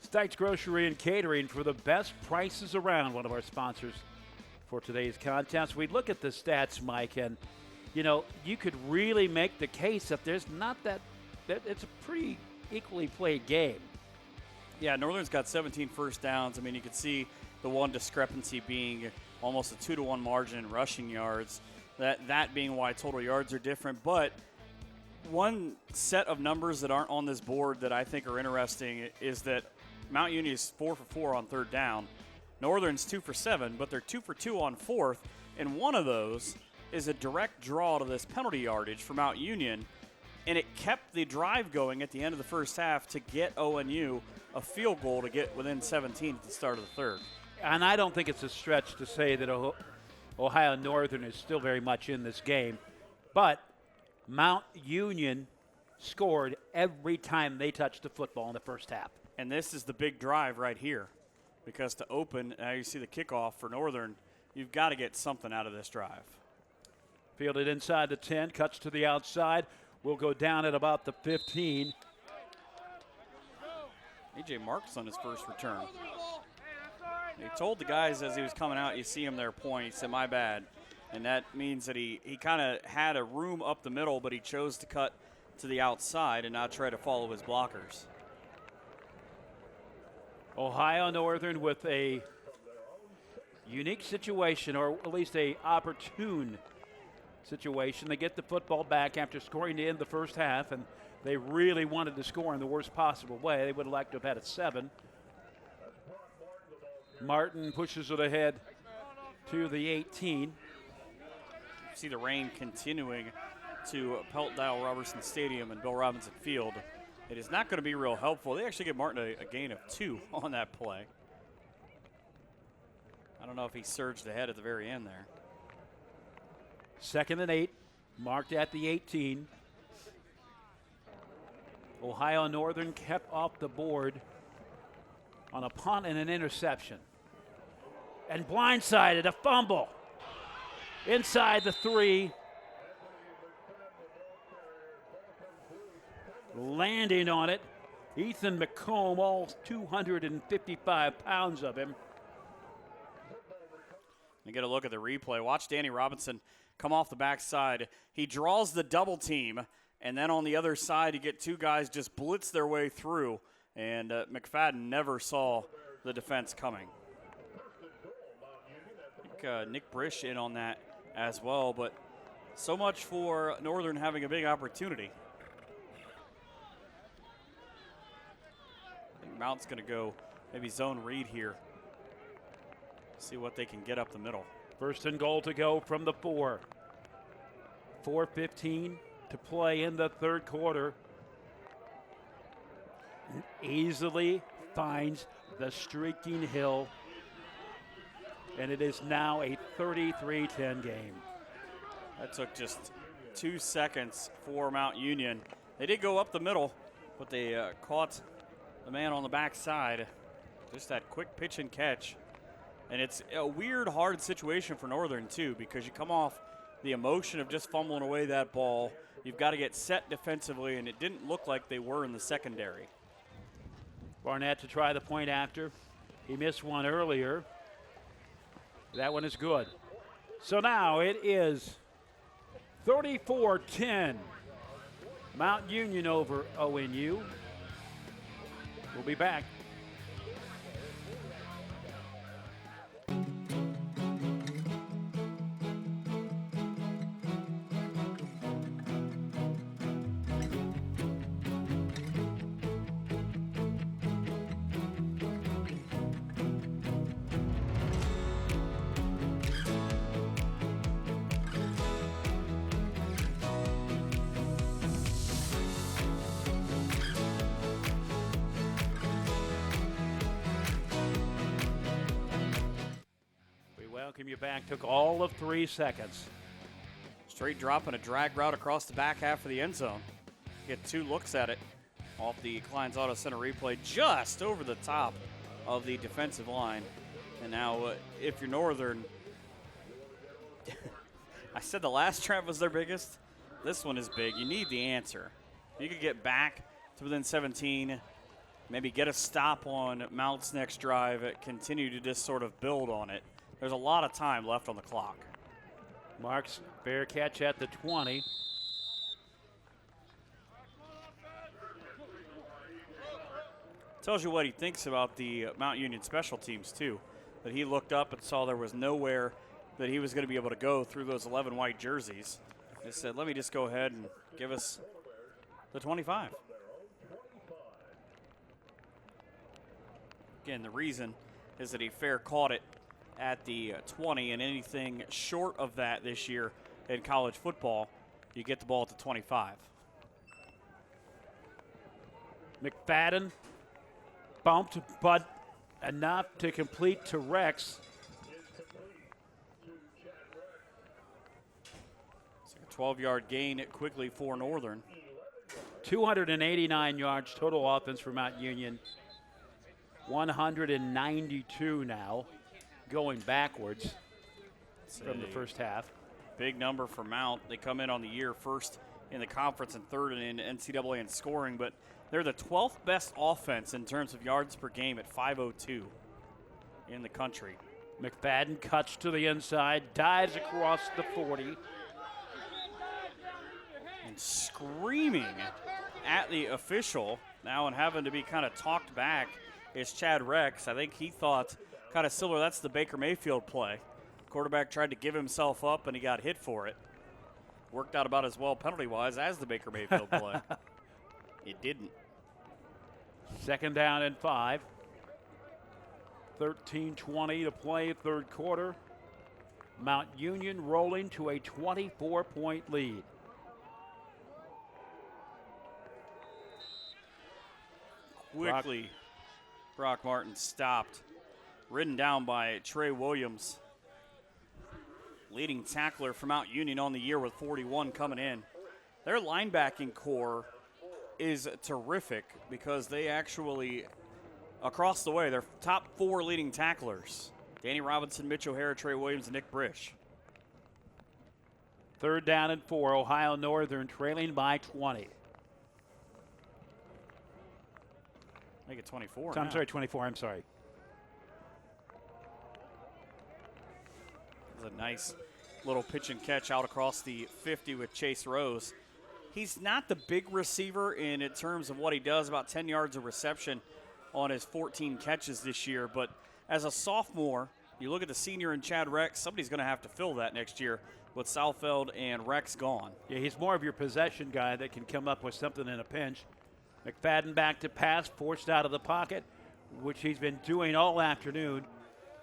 Stites Grocery and Catering for the best prices around, one of our sponsors for today's contest. We look at the stats, Mike, and, you know, you could really make the case that there's not that it's a pretty equally played game. Yeah, Northern's got 17 first downs. I mean, you could see the one discrepancy being almost a 2-to-1 margin in rushing yards, that being why total yards are different. But one set of numbers that aren't on this board that I think are interesting is that Mount Union is 4 for 4 on third down. Northern's 2 for 7, but they're 2 for 2 on fourth, and one of those is a direct draw to this penalty yardage for Mount Union, and it kept the drive going at the end of the first half to get ONU a field goal to get within 17 at the start of the third. And I don't think it's a stretch to say that Ohio Northern is still very much in this game, but Mount Union scored every time they touched the football in the first half. And this is the big drive right here, because to open, now you see the kickoff for Northern, you've got to get something out of this drive. Fielded inside the 10, cuts to the outside, will go down at about the 15. A.J. Marks on his first return. He told the guys as he was coming out, you see him there point, he said, my bad. And that means that he kind of had a room up the middle, but he chose to cut to the outside and not try to follow his blockers. Ohio Northern with a unique situation, or at least a opportune situation. They get the football back after scoring to end the first half, and they really wanted to score in the worst possible way. They would have liked to have had a 7. Martin pushes it ahead to the 18. See the rain continuing to pelt Dial Robertson Stadium and Bill Robinson Field. It is not going to be real helpful. They actually give Martin a gain of 2 on that play. I don't know if he surged ahead at the very end there. 2nd and 8, marked at the 18. Ohio Northern kept off the board on a punt and an interception. And blindsided, a fumble. Inside the 3. Landing on it, Ethan McComb, all 255 pounds of him. You get a look at the replay. Watch Danny Robinson come off the backside. He draws the double team, and then on the other side, you get 2 guys just blitz their way through, and McFadden never saw the defense coming. I think Nick Brish in on that as well, but so much for Northern having a big opportunity. I think Mount's going to go maybe zone read here. See what they can get up the middle. 1st and goal to go from the 4. 4:15 to play in the 3rd quarter. Easily finds the streaking hill. And it is now a 33-10 game. That took just 2 seconds for Mount Union. They did go up the middle, but they caught the man on the backside. Just that quick pitch and catch. And it's a weird, hard situation for Northern, too, because you come off the emotion of just fumbling away that ball. You've got to get set defensively, and it didn't look like they were in the secondary. Barnett to try the point after. He missed one earlier. That one is good. So now it is 34-10. Mount Union over ONU. We'll be back. Welcome you back. Took all of 3 seconds. Straight drop and a drag route across the back half of the end zone. Get 2 looks at it off the Kleins Auto Center replay, just over the top of the defensive line. And now, if you're Northern, I said the last trap was their biggest. This one is big. You need the answer. You could get back to within 17, maybe get a stop on Mount's next drive, continue to just sort of build on it. There's a lot of time left on the clock. Marks, fair catch at the 20. Tells you what he thinks about the Mount Union special teams, too. That he looked up and saw there was nowhere that he was going to be able to go through those 11 white jerseys. He said, let me just go ahead and give us the 25. Again, the reason is that he fair caught it at the 20, and anything short of that this year in college football, you get the ball at the 25. McFadden bumped, but enough to complete to Rex. It's like a 12-yard gain quickly for Northern. 289 yards total offense for Mount Union. 192 now, going backwards from the first half. Big number for Mount. They come in on the year first in the conference and third in NCAA in scoring, but they're the 12th best offense in terms of yards per game at 502 in the country. McFadden cuts to the inside, dives across the 40. And screaming at the official now and having to be kind of talked back is Chad Rex. I think he thought kind of similar, that's the Baker Mayfield play. Quarterback tried to give himself up and he got hit for it. Worked out about as well penalty-wise as the Baker Mayfield play. It didn't. 2nd down and 5. 13:20 to play, 3rd quarter. Mount Union rolling to a 24-point lead. Quickly, Brock Martin stopped. Ridden down by Trey Williams. Leading tackler for Mount Union on the year with 41 coming in. Their linebacking core is terrific because they actually, across the way, their top 4 leading tacklers. Danny Robinson, Mitch O'Hara, Trey Williams, and Nick Brish. 3rd down and 4, Ohio Northern trailing by 20. Make it 24 I'm now. sorry, 24, I'm sorry. It was a nice little pitch and catch out across the 50 with Chase Rose. He's not the big receiver in terms of what he does, about 10 yards of reception on his 14 catches this year. But as a sophomore, you look at the senior and Chad Rex, somebody's going to have to fill that next year with Southfeld and Rex gone. Yeah, he's more of your possession guy that can come up with something in a pinch. McFadden back to pass, forced out of the pocket, which he's been doing all afternoon,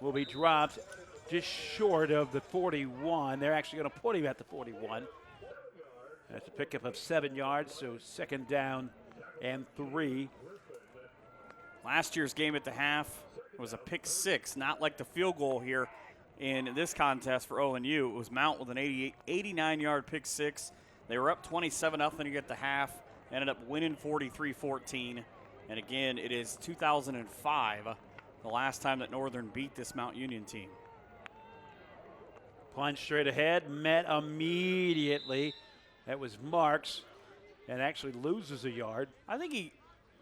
will be dropped just short of the 41. They're actually going to put him at the 41. That's a pickup of 7 yards, so 2nd down and 3. Last year's game at the half was a pick 6, not like the field goal here in this contest for ONU. It was Mount with an 89-yard pick 6. They were up 27-0 at the half, ended up winning 43-14. And again, it is 2005, the last time that Northern beat this Mount Union team. Plunge straight ahead, met immediately. That was Marks, and actually loses a yard. I think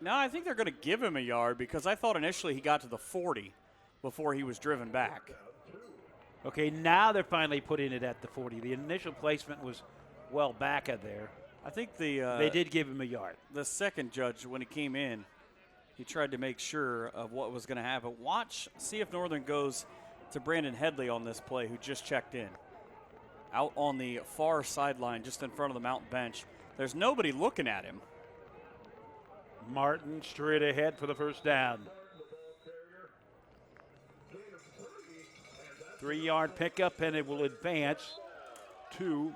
they're going to give him a yard because I thought initially he got to the 40 before he was driven back. Okay, now they're finally putting it at the 40. The initial placement was well back of there. I think they did give him a yard. The second judge, when he came in, he tried to make sure of what was going to happen. See if Northern goes to Brandon Headley on this play, who just checked in. Out on the far sideline, just in front of the Mount bench. There's nobody looking at him. Martin straight ahead for the 1st down. 3-yard pickup, and it will advance to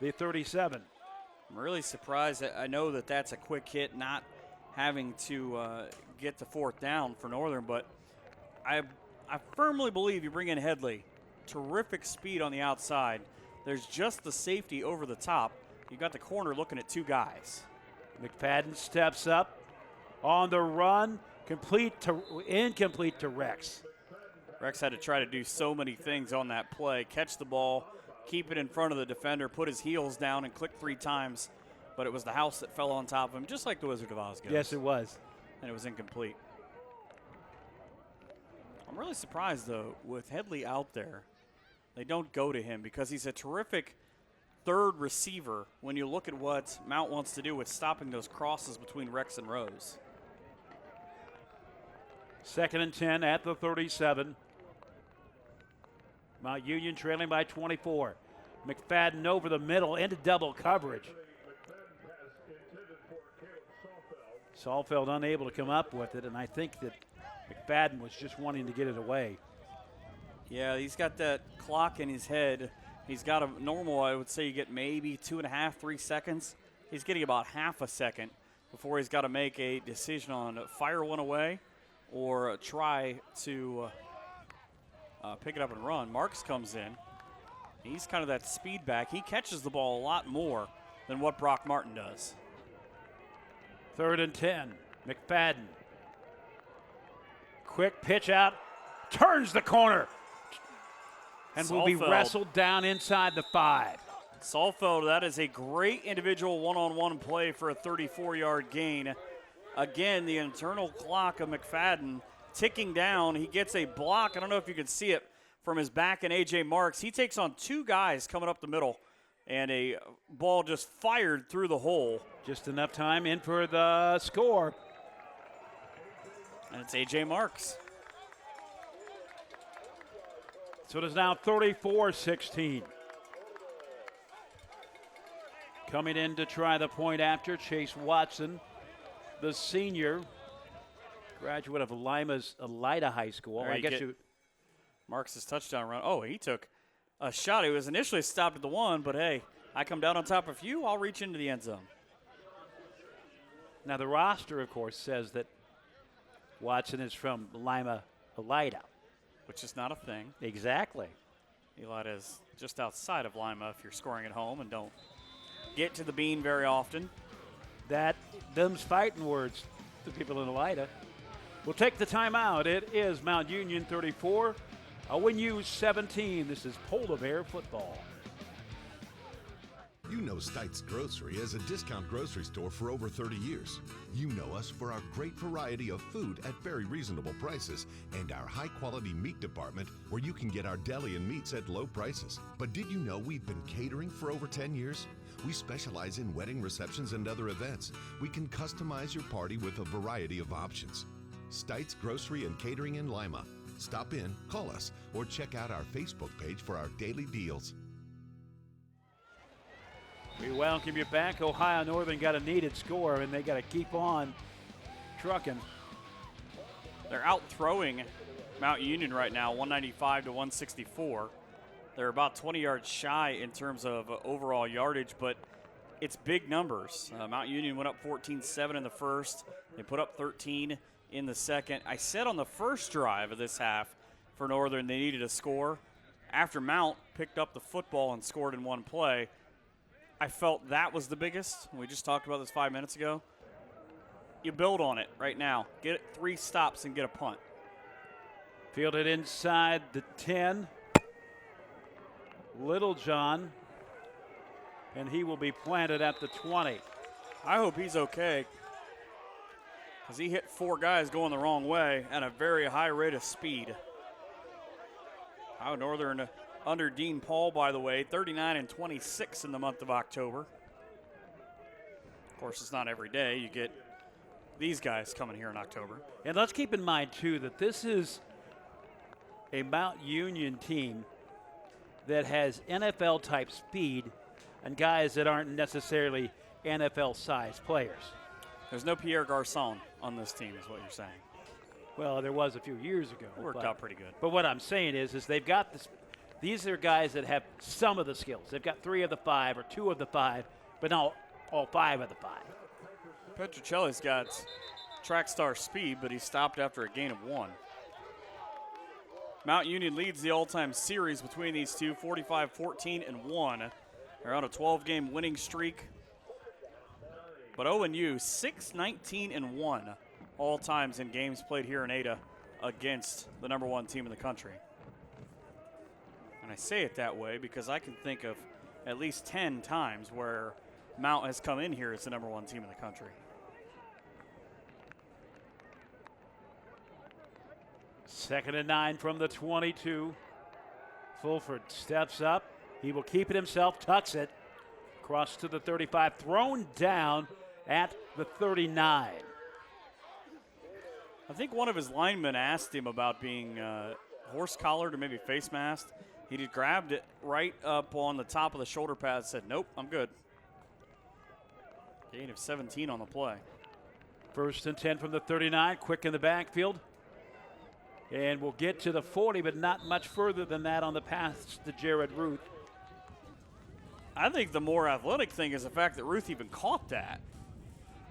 the 37. I'm really surprised. I know that that's a quick hit, not having to get to 4th down for Northern, but I firmly believe you bring in Headley. Terrific speed on the outside. There's just the safety over the top. You got the corner looking at 2 guys. McFadden steps up on the run, incomplete to Rex. Rex had to try to do so many things on that play. Catch the ball, keep it in front of the defender, put his heels down, and click 3 times. But it was the house that fell on top of him, just like the Wizard of Oz goes. Yes, it was. And it was incomplete. I'm really surprised, though, with Headley out there, they don't go to him because he's a terrific 3rd receiver when you look at what Mount wants to do with stopping those crosses between Rex and Rose. 2nd and 10 at the 37. Mount Union trailing by 24. McFadden over the middle into double coverage. Saalfeld unable to come up with it, and I think that McFadden was just wanting to get it away. Yeah, he's got that clock in his head. He's got a normal, I would say you get maybe 2.5, 3 seconds. He's getting about half a second before he's got to make a decision on fire one away or try to pick it up and run. Marks comes in. He's kind of that speed back. He catches the ball a lot more than what Brock Martin does. 3rd and 10. McFadden. Quick pitch out. Turns the corner. And will be wrestled down inside the 5. Saalfeld, that is a great individual one-on-one play for a 34-yard gain. Again, the internal clock of McFadden ticking down. He gets a block. I don't know if you can see it from his back and A.J. Marks. He takes on two guys coming up the middle, and a ball just fired through the hole. Just enough time in for the score. And it's A.J. Marks. So it is now 34-16. Coming in to try the point after, Chase Watson, the senior, graduate of Lima's Elida High School. I guess Marks' touchdown run. Oh, he took a shot. He was initially stopped at the 1, but hey, I come down on top of you, I'll reach into the end zone. Now the roster, of course, says that Watson is from Lima Elida. Which is not a thing. Exactly. Elida is just outside of Lima if you're scoring at home and don't get to the bean very often. Them's fighting words to people in Elida. We'll take the timeout. It is Mount Union 34, ONU 17. This is Polar Bear football. You know Stites Grocery as a discount grocery store for over 30 years. You know us for our great variety of food at very reasonable prices and our high-quality meat department where you can get our deli and meats at low prices. But did you know we've been catering for over 10 years? We specialize in wedding receptions and other events. We can customize your party with a variety of options. Stites Grocery and Catering in Lima. Stop in, call us, or check out our Facebook page for our daily deals. We welcome you back. Ohio Northern got a needed score, and they got to keep on trucking. They're out throwing Mount Union right now, 195 to 164. They're about 20 yards shy in terms of overall yardage, but it's big numbers. Mount Union went up 14-7 in the first. They put up 13 in the second. I said on the first drive of this half for Northern they needed a score. After Mount picked up the football and scored in one play, I felt that was the biggest. We just talked about this 5 minutes ago. You build on it right now. Get 3 stops and get a punt. Fielded inside the 10. Littlejohn, and he will be planted at the 20. I hope he's okay because he hit 4 guys going the wrong way at a very high rate of speed. Ohio Northern under Dean Paul, by the way, 39-26 in the month of October. Of course, it's not every day you get these guys coming here in October. And let's keep in mind, too, that this is a Mount Union team that has NFL-type speed and guys that aren't necessarily NFL-sized players. There's no Pierre Garçon on this team is what you're saying. Well, there was a few years ago. It worked out pretty good. But what I'm saying is they've got this. These are guys that have some of the skills. They've got 3 of the 5 or 2 of the 5, but not all 5 of the 5. Petruccelli's got track star speed, but he stopped after a gain of 1. Mount Union leads the all-time series between these two, 45-14-1. They're on a 12-game winning streak. But ONU, 6-19-1 all times in games played here in Ada against the number 1 team in the country. And I say it that way because I can think of at least 10 times where Mount has come in here as the number 1 team in the country. Second and 9 from the 22. Fulford steps up. He will keep it himself, tucks it. Across to the 35, thrown down at the 39. I think one of his linemen asked him about being horse-collared or maybe face-masked. He just grabbed it right up on the top of the shoulder pad and said, nope, I'm good. Gain of 17 on the play. First and 10 from the 39, quick in the backfield. And we'll get to the 40, but not much further than that on the pass to Jared Ruth. I think the more athletic thing is the fact that Ruth even caught that.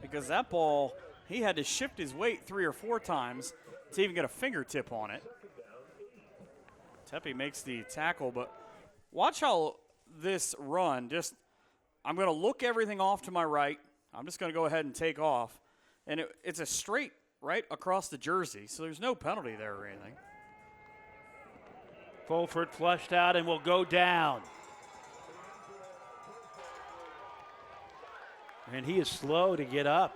Because that ball, he had to shift his weight 3 or 4 times to even get a fingertip on it. Tepe makes the tackle, but watch how this run, I'm going to look everything off to my right. I'm just going to go ahead and take off. And it's a straight right across the jersey, so there's no penalty there or anything. Fulford flushed out and will go down. And he is slow to get up,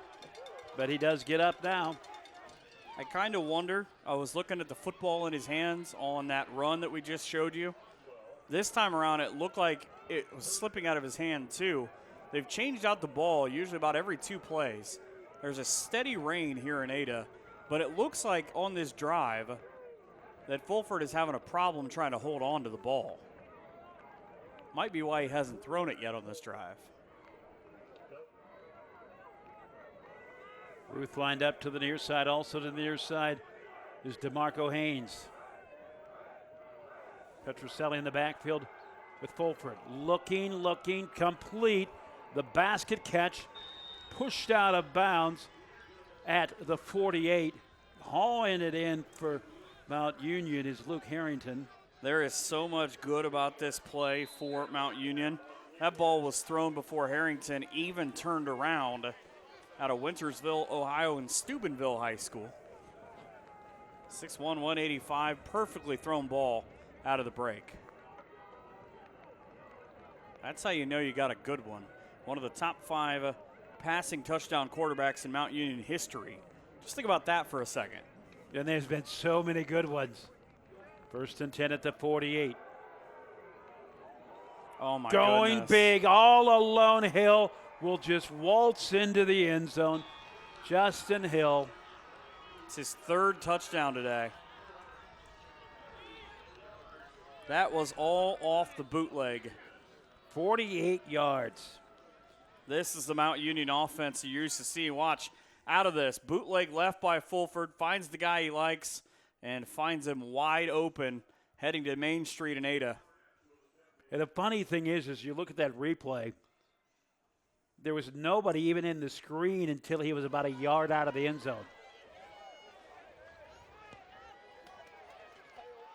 but he does get up now. I kind of wonder. I was looking at the football in his hands on that run that we just showed you. This time around, it looked like it was slipping out of his hand, too. They've changed out the ball usually about every 2 plays. There's a steady rain here in Ada, but it looks like on this drive that Fulford is having a problem trying to hold on to the ball. Might be why he hasn't thrown it yet on this drive. Ruth lined up to the near side. Also to the near side is DeMarco Haynes. Petroselli in the backfield with Fulford. Looking, complete. The basket catch pushed out of bounds at the 48. Hauling it in for Mount Union is Luke Harrington. There is so much good about this play for Mount Union. That ball was thrown before Harrington even turned around out of Wintersville, Ohio, and Steubenville High School. 6'1", 185, perfectly thrown ball out of the break. That's how you know you got a good one. One of the top 5 passing touchdown quarterbacks in Mount Union history. Just think about that for a second. And there's been so many good ones. 1st and 10 at the 48. Oh, my Going goodness. big, all alone. Hill will just waltz into the end zone. Justin Hill. It's his 3rd touchdown today. That was all off the bootleg. 48 yards. This is the Mount Union offense you used to see. Watch out of this. Bootleg left by Fulford, finds the guy he likes, and finds him wide open heading to Main Street in Ada. And the funny thing is you look at that replay, there was nobody even in the screen until he was about a yard out of the end zone.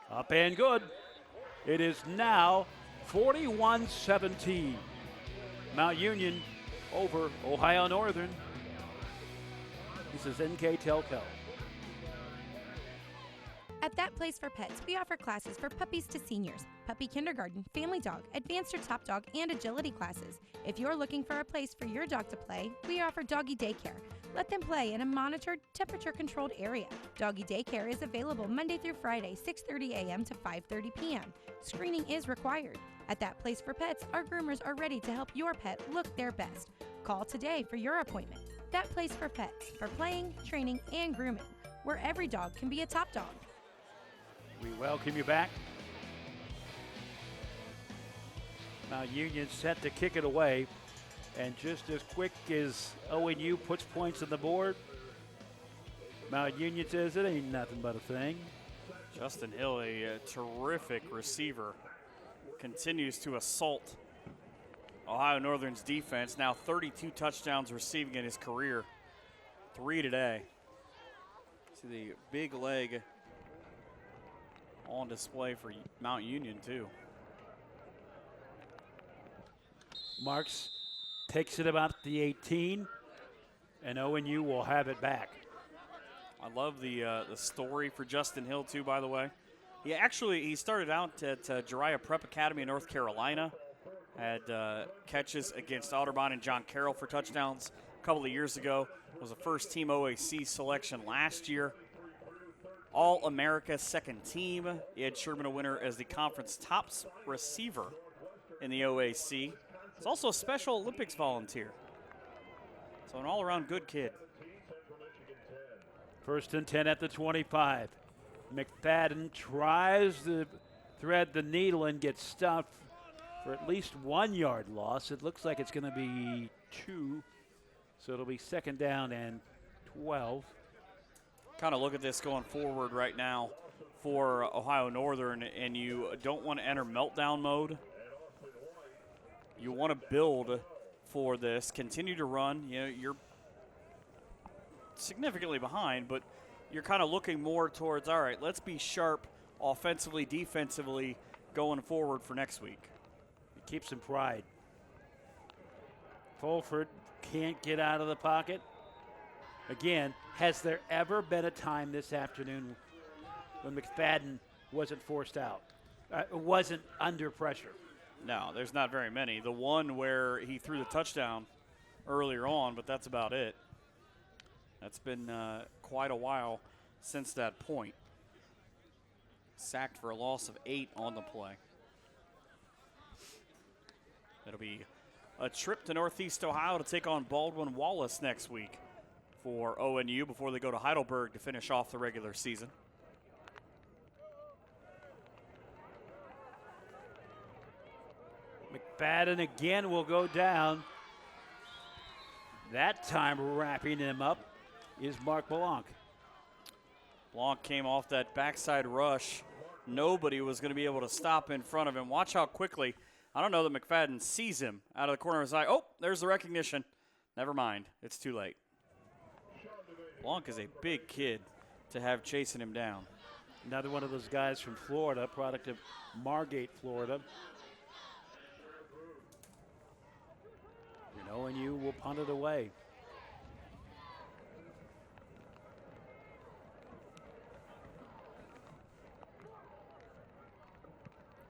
Up and good. It is now 41-17. Mount Union over Ohio Northern. This is NKTelco. At That Place for Pets, we offer classes for puppies to seniors, puppy kindergarten, family dog, advanced or top dog, and agility classes. If you're looking for a place for your dog to play, we offer doggy daycare. Let them play in a monitored, temperature-controlled area. Doggy daycare is available Monday through Friday, 6:30 a.m. to 5:30 p.m. Screening is required. At That Place for Pets, our groomers are ready to help your pet look their best. Call today for your appointment. That Place for Pets, for playing, training, and grooming, where every dog can be a top dog. We welcome you back. Mount Union set to kick it away. And just as quick as ONU puts points on the board, Mount Union says it ain't nothing but a thing. Justin Hill, a terrific receiver, continues to assault Ohio Northern's defense. Now 32 touchdowns receiving in his career. 3 today. See the big leg on display for Mount Union, too. Marks takes it about the 18, and ONU will have it back. I love the story for Justin Hill, too, by the way. He started out at Jeriah Prep Academy in North Carolina, had catches against Otterbein and John Carroll for touchdowns a couple of years ago, was a first-team OAC selection last year. All-America second team. Ed Sherman a winner as the conference top receiver in the OAC. He's also a Special Olympics volunteer. So an all-around good kid. 1st and 10 at the 25. McFadden tries to thread the needle and gets stuffed for at least 1 yard loss. It looks like it's going to be 2. So it'll be 2nd down and 12. Kind of look at this going forward right now for Ohio Northern, and you don't want to enter meltdown mode. You want to build for this, continue to run. You know, you're significantly behind, but you're kind of looking more towards, all right, let's be sharp offensively, defensively going forward for next week. It keeps some pride. Fulford can't get out of the pocket. Again, has there ever been a time this afternoon when McFadden wasn't forced out, wasn't under pressure? No, there's not very many. The one where he threw the touchdown earlier on, but that's about it. That's been quite a while since that point. Sacked for a loss of 8 on the play. It'll be a trip to Northeast Ohio to take on Baldwin Wallace next week for ONU before they go to Heidelberg to finish off the regular season. McFadden again will go down. That time wrapping him up is Mark Blanc. Blanc came off that backside rush. Nobody was going to be able to stop in front of him. Watch how quickly. I don't know that McFadden sees him out of the corner of his eye. Oh, there's the recognition. Never mind. It's too late. Blanc is a big kid to have chasing him down. Another one of those guys from Florida, product of Margate, Florida. You know, and you will punt it away.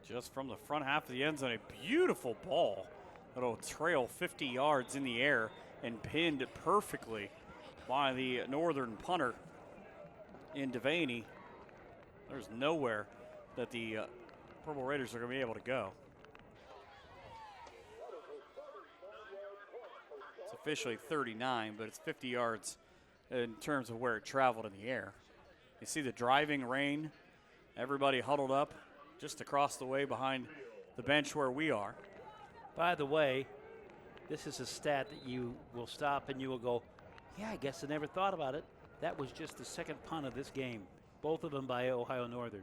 Just from the front half of the end zone, a beautiful ball that'll trail 50 yards in the air and pinned perfectly by the Northern punter in Devaney. There's nowhere that the Purple Raiders are going to be able to go. It's officially 39, but it's 50 yards in terms of where it traveled in the air. You see the driving rain, everybody huddled up just across the way behind the bench where we are. By the way, this is a stat that you will stop and you will go, yeah, I guess I never thought about it. That was just the second punt of this game, both of them by Ohio Northern.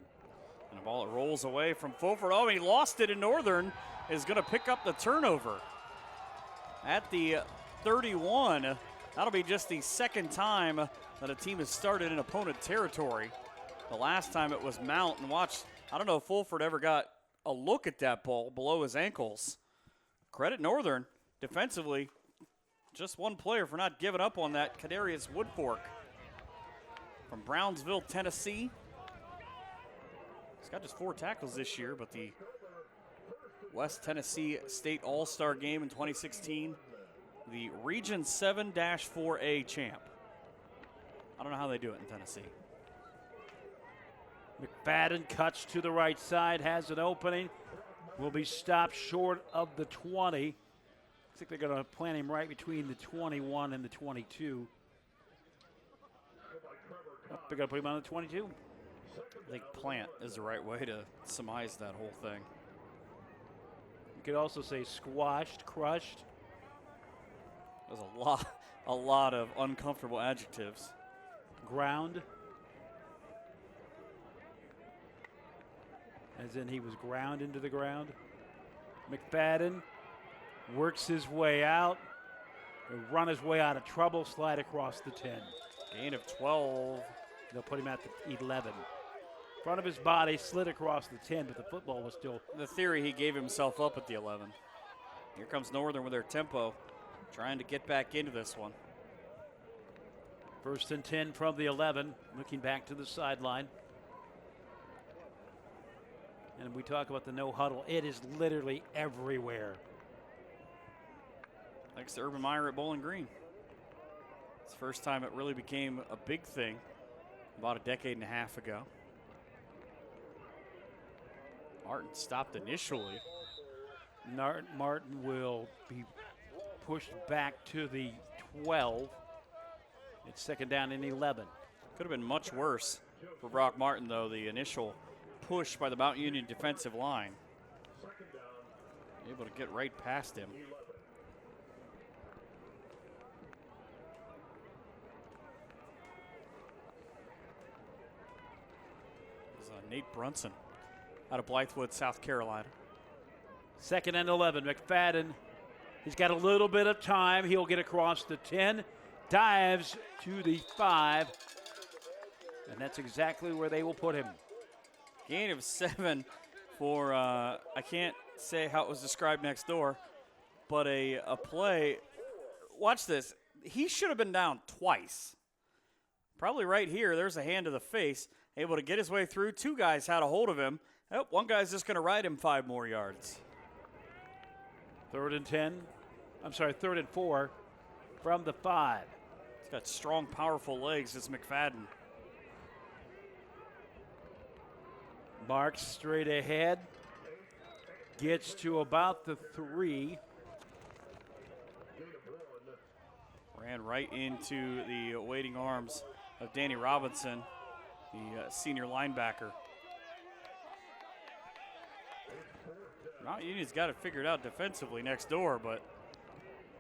And the ball that rolls away from Fulford. Oh, he lost it, and Northern is going to pick up the turnover at the 31. That'll be just the second time that a team has started in opponent territory. The last time it was Mount, and watch, I don't know if Fulford ever got a look at that ball below his ankles. Credit Northern defensively. Just one player for not giving up on that, Kadarius Woodfork from Brownsville, Tennessee. He's got just 4 tackles this year, but the West Tennessee State All-Star game in 2016, the Region 7-4A champ. I don't know how they do it in Tennessee. McFadden cuts to the right side, has an opening, will be stopped short of the 20. I think they're going to plant him right between the 21 and the 22. Oh, they're going to put him on the 22. I think plant is the right way to surmise that whole thing. You could also say squashed, crushed. There's a lot of uncomfortable adjectives. Ground. As in he was ground into the ground. McFadden works his way out. He'll run his way out of trouble, slide across the 10. Gain of 12. They'll put him at the 11. Front of his body slid across the 10, but the football was still. The theory, he gave himself up at the 11. Here comes Northern with their tempo, trying to get back into this one. 1st and 10 from the 11, looking back to the sideline. And we talk about the no huddle. It is literally everywhere. Thanks to Urban Meyer at Bowling Green. It's the first time it really became a big thing about a decade and a half ago. Martin stopped initially. Martin will be pushed back to the 12. It's 2nd down and 11. Could have been much worse for Brock Martin, though. The initial push by the Mount Union defensive line. Able to get right past him. This is Nate Brunson out of Blythewood, South Carolina. 2nd and 11. McFadden, he's got a little bit of time. He'll get across the 10, dives to the 5, and that's exactly where they will put him. Gain of 7 for, I can't say how it was described next door, but a play. Watch this. He should have been down twice. Probably right here. There's a hand to the face. Able to get his way through. 2 guys had a hold of him. Oh, one guy's just going to ride him 5 more yards. 3rd and 10. I'm sorry, 3rd and 4 from the 5. He's got strong, powerful legs. It's McFadden. Marks straight ahead. Gets to about the 3. Ran right into the waiting arms of Danny Robinson, the senior linebacker. Mount Union's got it figured out defensively next door, but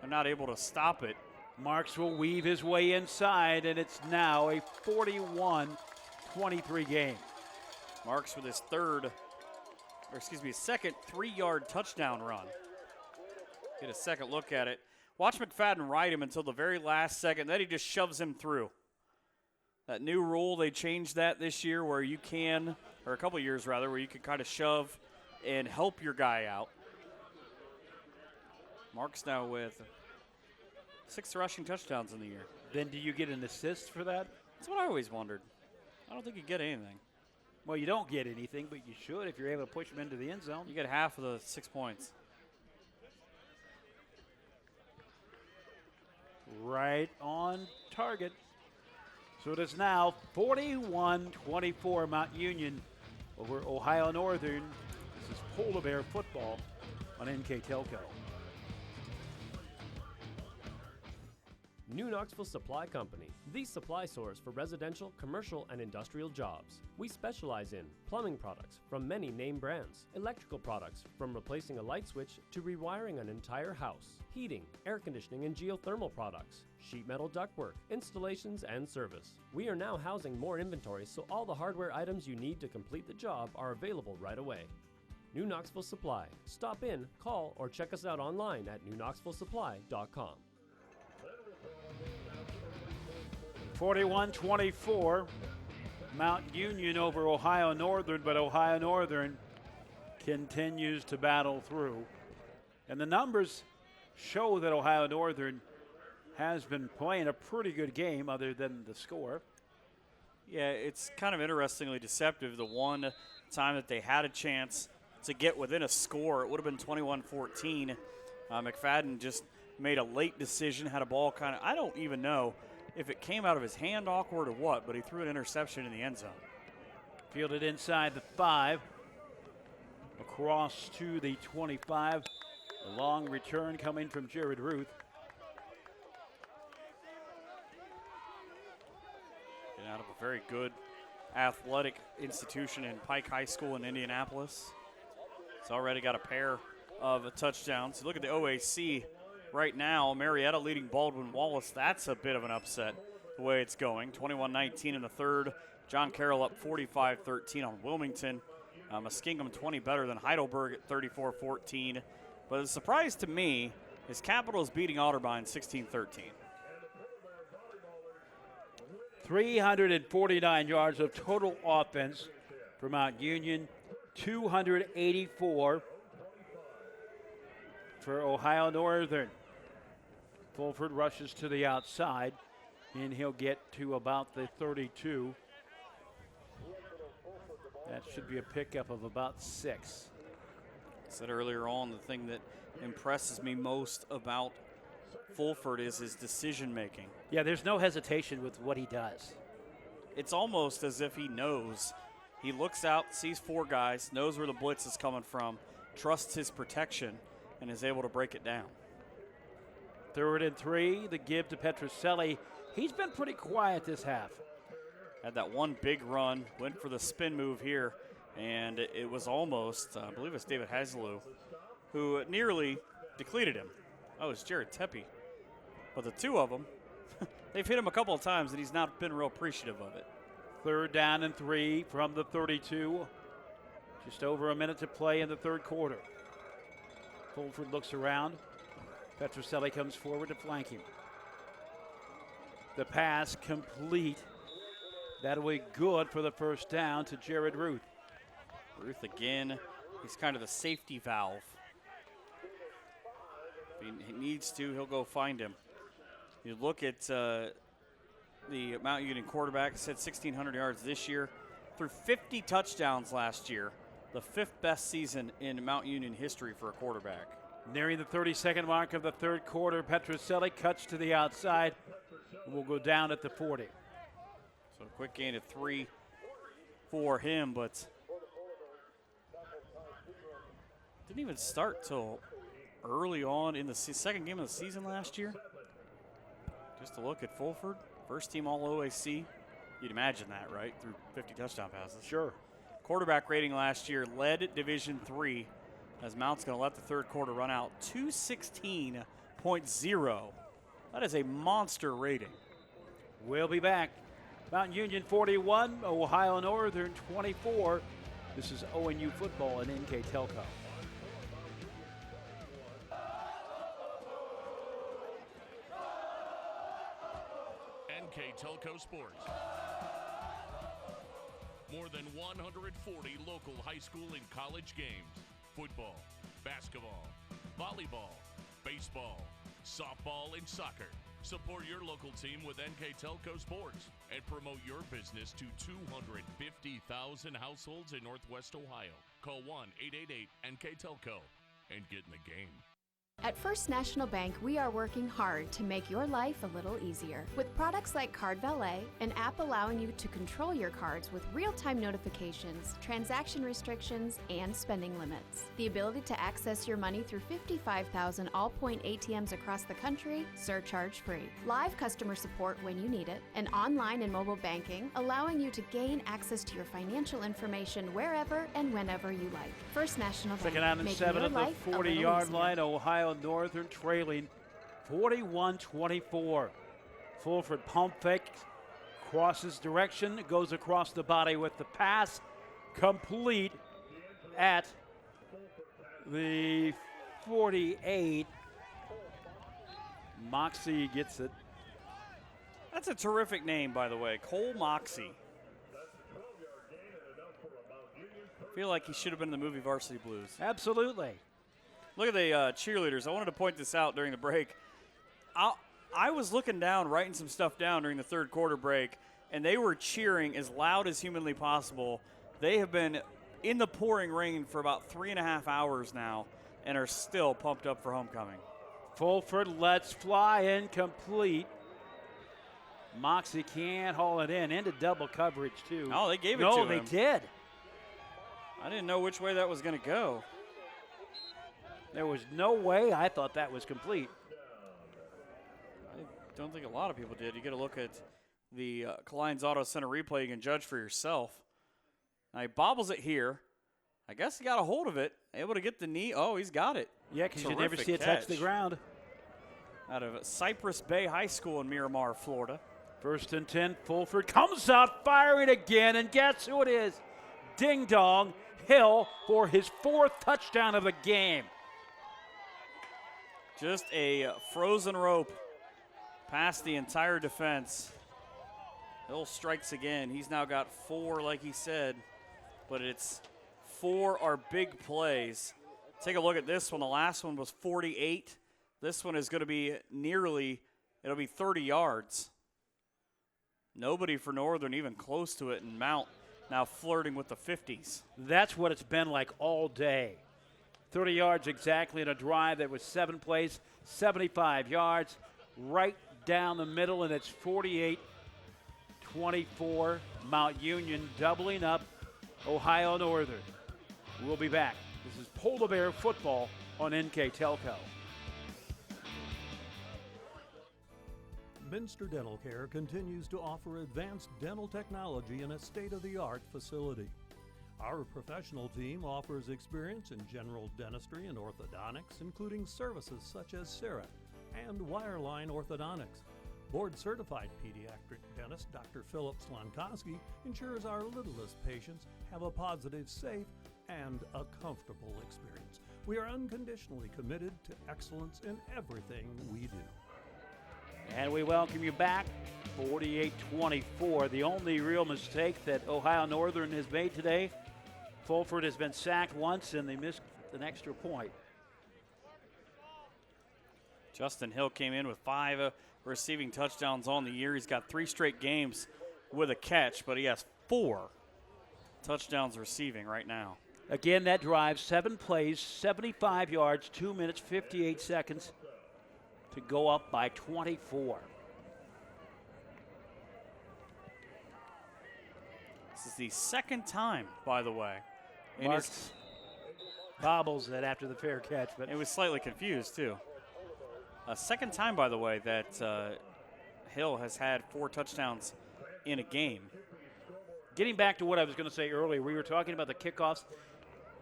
they're not able to stop it. Marks will weave his way inside, and it's now a 41-23 game. Marks with his second 3-yard touchdown run. Get a second look at it. Watch McFadden ride him until the very last second, then he just shoves him through. That new rule, they changed that this year where you can, or a couple years rather, where you can kind of shove and help your guy out. Marks now with 6 rushing touchdowns in the year. Then do you get an assist for that? That's what I always wondered. I don't think you get anything. Well, you don't get anything, but you should if you're able to push them into the end zone. You get half of the 6 points. Right on target. So it is now 41-24 Mount Union over Ohio Northern. This is Polar Bear football on NKTelco. New Knoxville Supply Company, the supply source for residential, commercial, and industrial jobs. We specialize in plumbing products from many name brands, electrical products from replacing a light switch to rewiring an entire house, heating, air conditioning, and geothermal products, sheet metal ductwork, installations, and service. We are now housing more inventory, so all the hardware items you need to complete the job are available right away. New Knoxville Supply. Stop in, call, or check us out online at newknoxvillesupply.com. 41-24, Mount Union over Ohio Northern, but Ohio Northern continues to battle through. And the numbers show that Ohio Northern has been playing a pretty good game other than the score. Yeah, it's kind of interestingly deceptive. The one time that they had a chance to get within a score, it would have been 21-14. McFadden just made a late decision, had a ball kind of, I don't even know if it came out of his hand awkward or what, but he threw an interception in the end zone. Fielded inside the 5, across to the 25. A long return coming from Jared Ruth. And out of a very good athletic institution in Pike High School in Indianapolis. It's already got a pair of touchdowns. Look at the OAC. Right now, Marietta leading Baldwin Wallace. That's a bit of an upset the way it's going. 21-19 in the third. John Carroll up 45-13 on Wilmington. Muskingum 20 better than Heidelberg at 34-14. But the surprise to me is Capital is beating Otterbein 16-13. 349 yards of total offense for Mount Union. 284 for Ohio Northern. Fulford rushes to the outside, and he'll get to about the 32. That should be a pickup of about 6. I said earlier on, the thing that impresses me most about Fulford is his decision making. Yeah, there's no hesitation with what he does. It's almost as if he knows. He looks out, sees 4 guys, knows where the blitz is coming from, trusts his protection, and is able to break it down. 3rd and 3, the give to Petroselli. He's been pretty quiet this half. Had that one big run, went for the spin move here, and it was almost, I believe it's David Haslou, who nearly decleated him. Oh, it's Jared Tepe. But the two of them, they've hit him a couple of times, and he's not been real appreciative of it. 3rd down and 3 from the 32. Just over a minute to play in the third quarter. Fulford looks around. Petroselli comes forward to flank him. The pass complete. That'll be good for the first down to Jared Ruth. Ruth again, he's kind of the safety valve. If he needs to, he'll go find him. You look at the Mount Union quarterback, said 1,600 yards this year, threw 50 touchdowns last year, the 5th best season in Mount Union history for a quarterback. Nearing the 30-second mark of the third quarter, Petroselli cuts to the outside and will go down at the 40. So a quick gain of 3 for him, but Didn't even start till early on in the second game of the season last year. Just to look at Fulford, first team all OAC. You'd imagine that, right? Through 50 touchdown passes. Sure. Quarterback rating last year led Division III, as Mount's going to let the third quarter run out. 216.0. That is a monster rating. We'll be back. Mount Union 41, Ohio Northern 24. This is ONU football and NKTelco. NKTelco Sports. More than 140 local high school and college games. Football, basketball, volleyball, baseball, softball, and soccer. Support your local team with NKTelco Sports and promote your business to 250,000 households in Northwest Ohio. Call 1-888-NKTelco and get in the game. At First National Bank, we are working hard to make your life a little easier. With products like Card Valet, an app allowing you to control your cards with real-time notifications, transaction restrictions, and spending limits. The ability to access your money through 55,000 all-point ATMs across the country, surcharge-free. Live customer support when you need it, and online and mobile banking, allowing you to gain access to your financial information wherever and whenever you like. First National Bank, Second down and making 7 your at the life a little 40-yard easier. line. Ohio Northern trailing 41-24. Fulford pump fake, crosses direction, goes across the body with the pass, complete at the 48. Moxie gets it. That's a terrific name, by the way, Cole Moxie. I feel like he should have been in the movie Varsity Blues. Absolutely. Look at the cheerleaders. I wanted to point this out during the break. I was looking down, writing some stuff down during the third quarter break, and they were cheering as loud as humanly possible. They have been in the pouring rain for about 3.5 hours now and are still pumped up for homecoming. Fulford lets fly, incomplete. Moxie can't haul it in. Into double coverage, too. Oh, they gave it to him. No, they did. I didn't know which way that was going to go. There was no way I thought that was complete. I don't think a lot of people did. You get a look at the Kleins Auto Center replay. You can judge for yourself. Now he bobbles it here. I guess he got a hold of it. Able to get the knee. Oh, he's got it. Yeah, because you never see it touch the ground. Out of Cypress Bay High School in Miramar, Florida. 1st and 10. Fulford comes out firing again, and guess who it is? Ding dong, Hill for his 4th touchdown of the game. Just a frozen rope past the entire defense. Hill strikes again. He's now got 4, like he said, but it's 4 are big plays. Take a look at this one. The last one was 48. This one is going to be it'll be 30 yards. Nobody for Northern even close to it, and Mount now flirting with the 50s. That's what it's been like all day. 30 yards exactly in a drive that was 7 plays, 75 yards, right down the middle, and it's 48-24. Mount Union doubling up Ohio Northern. We'll be back. This is Polar Bear football on NKTelco. Minster Dental Care continues to offer advanced dental technology in a state-of-the-art facility. Our professional team offers experience in general dentistry and orthodontics, including services such as CEREC and wireline orthodontics. Board-certified pediatric dentist Dr. Philip Slonkowski ensures our littlest patients have a positive, safe, and a comfortable experience. We are unconditionally committed to excellence in everything we do. And we welcome you back, 48-24. The only real mistake that Ohio Northern has made today, Fulford has been sacked once and they missed an extra point. Justin Hill came in with 5 receiving touchdowns on the year. He's got 3 straight games with a catch, but he has 4 touchdowns receiving right now. Again, that drive, 7 plays, 75 yards, 2 minutes, 58 seconds to go up by 24. This is the second time, by the way, in Mark bobbles it after the fair catch. But it was slightly confused, too. A second time, by the way, that Hill has had 4 touchdowns in a game. Getting back to what I was going to say earlier, we were talking about the kickoffs.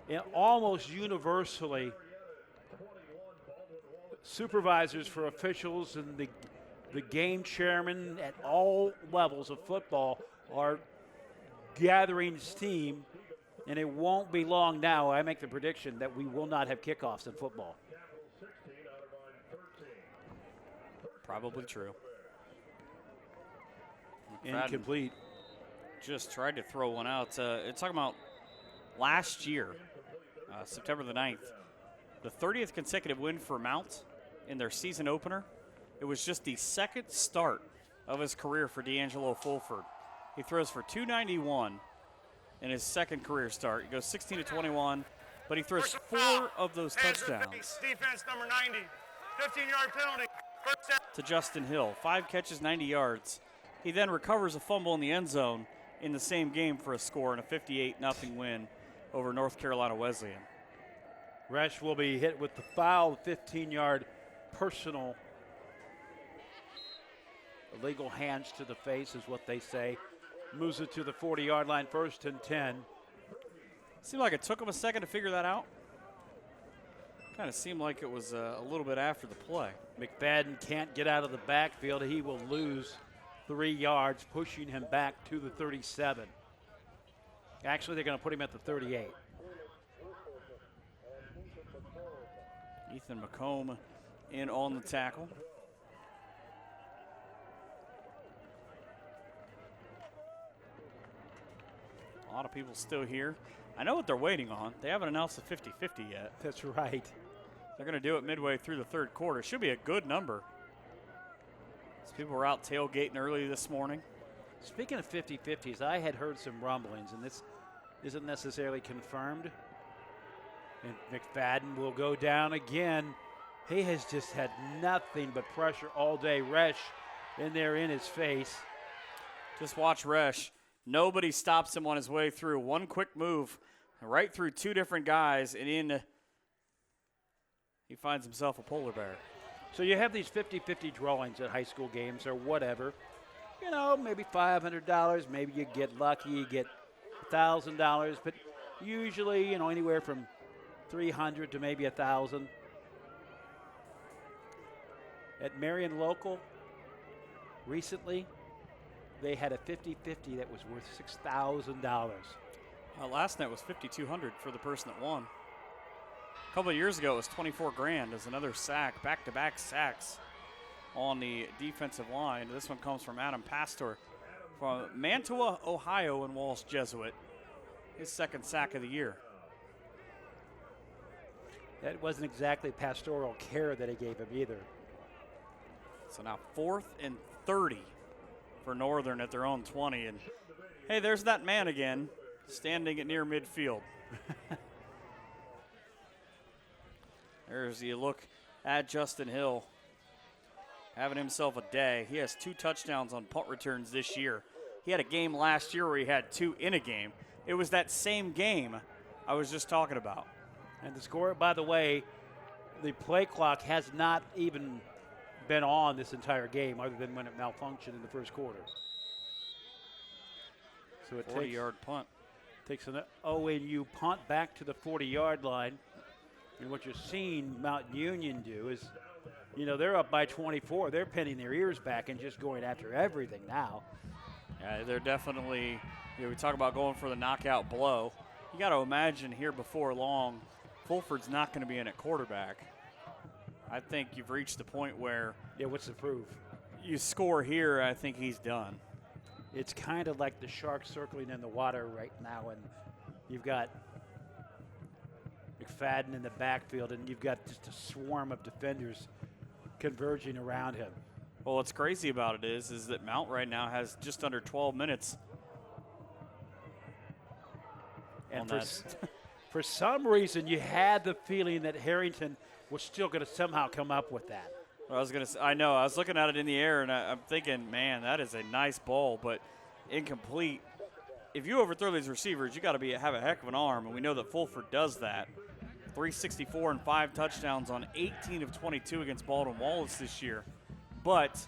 And almost universally, supervisors for officials and the game chairman at all levels of football are gathering steam, and it won't be long now. I make the prediction that we will not have kickoffs in football. Probably true. Incomplete. Just tried to throw one out. Talking about last year, September the 9th, the 30th consecutive win for Mount in their season opener. It was just the second start of his career for D'Angelo Fulford. He throws for 291 in his second career start. He goes 16 to 21, but he throws 4 of those touchdowns. Defense number 90, 15-yard penalty. To Justin Hill, 5 catches, 90 yards. He then recovers a fumble in the end zone in the same game for a score and a 58-0 win over North Carolina Wesleyan. Resch will be hit with the foul, 15-yard personal. Illegal hands to the face is what they say. Moves it to the 40-yard line, 1st and 10. Seemed like it took him a second to figure that out. Kind of seemed like it was a little bit after the play. McFadden can't get out of the backfield. He will lose 3 yards, pushing him back to the 37. Actually, they're going to put him at the 38. Ethan McComb in on the tackle. A lot of people still here. I know what they're waiting on. They haven't announced the 50-50 yet. That's right. They're going to do it midway through the third quarter. Should be a good number. As people were out tailgating early this morning. Speaking of 50-50s, I had heard some rumblings, and this isn't necessarily confirmed. And McFadden will go down again. He has just had nothing but pressure all day. Resch in there in his face. Just watch Resch. Nobody stops him on his way through. One quick move right through 2 different guys, and in he finds himself a polar bear. So you have these 50-50 drawings at high school games or whatever. You know, maybe $500. Maybe you get lucky, you get $1,000. But usually, you know, anywhere from $300 to maybe $1,000. At Marion Local, recently, they had a 50-50 that was worth $6,000. Last night was $5,200 for the person that won. A couple of years ago, it was $24,000 as another sack, back-to-back sacks on the defensive line. This one comes from Adam Pastor from Mantua, Ohio, and Walsh Jesuit. His second sack of the year. That wasn't exactly pastoral care that he gave him either. So now 4th and 30 for Northern at their own 20. And, hey, there's that man again, standing at near midfield. There's the look at Justin Hill, having himself a day. He has 2 touchdowns on punt returns this year. He had a game last year where he had 2 in a game. It was that same game I was just talking about. And the score, by the way, the play clock has not even been on this entire game other than when it malfunctioned in the first quarter. So it 40-yard punt. Takes an ONU punt back to the 40-yard line. And what you're seeing Mount Union do is, you know, they're up by 24. They're pinning their ears back and just going after everything now. Yeah, they're definitely, you know, we talk about going for the knockout blow. You got to imagine here before long, Fulford's not going to be in at quarterback. I think you've reached the point where. Yeah, what's the proof? You score here, I think he's done. It's kind of like the shark circling in the water right now, and you've got McFadden in the backfield, and you've got just a swarm of defenders converging around him. Well, what's crazy about it is that Mount right now has just under 12 minutes. And for some reason, you had the feeling that Harrington was still going to somehow come up with that. I was going to. I know. I was looking at it in the air, and I'm thinking, man, that is a nice ball, but incomplete. If you overthrow these receivers, you got to have a heck of an arm, and we know that Fulford does that. 364 and 5 touchdowns on 18 of 22 against Baldwin Wallace this year. But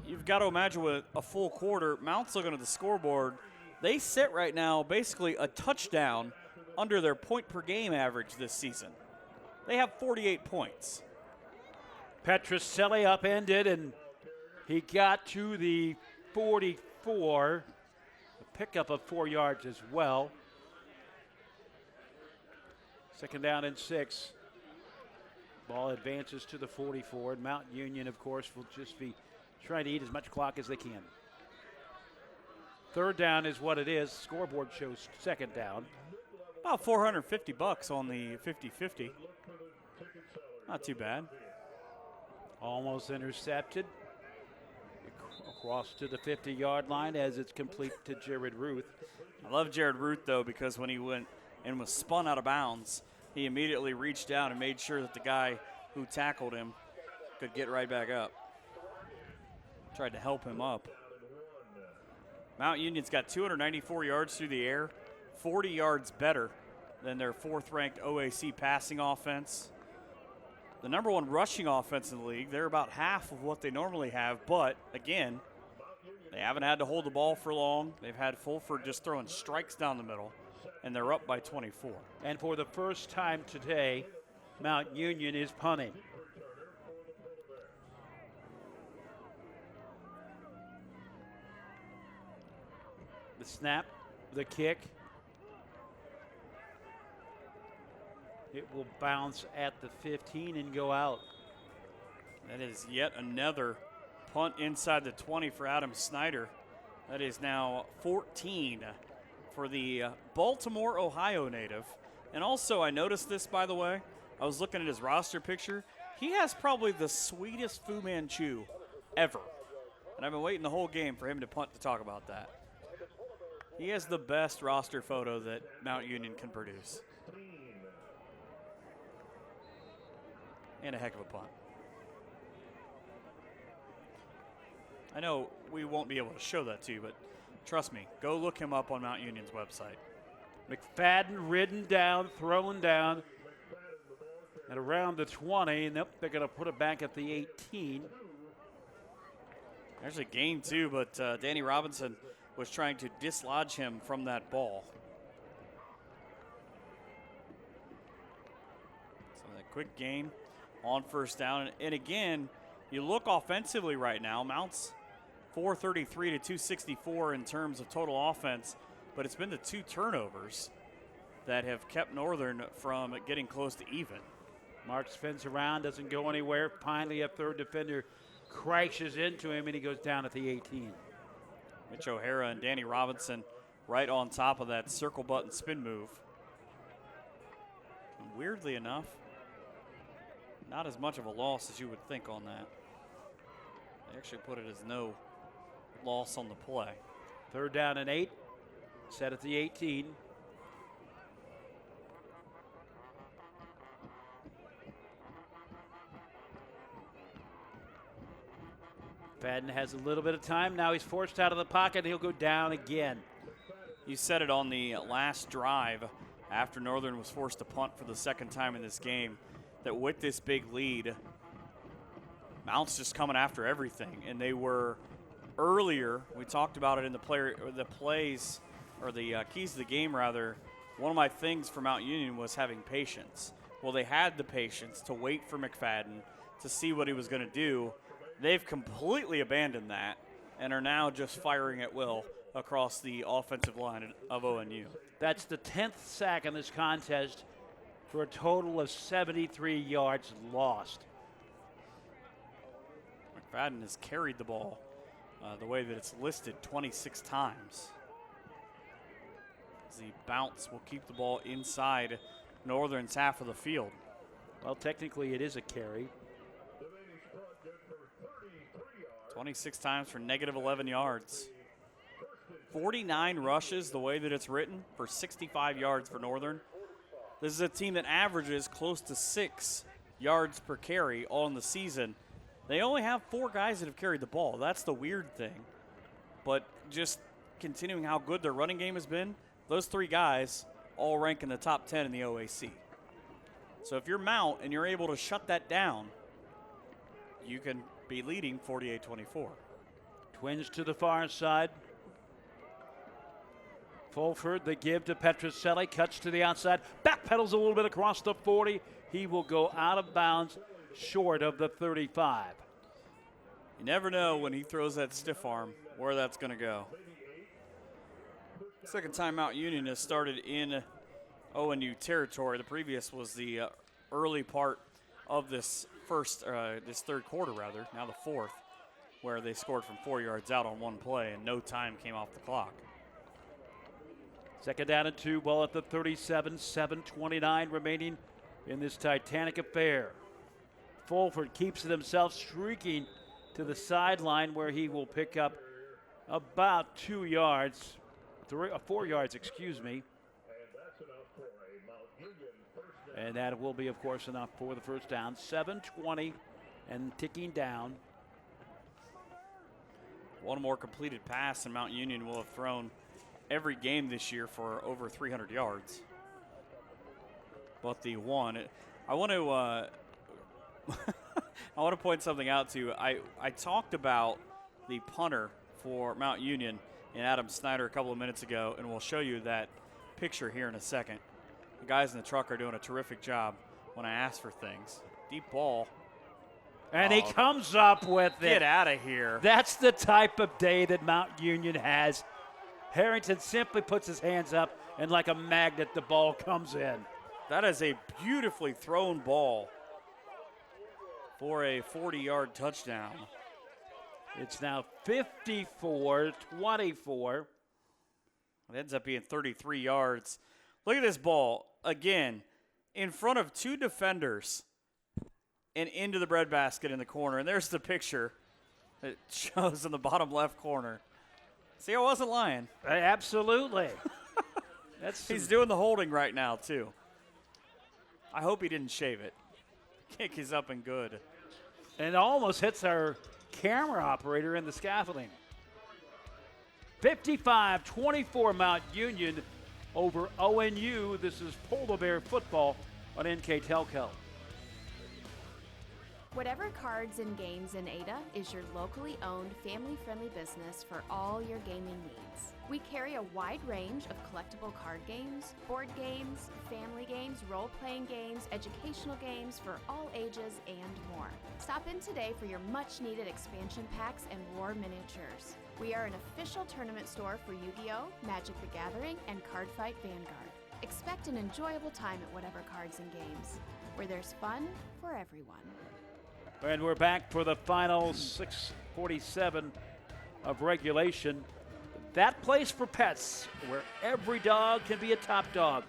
you've got to imagine with a full quarter, Mount's looking at the scoreboard. They sit right now basically a touchdown under their point per game average this season. They have 48 points. Petroselli upended, and he got to the 44. A pickup of 4 yards as well. Second down and 6. Ball advances to the 44, and Mount Union, of course, will just be trying to eat as much clock as they can. Third down is what it is. Scoreboard shows second down. About $450 on the 50-50. Not too bad. Almost intercepted. Across to the 50-yard line as it's complete to Jared Ruth. I love Jared Ruth, though, because when he went and was spun out of bounds, he immediately reached down and made sure that the guy who tackled him could get right back up. Tried to help him up. Mount Union's got 294 yards through the air, 40 yards better than their 4th-ranked OAC passing offense. The number 1 rushing offense in the league. They're about half of what they normally have, but again, they haven't had to hold the ball for long. They've had Fulford just throwing strikes down the middle, and they're up by 24. And for the first time today, Mount Union is punting. The snap, the kick. It will bounce at the 15 and go out. That is yet another punt inside the 20 for Adam Snyder. That is now 14 for the Baltimore, Ohio native. And also, I noticed this, by the way. I was looking at his roster picture. He has probably the sweetest Fu Manchu ever. And I've been waiting the whole game for him to punt to talk about that. He has the best roster photo that Mount Union can produce. And a heck of a punt. I know we won't be able to show that to you, but trust me, go look him up on Mount Union's website. McFadden ridden down, thrown down at around the 20. Nope, they're going to put it back at the 18. There's a gain too, but Danny Robinson was trying to dislodge him from that ball. So that quick gain on first down. And again, you look offensively right now, Mount's 433 to 264 in terms of total offense, but it's been the 2 turnovers that have kept Northern from getting close to even. Marks spins around, doesn't go anywhere. Finally, a third defender crashes into him, and he goes down at the 18. Mitch O'Hara and Danny Robinson right on top of that circle button spin move. And weirdly enough, not as much of a loss as you would think on that. They actually put it as no loss on the play. Third down and 8, set at the 18. Fadden has a little bit of time. Now he's forced out of the pocket. He'll go down again. You said it on the last drive after Northern was forced to punt for the second time in this game, that with this big lead, Mount's just coming after everything. And they were earlier, we talked about it in the keys to the game rather. One of my things for Mount Union was having patience. Well, they had the patience to wait for McFadden to see what he was going to do. They've completely abandoned that and are now just firing at will across the offensive line of ONU. That's the 10th sack in this contest for a total of 73 yards lost. McFadden has carried the ball the way that it's listed 26 times. The bounce will keep the ball inside Northern's half of the field. Well, technically it is a carry. 26 times for negative 11 yards. 49 rushes the way that it's written for 65 yards for Northern. This is a team that averages close to 6 yards per carry all in the season. They only have 4 guys that have carried the ball. That's the weird thing. But just continuing how good their running game has been, those 3 guys all rank in the top 10 in the OAC. So if you're Mount and you're able to shut that down, you can be leading 48-24. Twins to the far side. Fulford, the give to Petroselli, cuts to the outside, backpedals a little bit across the 40. He will go out of bounds short of the 35. You never know when he throws that stiff arm where that's going to go. Second time Mount Union has started in ONU territory. The previous was the early part of this third quarter, rather, now the fourth, where they scored from 4 yards out on one play and no time came off the clock. Second down and 2, ball at the 37, 7:29 remaining in this titanic affair. Fulford keeps it himself, streaking to the sideline where he will pick up about 4 yards, excuse me. And that will be, of course, enough for the first down. 7:20 and ticking down. One more completed pass, and Mount Union will have thrown every game this year for over 300 yards. But the one, I want to point something out to you. I talked about the punter for Mount Union and Adam Snyder a couple of minutes ago, and we'll show you that picture here in a second. The guys in the truck are doing a terrific job when I ask for things. Deep ball. And he comes up with it. Get out of here. That's the type of day that Mount Union has. Harrington simply puts his hands up, and like a magnet, the ball comes in. That is a beautifully thrown ball for a 40-yard touchdown. It's now 54-24. It ends up being 33 yards. Look at this ball. Again, in front of two defenders and into the breadbasket in the corner. And there's the picture that shows in the bottom left corner. See, I wasn't lying. Absolutely. He's doing the holding right now, too. I hope he didn't shave it. Kick is up and good. And almost hits our camera operator in the scaffolding. 55-24 Mount Union over ONU. This is Polar Bear football on NKTelco. Whatever Cards and Games in Ada is your locally owned, family-friendly business for all your gaming needs. We carry a wide range of collectible card games, board games, family games, role-playing games, educational games for all ages, and more. Stop in today for your much-needed expansion packs and war miniatures. We are an official tournament store for Yu-Gi-Oh!, Magic the Gathering, and Cardfight Vanguard. Expect an enjoyable time at Whatever Cards and Games, where there's fun for everyone. And we're back for the final 6:47 of regulation. That place for pets, where every dog can be a top dog.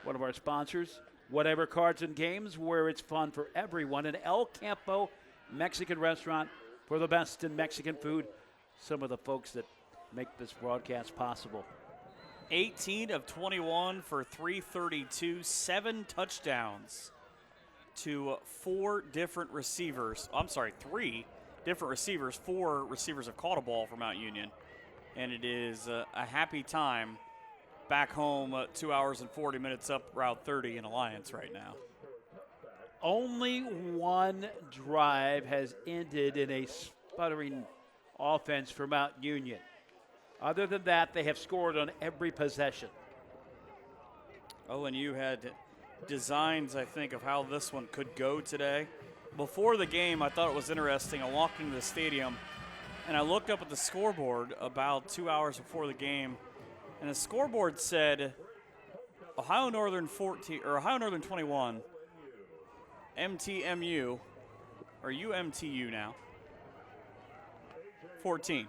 One of our sponsors, Whatever Cards and Games, where it's fun for everyone. And El Campo Mexican restaurant for the best in Mexican food. Some of the folks that make this broadcast possible. 18 of 21 for 332, 7 touchdowns to 3 different receivers. 4 receivers have caught a ball for Mount Union. And it is a happy time back home 2 hours and 40 minutes up Route 30 in Alliance right now. Only one drive has ended in a sputtering offense for Mount Union. Other than that, they have scored on every possession. ONU had designs, I think, of how this one could go today. Before the game, I thought it was interesting. I walked into the stadium, and I looked up at the scoreboard about 2 hours before the game, and the scoreboard said Ohio Northern 21, MTMU, or UMTU now, 14.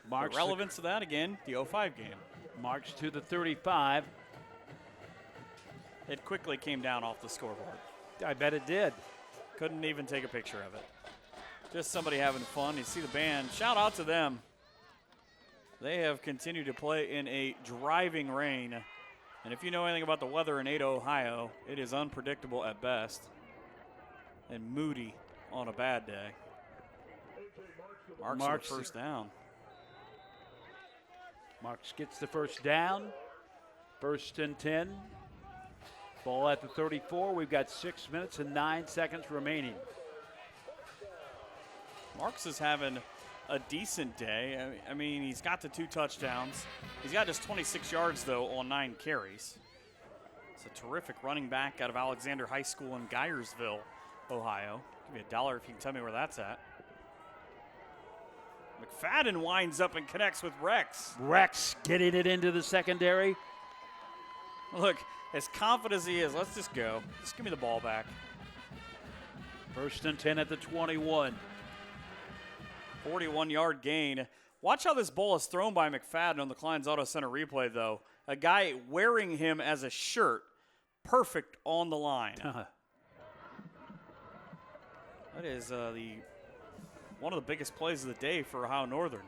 The relevance of that, again, the 05 game. March to the 35. It quickly came down off the scoreboard. I bet it did. Couldn't even take a picture of it. Just somebody having fun. You see the band. Shout out to them. They have continued to play in a driving rain. And if you know anything about the weather in Ada, Ohio, it is unpredictable at best and moody on a bad day. Marks the first down. Marks gets the first down. 1st and 10. Ball at the 34. We've got 6 minutes and 9 seconds remaining. Marks is having a decent day. I mean, he's got the 2 touchdowns. He's got just 26 yards, though, on 9 carries. It's a terrific running back out of Alexander High School in Gyersville, Ohio. Give me $1 if you can tell me where that's at. McFadden winds up and connects with Rex. Rex getting it into the secondary. Look, as confident as he is, let's just go. Just give me the ball back. 1st and 10 at the 21. 41-yard gain. Watch how this ball is thrown by McFadden on the Klein's Auto Center replay, though. A guy wearing him as a shirt. Perfect on the line. That is one of the biggest plays of the day for Ohio Northern.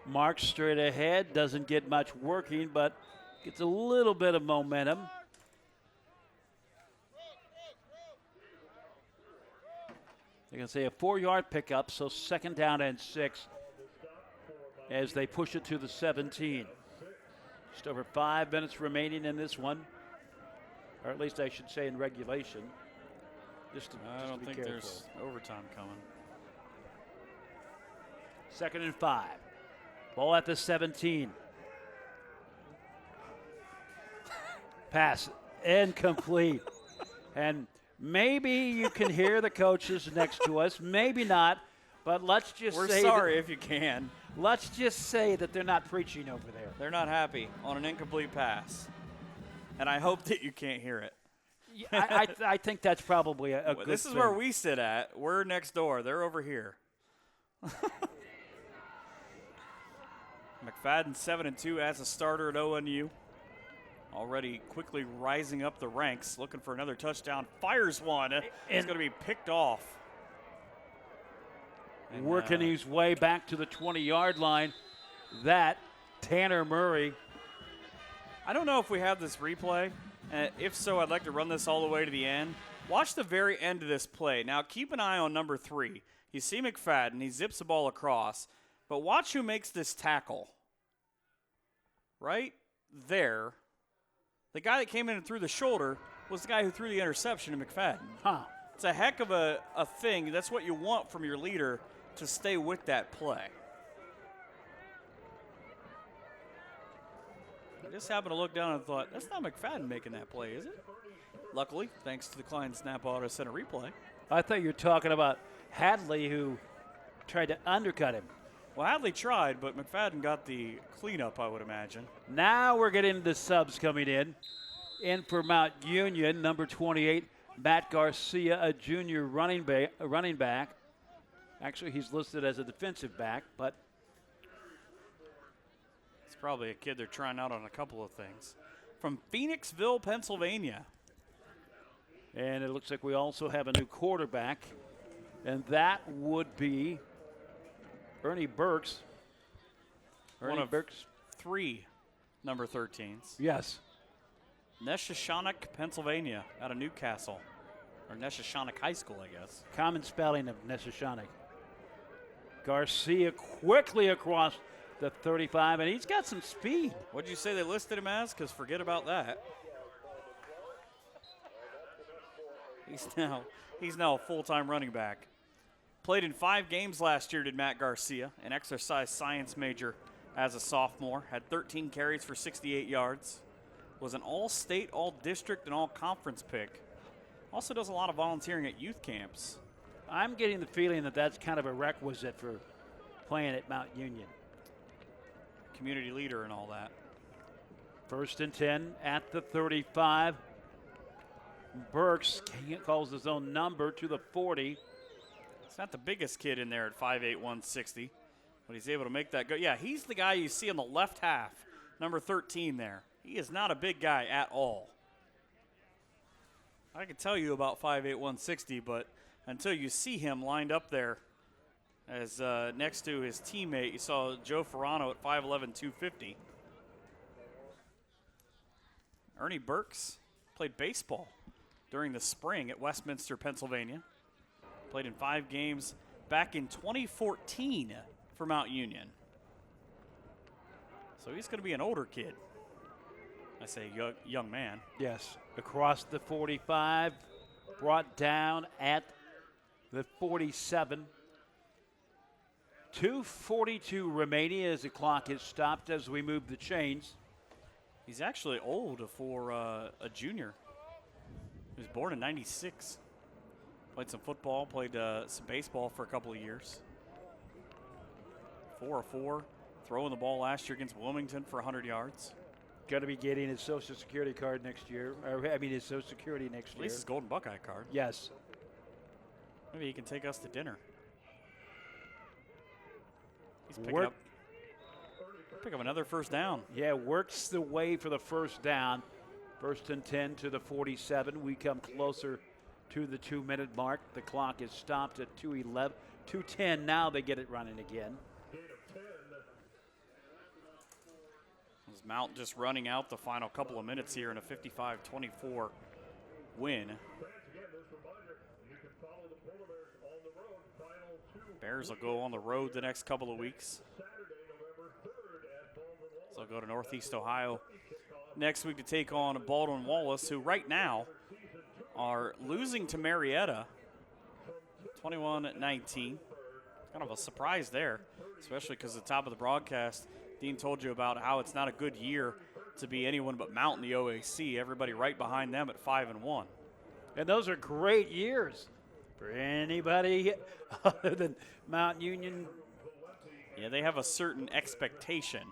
Marks straight ahead. Doesn't get much working, but gets a little bit of momentum. They're going to say a 4-yard pickup, so 2nd down and 6 as they push it to the 17. Just over 5 minutes remaining in this one, or at least I should say in regulation. I don't think there's overtime coming. 2nd and 5. Ball at the 17. Pass incomplete. And maybe you can hear the coaches next to us, maybe not, but let's just We're say sorry if you can. Let's just say that they're not preaching over there. They're not happy on an incomplete pass. And I hope that you can't hear it. I think that's probably a good This is thing. where we sit at. We're next door. They're over here. McFadden 7-2 as a starter at ONU. Already quickly rising up the ranks, looking for another touchdown. Fires one. It's going to be picked off. And, working his way back to the 20-yard line. That, Tanner Murray. I don't know if we have this replay. If so, I'd like to run this all the way to the end. Watch the very end of this play. Now, keep an eye on number 3. You see McFadden. He zips the ball across. But watch who makes this tackle. Right there. The guy that came in and threw the shoulder was the guy who threw the interception to McFadden. It's a heck of a thing. That's what you want from your leader, to stay with that play. I just happened to look down and thought, that's not McFadden making that play, is it? Luckily, thanks to the Klein Snap Auto Center replay. I thought you were talking about Hadley, who tried to undercut him. Well, Hadley tried, but McFadden got the cleanup, I would imagine. Now we're getting the subs coming in. In for Mount Union, number 28, Matt Garcia, a junior running back. Actually, he's listed as a defensive back, but it's probably a kid they're trying out on a couple of things. From Phoenixville, Pennsylvania. And it looks like we also have a new quarterback, and that would be Ernie Burks. One of Burks' 3 number 13s. Yes. Neshoshonic, Pennsylvania, out of Newcastle. Or Neshoshonic High School, I guess. Common spelling of Neshoshonic. Garcia quickly across the 35, and he's got some speed. What'd you say they listed him as? Because forget about that. He's now a full-time running back. Played in 5 games last year, did Matt Garcia, an exercise science major as a sophomore. Had 13 carries for 68 yards. Was an all-state, all-district, and all-conference pick. Also does a lot of volunteering at youth camps. I'm getting the feeling that that's kind of a requisite for playing at Mount Union. Community leader and all that. 1st and 10 at the 35. Burks calls his own number to the 40. He's not the biggest kid in there at 5'8", 160, but he's able to make that go. Yeah, he's the guy you see on the left half, number 13 there. He is not a big guy at all. I can tell you about 5'8", 160, but until you see him lined up there as next to his teammate, you saw Joe Ferrano at 5'11", 250. Ernie Burks played baseball during the spring at Westminster, Pennsylvania. Played in 5 games back in 2014 for Mount Union. So he's going to be an older kid. I say young man. Yes, across the 45, brought down at the 47. 2:42 remaining as the clock is stopped as we move the chains. He's actually old for a junior. He was born in '96. Played some football, played some baseball for a couple of years. 4-4, throwing the ball last year against Wilmington for 100 yards. Going to be getting his Social Security card next year. His Social Security next At year. least his Golden Buckeye card. Yes. Maybe he can take us to dinner. He's picking up another first down. Yeah, works the way for the first down. 1st and 10 to the 47. We come closer to the 2-minute mark. The clock is stopped at 2:11. 2:10. Now they get it running again. Is Mount just running out the final couple of minutes here in a 55-24 win. Bears will go on the road the next couple of weeks. So they'll go to Northeast Ohio next week to take on Baldwin Wallace, who right now are losing to Marietta 21-19. Kind of a surprise there, especially because at the top of the broadcast, Dean told you about how it's not a good year to be anyone but Mount in the OAC. Everybody right behind them at 5-1. And those are great years for anybody other than Mount Union. Yeah, they have a certain expectation.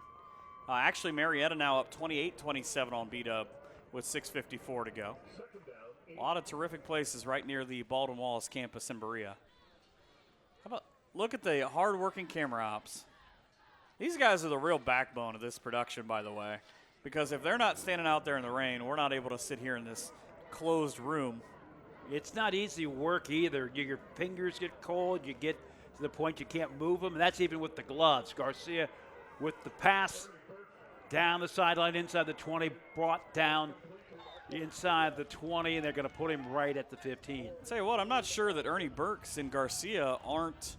Actually, Marietta now up 28-27 on B-Dub with 6:54 to go. A lot of terrific places right near the Baldwin Wallace campus in Berea. How about look at the hard-working camera ops. These guys are the real backbone of this production, by the way, because if they're not standing out there in the rain, we're not able to sit here in this closed room. It's not easy work either. Your fingers get cold. You get to the point you can't move them. And that's even with the gloves. Garcia with the pass down the sideline inside the 20, brought down inside the 20, and they're going to put him right at the 15. Tell you what, I'm not sure that Ernie Burks and Garcia aren't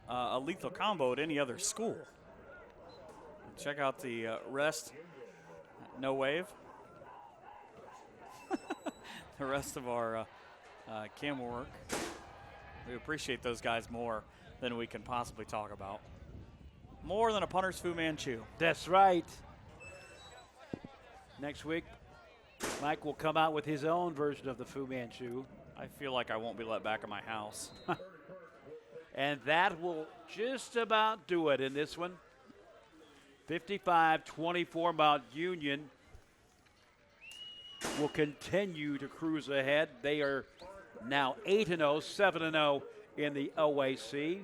a lethal combo at any other school. Check out the rest. No wave. The rest of our camera work. We appreciate those guys more than we can possibly talk about. More than a punter's Fu Manchu. That's right. Next week, Mike will come out with his own version of the Fu Manchu. I feel like I won't be let back in my house. And that will just about do it in this one. 55-24 Mount Union will continue to cruise ahead. They are now 8-0, 7-0 in the OAC.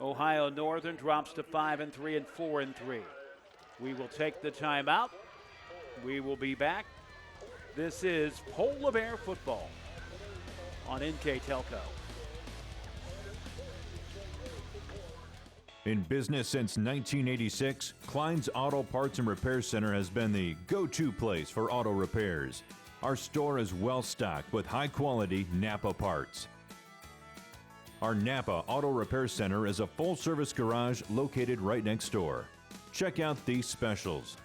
Ohio Northern drops to 5-3 and 4-3. We will take the timeout. We will be back. This is Polar Bear football on NKTelco. In business since 1986, Klein's Auto Parts and Repair Center has been the go-to place for auto repairs. Our store is well stocked with high-quality Napa parts. Our Napa Auto Repair Center is a full-service garage located right next door. Check out these specials.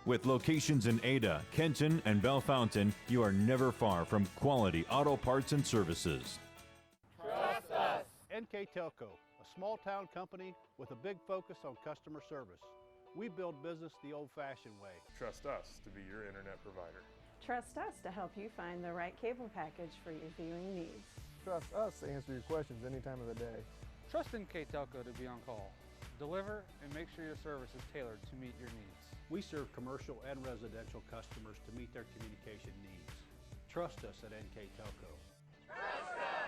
With locations in Ada, Kenton, and Bellefontaine, you are never far from quality auto parts and services. Trust us. NKTelco, a small-town company with a big focus on customer service. We build business the old-fashioned way. Trust us to be your internet provider. Trust us to help you find the right cable package for your viewing needs. Trust us to answer your questions any time of the day. Trust NKTelco to be on call. Deliver and make sure your service is tailored to meet your needs. We serve commercial and residential customers to meet their communication needs. Trust us at NKTelco. Trust us!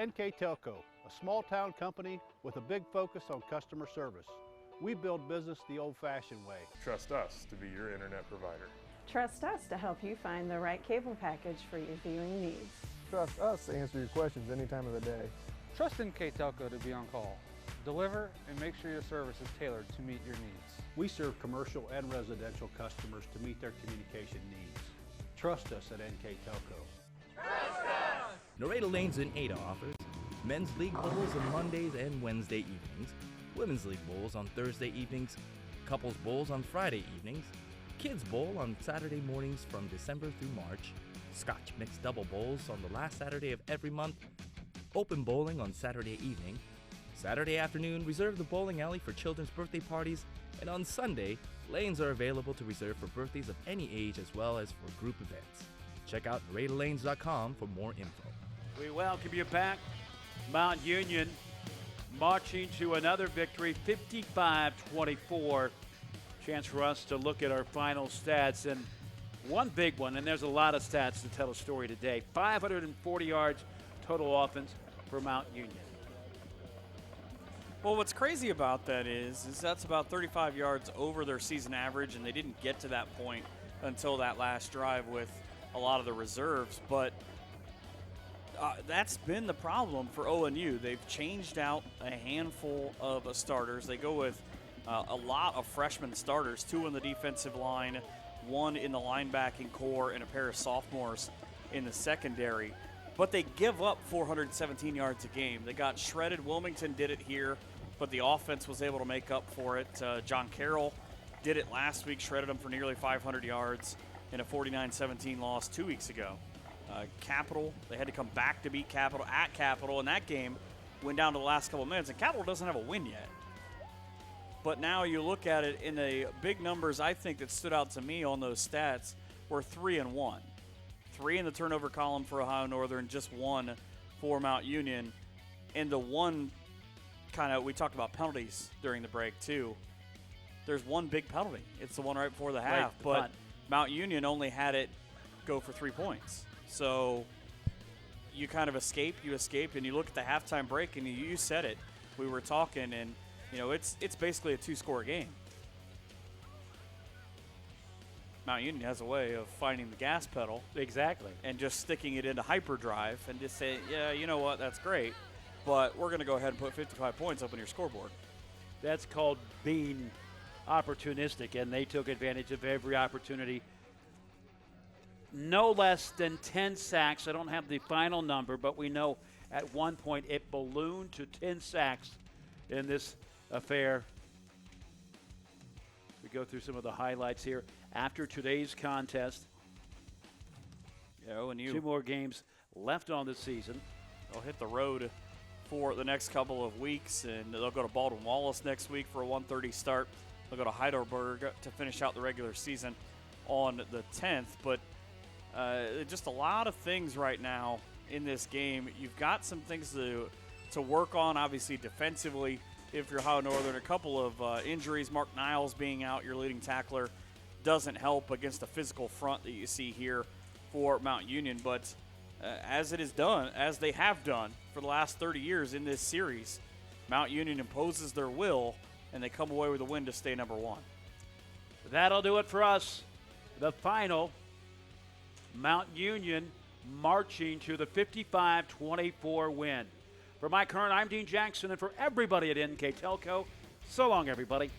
NKTelco, a small town company with a big focus on customer service. We build business the old-fashioned way. Trust us to be your internet provider. Trust us to help you find the right cable package for your viewing needs. Trust us to answer your questions any time of the day. Trust NKTelco to be on call. Deliver and make sure your service is tailored to meet your needs. We serve commercial and residential customers to meet their communication needs. Trust us at NKTelco. Laredo Lanes in Ada offers men's league bowls on Mondays and Wednesday evenings, women's league bowls on Thursday evenings, couples bowls on Friday evenings, kids bowl on Saturday mornings from December through March, Scotch mixed double bowls on the last Saturday of every month, open bowling on Saturday evening, Saturday afternoon reserve the bowling alley for children's birthday parties, and on Sunday, lanes are available to reserve for birthdays of any age as well as for group events. Check out LaredoLanes.com for more info. We welcome you back. Mount Union marching to another victory, 55-24. Chance for us to look at our final stats. And one big one, and there's a lot of stats to tell a story today, 540 yards total offense for Mount Union. Well, what's crazy about that is that's about 35 yards over their season average, and they didn't get to that point until that last drive with a lot of the reserves. But that's been the problem for ONU. They've changed out a handful of starters. They go with a lot of freshman starters, 2 in the defensive line, 1 in the linebacking core, and a pair of sophomores in the secondary. But they give up 417 yards a game. They got shredded. Wilmington did it here, but the offense was able to make up for it. John Carroll did it last week, shredded them for nearly 500 yards in a 49-17 loss 2 weeks ago. Capital, they had to come back to beat Capital at Capital, and that game went down to the last couple of minutes, and Capital doesn't have a win yet. But now you look at it in the big numbers, I think that stood out to me on those stats were 3-1. 3 in the turnover column for Ohio Northern, just 1 for Mount Union. And the one we talked about penalties during the break too. There's one big penalty. It's the one right before the half, but Mount Union only had it go for 3 points. So you kind of escape, and you look at the halftime break, and you said it. We were talking, and it's basically a 2-score game. Mount Union has a way of finding the gas pedal. Exactly. And just sticking it into hyperdrive and just say, yeah, you know what, that's great, but we're going to go ahead and put 55 points up on your scoreboard. That's called being opportunistic, and they took advantage of every opportunity. No less than 10 sacks. I don't have the final number, but we know at one point it ballooned to 10 sacks in this affair. We go through some of the highlights here. After today's contest, 2 more games left on the season. They'll hit the road for the next couple of weeks, and they'll go to Baldwin-Wallace next week for a 1:30 start. They'll go to Heidelberg to finish out the regular season on the 10th. But just a lot of things right now in this game. You've got some things to work on, obviously defensively. If you're Ohio Northern, a couple of injuries. Mark Niles being out, your leading tackler, doesn't help against the physical front that you see here for Mount Union. But as they have done for the last 30 years in this series, Mount Union imposes their will, and they come away with a win to stay number 1. That'll do it for us. The final, Mount Union marching to the 55-24 win. For Mike Hearn, I'm Dean Jackson, and for everybody at NKTelco, so long, everybody.